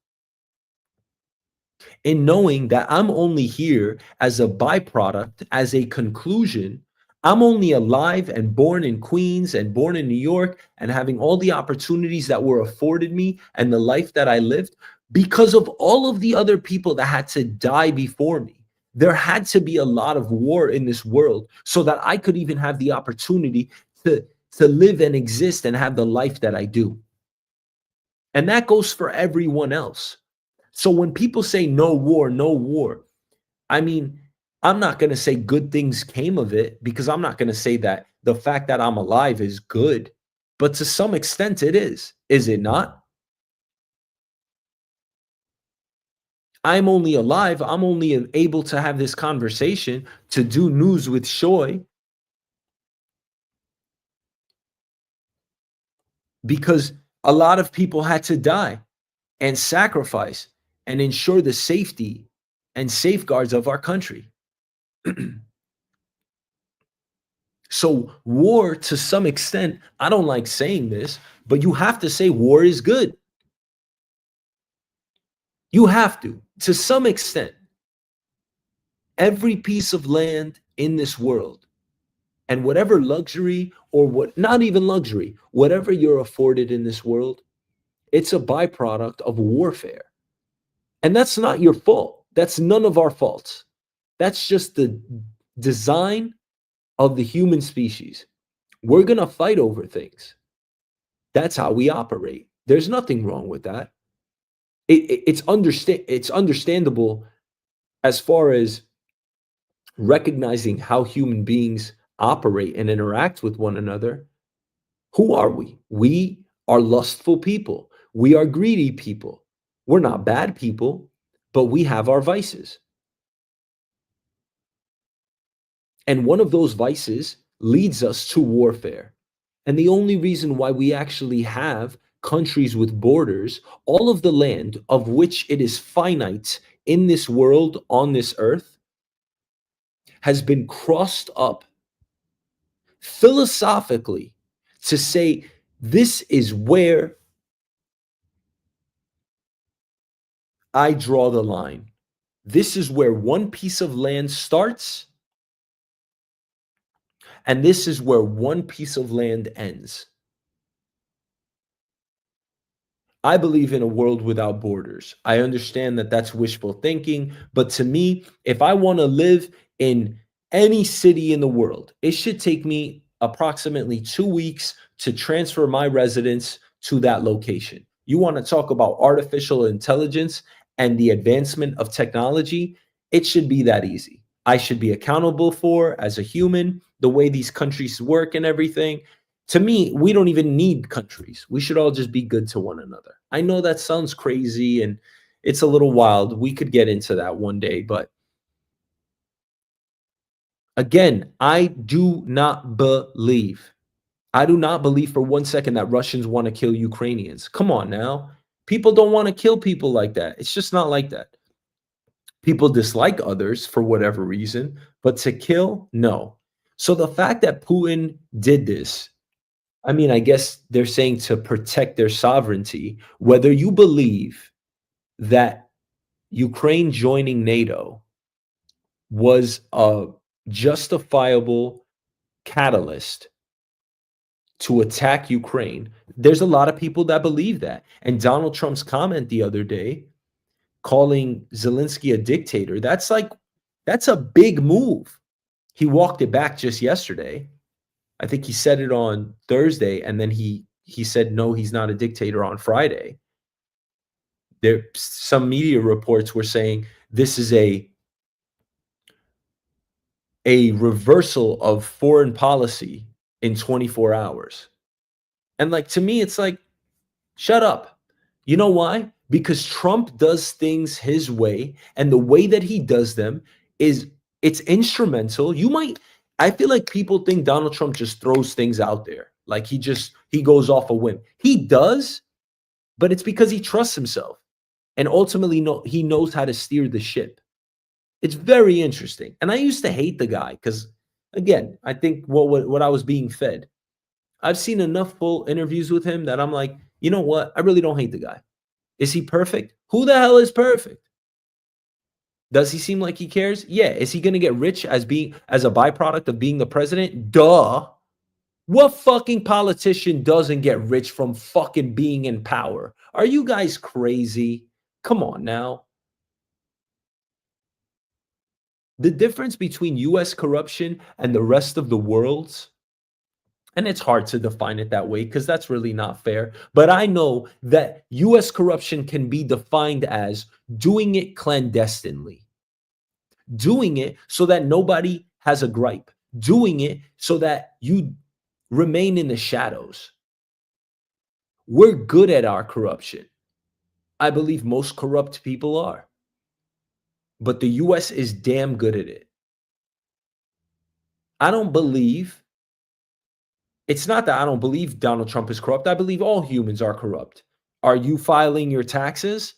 Speaker 1: in knowing that I'm only here as a byproduct, as a conclusion. I'm only alive and born in Queens and born in New York and having all the opportunities that were afforded me and the life that I lived because of all of the other people that had to die before me. There had to be a lot of war in this world so that I could even have the opportunity to live and exist and have the life that I do. And that goes for everyone else. So when people say no war, I mean, I'm not going to say good things came of it because I'm not going to say that the fact that I'm alive is good. But to some extent it is. Is it not? I'm only alive. I'm only able to have this conversation, to do news with Shoy, because a lot of people had to die and sacrifice and ensure the safety and safeguards of our country. So war, to some extent, I don't like saying this, but you have to say war is good. You have to some extent. Every piece of land in this world and whatever luxury or what, not even luxury, whatever you're afforded in this world, it's a byproduct of warfare. And that's not your fault. That's none of our faults. That's just the design of the human species. We're going to fight over things. That's how we operate. There's nothing wrong with that. It's understandable as far as recognizing how human beings operate and interact with one another. Who are we? We are lustful people. We are greedy people. We're not bad people, but we have our vices. And one of those vices leads us to warfare. And the only reason why we actually have countries with borders, all of the land of which it is finite in this world, on this earth, has been crossed up philosophically to say, this is where I draw the line. This is where one piece of land starts, and this is where one piece of land ends. I believe in a world without borders. I understand that that's wishful thinking, but to me, if I want to live in any city in the world, it should take me approximately 2 weeks to transfer my residence to that location. You want to talk about artificial intelligence and the advancement of technology? It should be that easy. I should be accountable for, as a human, the way these countries work and everything. To me, we don't even need countries. We should all just be good to one another. I know that sounds crazy and it's a little wild. We could get into that one day, but again, I do not believe for 1 second that Russians want to kill Ukrainians. Come on now. People don't want to kill people like that. It's just not like that. People dislike others for whatever reason, but to kill, no. So the fact that Putin did this, I mean, I guess they're saying to protect their sovereignty, whether you believe that Ukraine joining NATO was a justifiable catalyst to attack Ukraine. There's a lot of people that believe that. And Donald Trump's comment the other day, calling Zelensky a dictator, that's a big move. He walked it back just yesterday. I think he said it on Thursday, and then he said no, he's not a dictator on Friday. Some media reports were saying this is a reversal of foreign policy in 24 hours. And to me, it's like, shut up. You know why? Because Trump does things his way, and the way that he does them it's instrumental. I feel like people think Donald Trump just throws things out there. Like he goes off a whim. He does, but it's because he trusts himself. And ultimately, he knows how to steer the ship. It's very interesting. And I used to hate the guy because, again, I think what I was being fed. I've seen enough full interviews with him that I'm like, you know what? I really don't hate the guy. Is he perfect? Who the hell is perfect? Does he seem like he cares? Yeah. Is he going to get rich as a byproduct of being the president? Duh. What fucking politician doesn't get rich from fucking being in power? Are you guys crazy? Come on now. The difference between US corruption and the rest of the world's, and it's hard to define it that way because that's really not fair. But I know that US corruption can be defined as doing it clandestinely, doing it so that nobody has a gripe, doing it so that you remain in the shadows. We're good at our corruption. I believe most corrupt people are. But the US is damn good at it. It's not that I don't believe Donald Trump is corrupt. I believe all humans are corrupt. Are you filing your taxes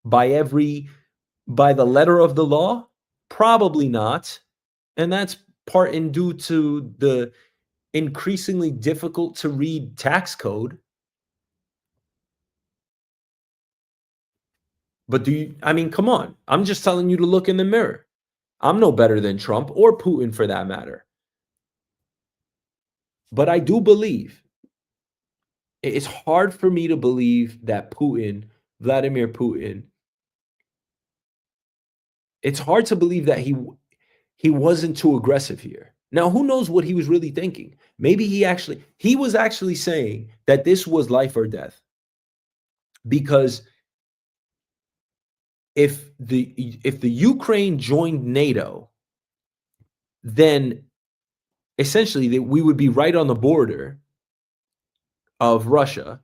Speaker 1: by the letter of the law? Probably not. And that's part and due to the increasingly difficult to read tax code. But come on. I'm just telling you to look in the mirror. I'm no better than Trump or Putin for that matter. But I do believe, it's hard for me to believe that Vladimir Putin, it's hard to believe that he wasn't too aggressive here. Now, who knows what he was really thinking? Maybe he was actually saying that this was life or death. Because if the Ukraine joined NATO, then essentially we would be right on the border of Russia.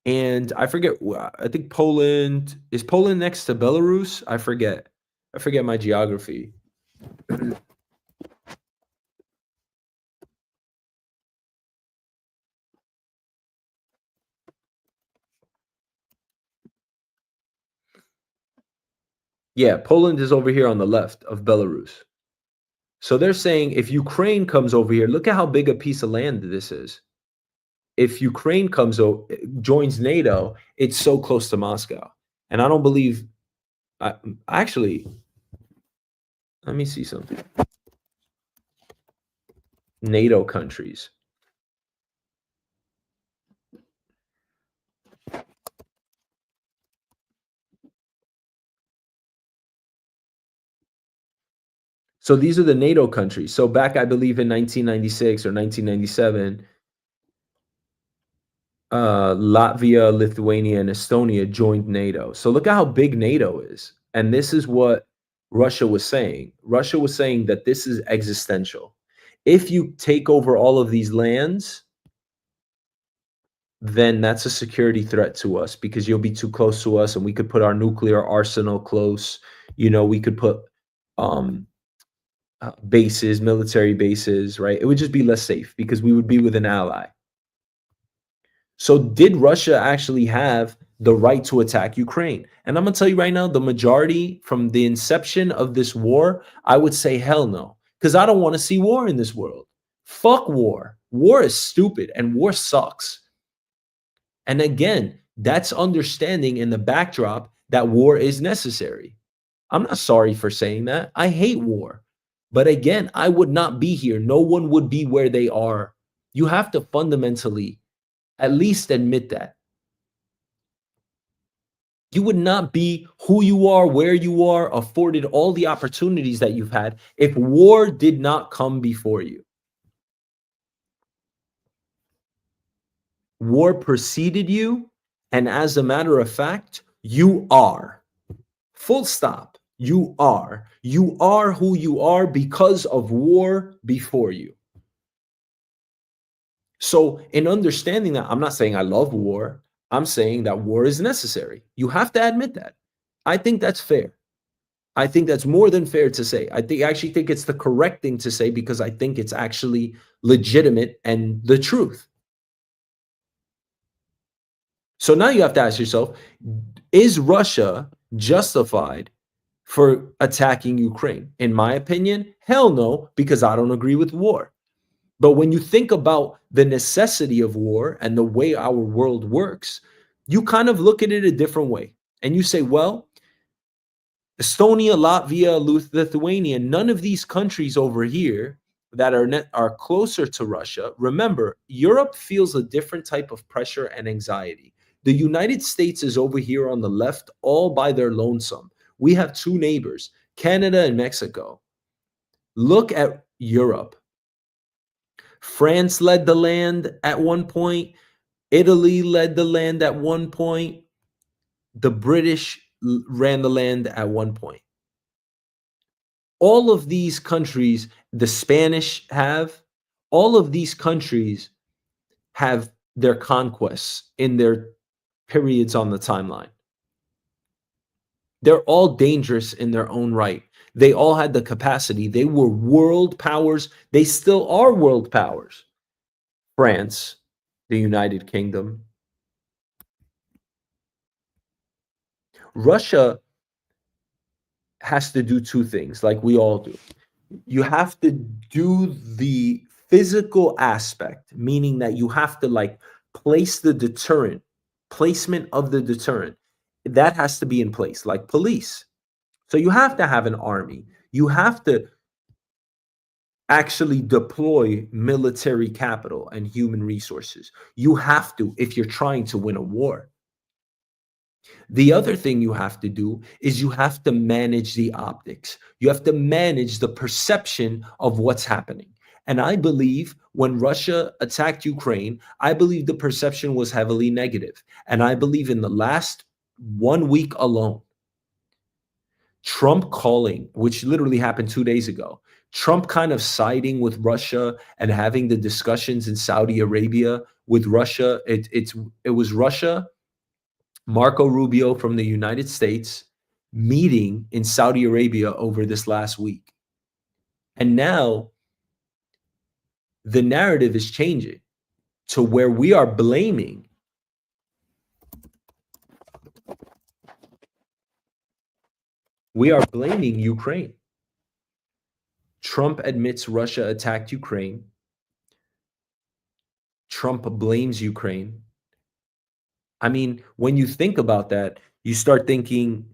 Speaker 1: And I forget, I think Poland next to Belarus? I forget my geography. Yeah, Poland is over here on the left of Belarus. So they're saying if Ukraine comes over here, look at how big a piece of land this is. If Ukraine joins NATO, it's so close to Moscow. And I don't believe, actually, let me see something. NATO countries. So these are the NATO countries. So back, I believe, in 1996 or 1997, Latvia, Lithuania, and Estonia joined NATO. So look at how big NATO is. And this is what Russia was saying. Russia was saying that this is existential. If you take over all of these lands, then that's a security threat to us because you'll be too close to us and we could put our nuclear arsenal close. We could put um, bases, military bases, right? It would just be less safe because we would be with an ally. So did Russia actually have the right to attack Ukraine? And I'm going to tell you right now, the majority from the inception of this war, I would say hell no, because I don't want to see war in this world. Fuck war. War is stupid and war sucks. And again, that's understanding in the backdrop that war is necessary. I'm not sorry for saying that. I hate war. But again, I would not be here. No one would be where they are. You have to fundamentally at least admit that. You would not be who you are, where you are, afforded all the opportunities that you've had if war did not come before you. War preceded you, and as a matter of fact, you are. Full stop. You are. You are who you are because of war before you. So, in understanding that, I'm not saying I love war. I'm saying that war is necessary. You have to admit that. I think that's fair. I think that's more than fair to say. I actually think it's the correct thing to say because I think it's actually legitimate and the truth. So now you have to ask yourself, is Russia justified for attacking Ukraine? In my opinion, hell no, because I don't agree with war. But when you think about the necessity of war and the way our world works, you kind of look at it a different way. And you say, well, Estonia, Latvia, Lithuania, none of these countries over here that are closer to Russia. Remember, Europe feels a different type of pressure and anxiety. The United States is over here on the left, all by their lonesome. We have two neighbors, Canada and Mexico. Look at Europe. France led the land at one point. Italy led the land at one point. The British ran the land at one point. All of these countries, the Spanish have, all of these countries have their conquests in their periods on the timeline. They're all dangerous in their own right. They all had the capacity. They were world powers. They still are world powers. France, the United Kingdom. Russia has to do two things, like we all do. You have to do the physical aspect, meaning that you have to place the deterrent, placement of the deterrent. That has to be in place, like police. So you have to have an army. You have to actually deploy military capital and human resources. You have to if you're trying to win a war. The other thing you have to do is you have to manage the optics. You have to manage the perception of what's happening. And I believe when Russia attacked Ukraine, I believe the perception was heavily negative. And I believe in the last 1 week alone, Trump calling, which literally happened 2 days ago, Trump kind of siding with Russia and having the discussions in Saudi Arabia with Russia. It was Russia, Marco Rubio from the United States meeting in Saudi Arabia over this last week. And now the narrative is changing to where we are blaming Ukraine. Trump admits Russia attacked Ukraine. Trump blames Ukraine. I mean, when you think about that, you start thinking,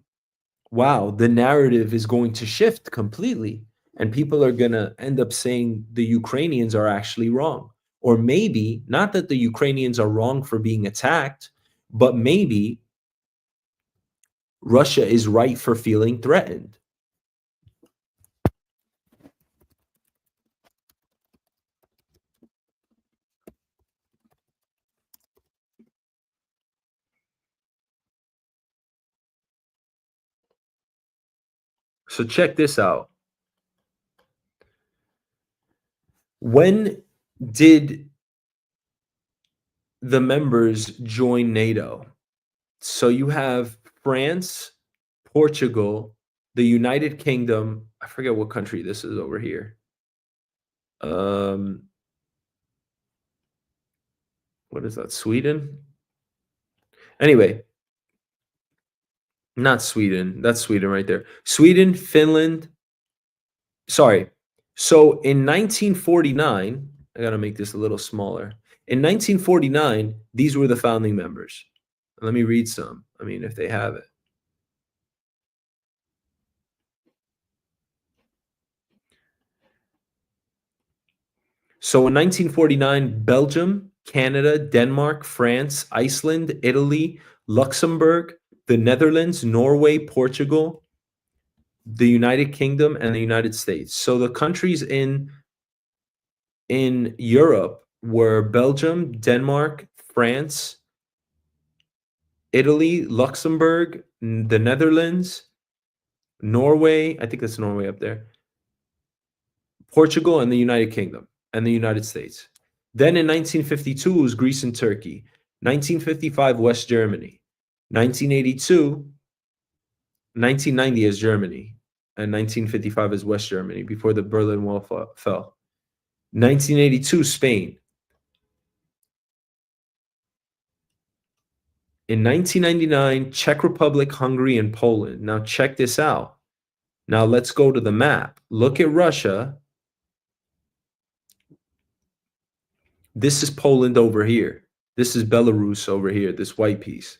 Speaker 1: wow, the narrative is going to shift completely. And people are going to end up saying the Ukrainians are actually wrong. Or maybe not that the Ukrainians are wrong for being attacked, but maybe Russia is right for feeling threatened. So check this out. When did the members join NATO? So you have France, Portugal, the United Kingdom. I forget what country this is over here. What is that? Sweden? Anyway, not Sweden. That's Sweden right there. Sweden, Finland. Sorry. So in 1949, I got to make this a little smaller. In 1949, these were the founding members. Let me read some. I mean, if they have it. So in 1949, Belgium, Canada, Denmark, France, Iceland, Italy, Luxembourg, the Netherlands, Norway, Portugal, the United Kingdom, and the United States. So the countries in Europe were Belgium, Denmark, France, Italy, Luxembourg, the Netherlands, Norway, I think that's Norway up there, Portugal, and the United Kingdom, and the United States. Then in 1952, it was Greece and Turkey. 1955, West Germany. 1982, 1990 is Germany, and 1955 is West Germany, before the Berlin Wall fell. 1982, Spain. In 1999, Czech Republic, Hungary, and Poland. Now check this out. Now let's go to the map. Look at Russia. This is Poland over here. This is Belarus over here, this white piece.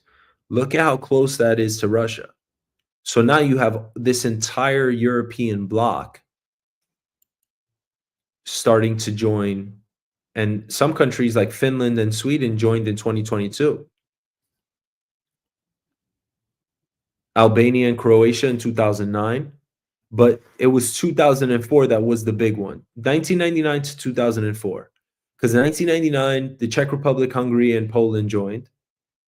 Speaker 1: Look at how close that is to Russia. So now you have this entire European bloc starting to join. And some countries like Finland and Sweden joined in 2022. Albania and Croatia in 2009. But it was 2004 that was the big one. 1999 to 2004. Because in 1999, the Czech Republic, Hungary, and Poland joined,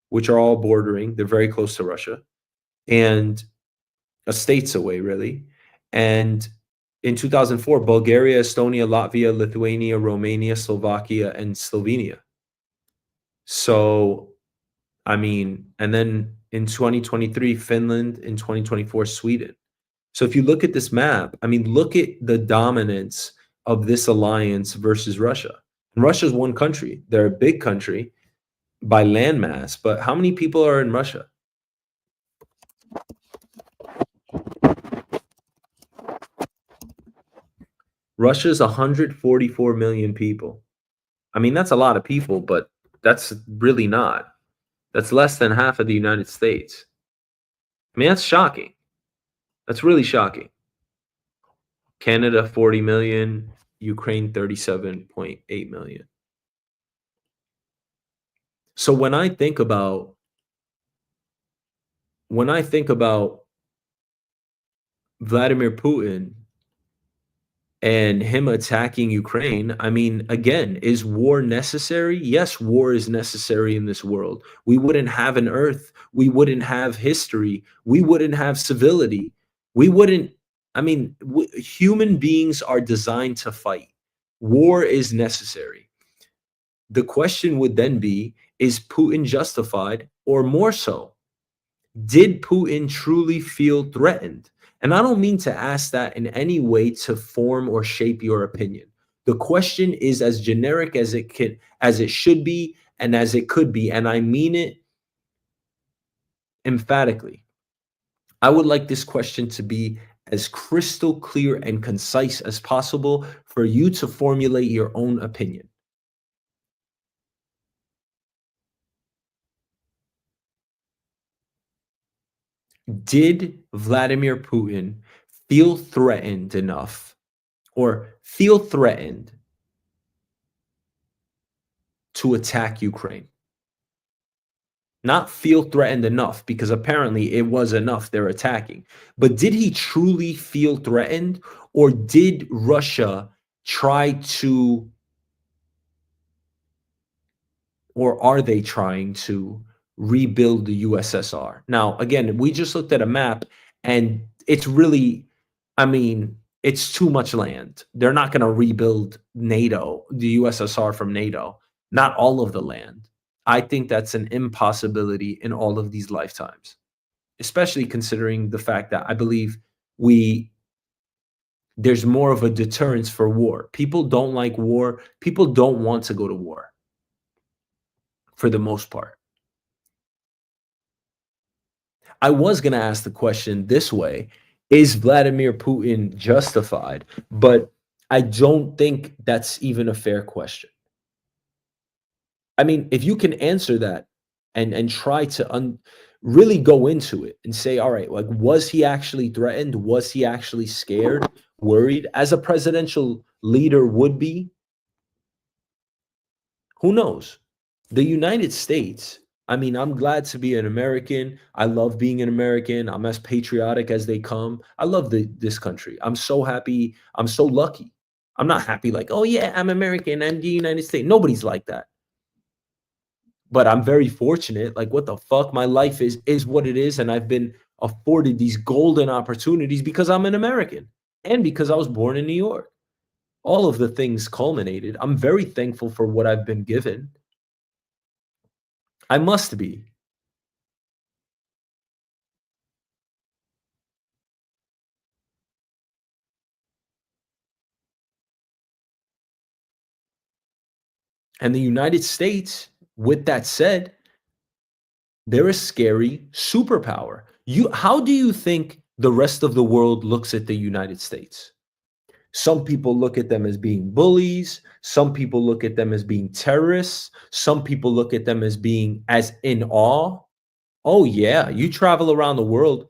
Speaker 1: which are all bordering. They're very close to Russia. And a state's away, really. And in 2004, Bulgaria, Estonia, Latvia, Lithuania, Romania, Slovakia, and Slovenia. So, I mean, and then in 2023, Finland, in 2024, Sweden. So if you look at this map, I mean, look at the dominance of this alliance versus Russia. And Russia's one country. They're a big country by landmass, but how many people are in Russia? Russia's 144 million people. I mean, that's a lot of people, but that's really not. That's less than half of the United States. I mean, that's shocking. That's really shocking. Canada, 40 million. Ukraine, 37.8 million. So when I think about Vladimir Putin and him attacking Ukraine, I mean, again, is war necessary? Yes, war is necessary in this world. We wouldn't have an earth. We wouldn't have history. We wouldn't have civility. We wouldn't, I mean, human beings are designed to fight. War is necessary. The question would then be, is Putin justified, or more so, did Putin truly feel threatened? And I don't mean to ask that in any way to form or shape your opinion. The question is as generic as it should be, and as it could be, and I mean it emphatically. I would like this question to be as crystal clear and concise as possible for you to formulate your own opinion. Did Vladimir Putin feel threatened enough, or feel threatened to attack Ukraine? Not feel threatened enough, because apparently it was enough they're attacking. But did he truly feel threatened, or did Russia try to, or are they trying to rebuild the USSR? Now, again, we just looked at a map, and it's really I mean, it's too much land. They're not going to rebuild NATO, the USSR from NATO, not all of the land. I think that's an impossibility in all of these lifetimes, especially considering the fact that I believe we there's more of a deterrence for war. People don't like war. People don't want to go to war for the most part. I was going to ask the question this way: is Vladimir Putin justified? But I don't think that's even a fair question. I mean, if you can answer that and try to really go into it and say, all right, like, was he actually threatened? Was he actually scared, worried, as a presidential leader would be? Who knows? The United States, I mean, I'm glad to be an American. I love being an American. I'm as patriotic as they come. I love this country. I'm so happy. I'm so lucky. I'm not happy like, oh yeah, I'm American. I'm the United States. Nobody's like that. But I'm very fortunate. Like, what the fuck? My life is what it is, and I've been afforded these golden opportunities because I'm an American and because I was born in New York. All of the things culminated. I'm very thankful for what I've been given. I must be. And the United States, with that said, they're a scary superpower. How do you think the rest of the world looks at the United States? Some people look at them as being bullies. Some people look at them as being terrorists. Some people look at them as being as in awe. Oh yeah, you travel around the world,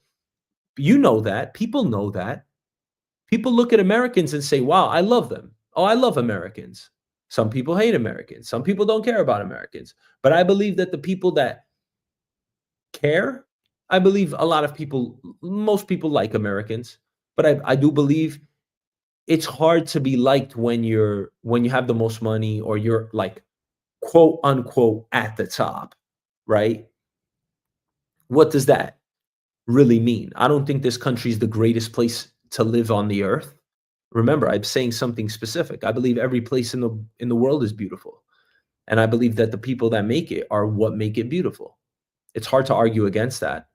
Speaker 1: you know that. People know that. People look at Americans and say, "Wow, I love them. Oh, I love Americans." Some people hate Americans. Some people don't care about Americans. But I believe that the people that care, I believe a lot of people, most people like Americans. But I do believe it's hard to be liked when you have the most money, or you're like, quote unquote, at the top, right? What does that really mean? I don't think this country is the greatest place to live on the earth. Remember, I'm saying something specific. I believe every place in the world is beautiful. And I believe that the people that make it are what make it beautiful. It's hard to argue against that.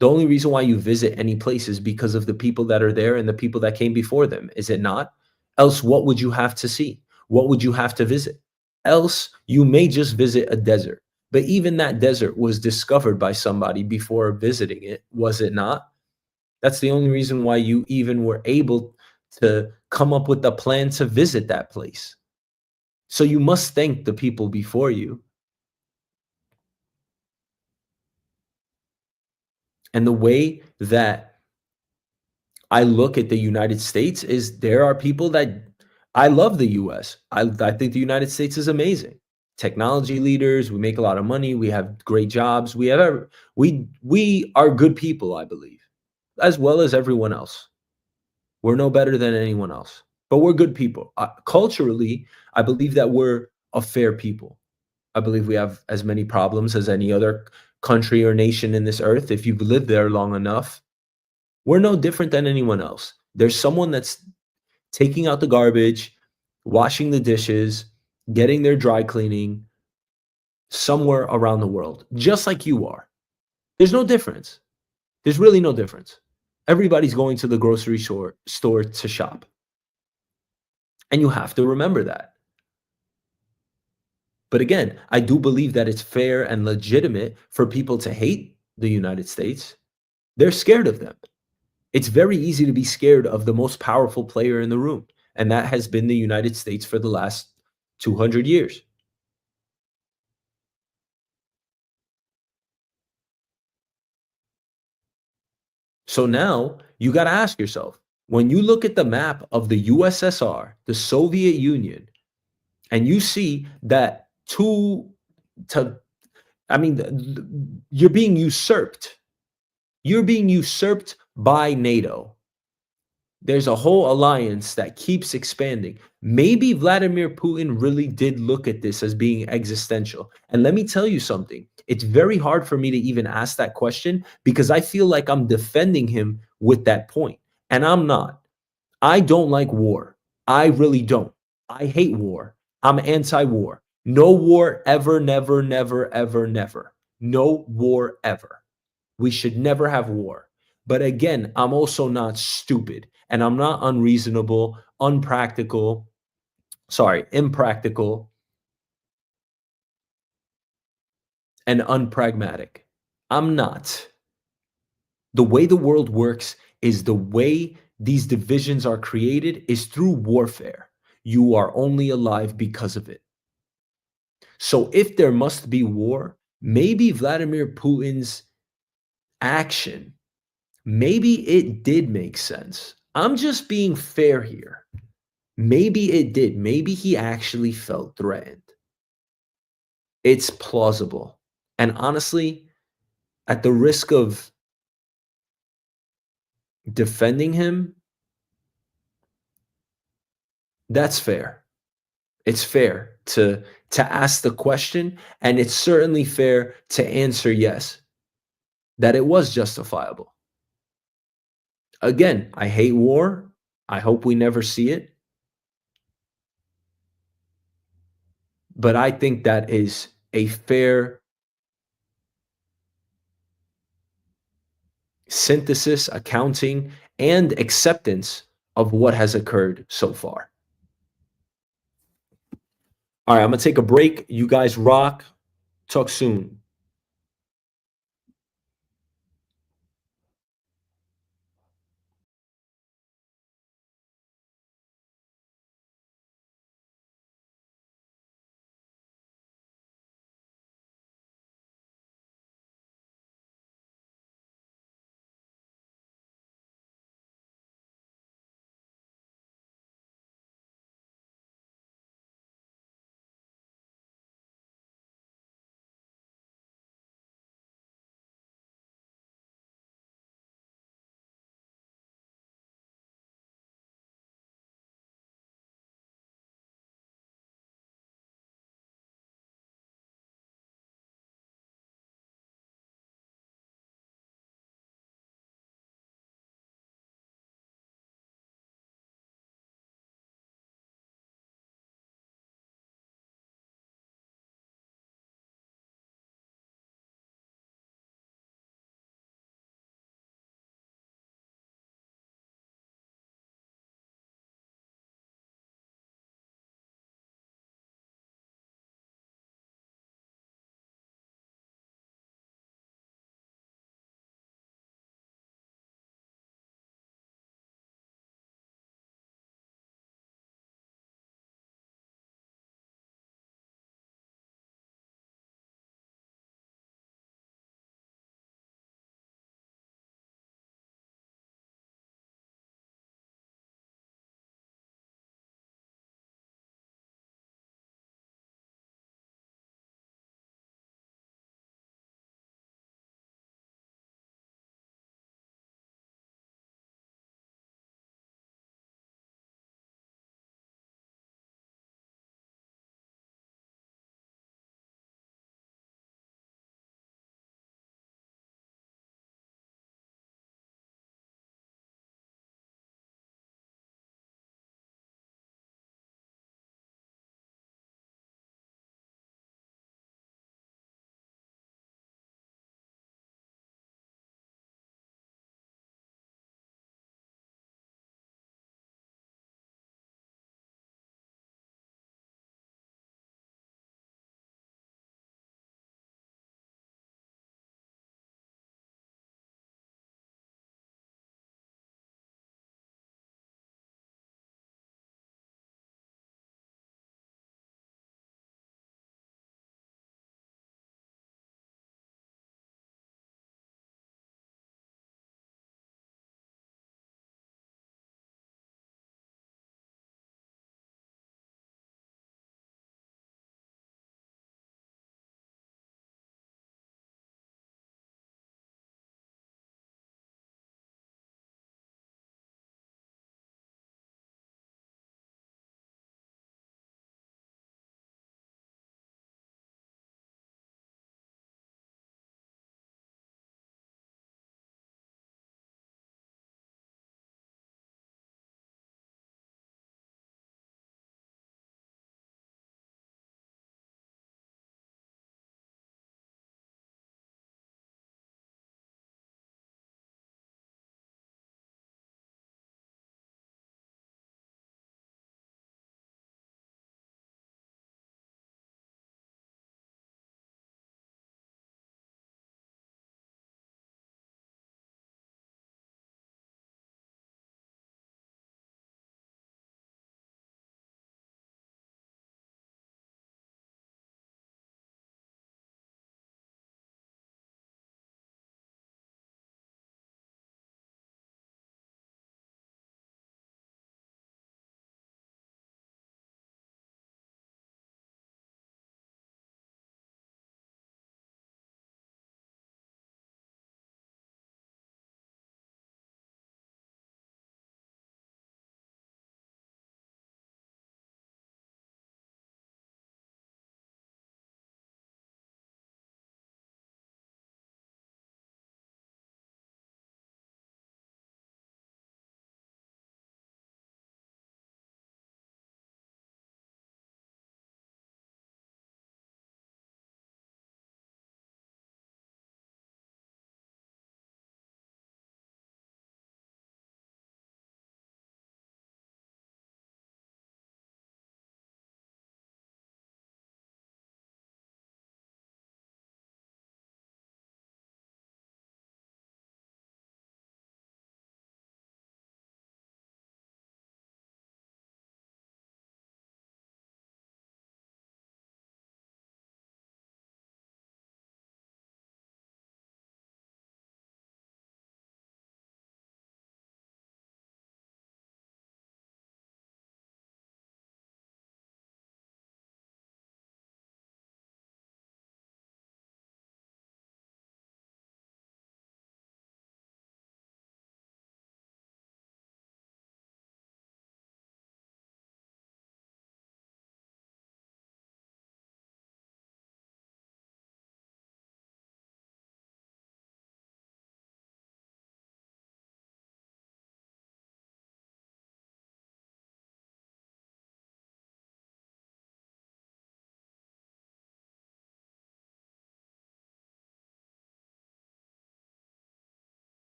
Speaker 1: The only reason why you visit any place is because of the people that are there and the people that came before them, is it not? Else, what would you have to see? What would you have to visit? Else, you may just visit a desert. But even that desert was discovered by somebody before visiting it, was it not? That's the only reason why you even were able to come up with a plan to visit that place. So you must thank the people before you. And the way that I look at the United States is, there are people that I love the US. I think the United States is amazing. Technology leaders, we make a lot of money, we have great jobs, we are good people, I believe, as well as everyone else. We're no better than anyone else, but we're good people. Culturally, I believe that we're a fair people. I believe we have as many problems as any other country or nation in this earth. If you've lived there long enough, we're no different than anyone else. There's someone that's taking out the garbage, washing the dishes, getting their dry cleaning somewhere around the world, just like you are. There's no difference. There's really no difference. Everybody's going to the grocery store to shop. And you have to remember that. But again, I do believe that it's fair and legitimate for people to hate the United States. They're scared of them. It's very easy to be scared of the most powerful player in the room, and that has been the United States for the last 200 years. So now you got to ask yourself, when you look at the map of the USSR, the Soviet Union, and you see that you're being usurped. You're being usurped by NATO. There's a whole alliance that keeps expanding. Maybe Vladimir Putin really did look at this as being existential. And let me tell you something. It's very hard for me to even ask that question because I feel like I'm defending him with that point. And I'm not. I don't like war. I really don't. I hate war. I'm anti-war. No war ever, never, never, ever, never. No war ever. We should never have war. But again, I'm also not stupid and I'm not unreasonable, impractical, and unpragmatic. I'm not. The way the world works is the way these divisions are created is through warfare. You are only alive because of it. So if there must be war, maybe Vladimir Putin's action, maybe it did make sense. I'm just being fair here. Maybe it did. Maybe he actually felt threatened. It's plausible. And honestly, at the risk of defending him, that's fair. It's fair to ask the question, and it's certainly fair to answer yes, that it was justifiable. Again, I hate war. I hope we never see it. But I think that is a fair synthesis, accounting, and acceptance of what has occurred so far. All right, I'm going to take a break. You guys rock. Talk soon.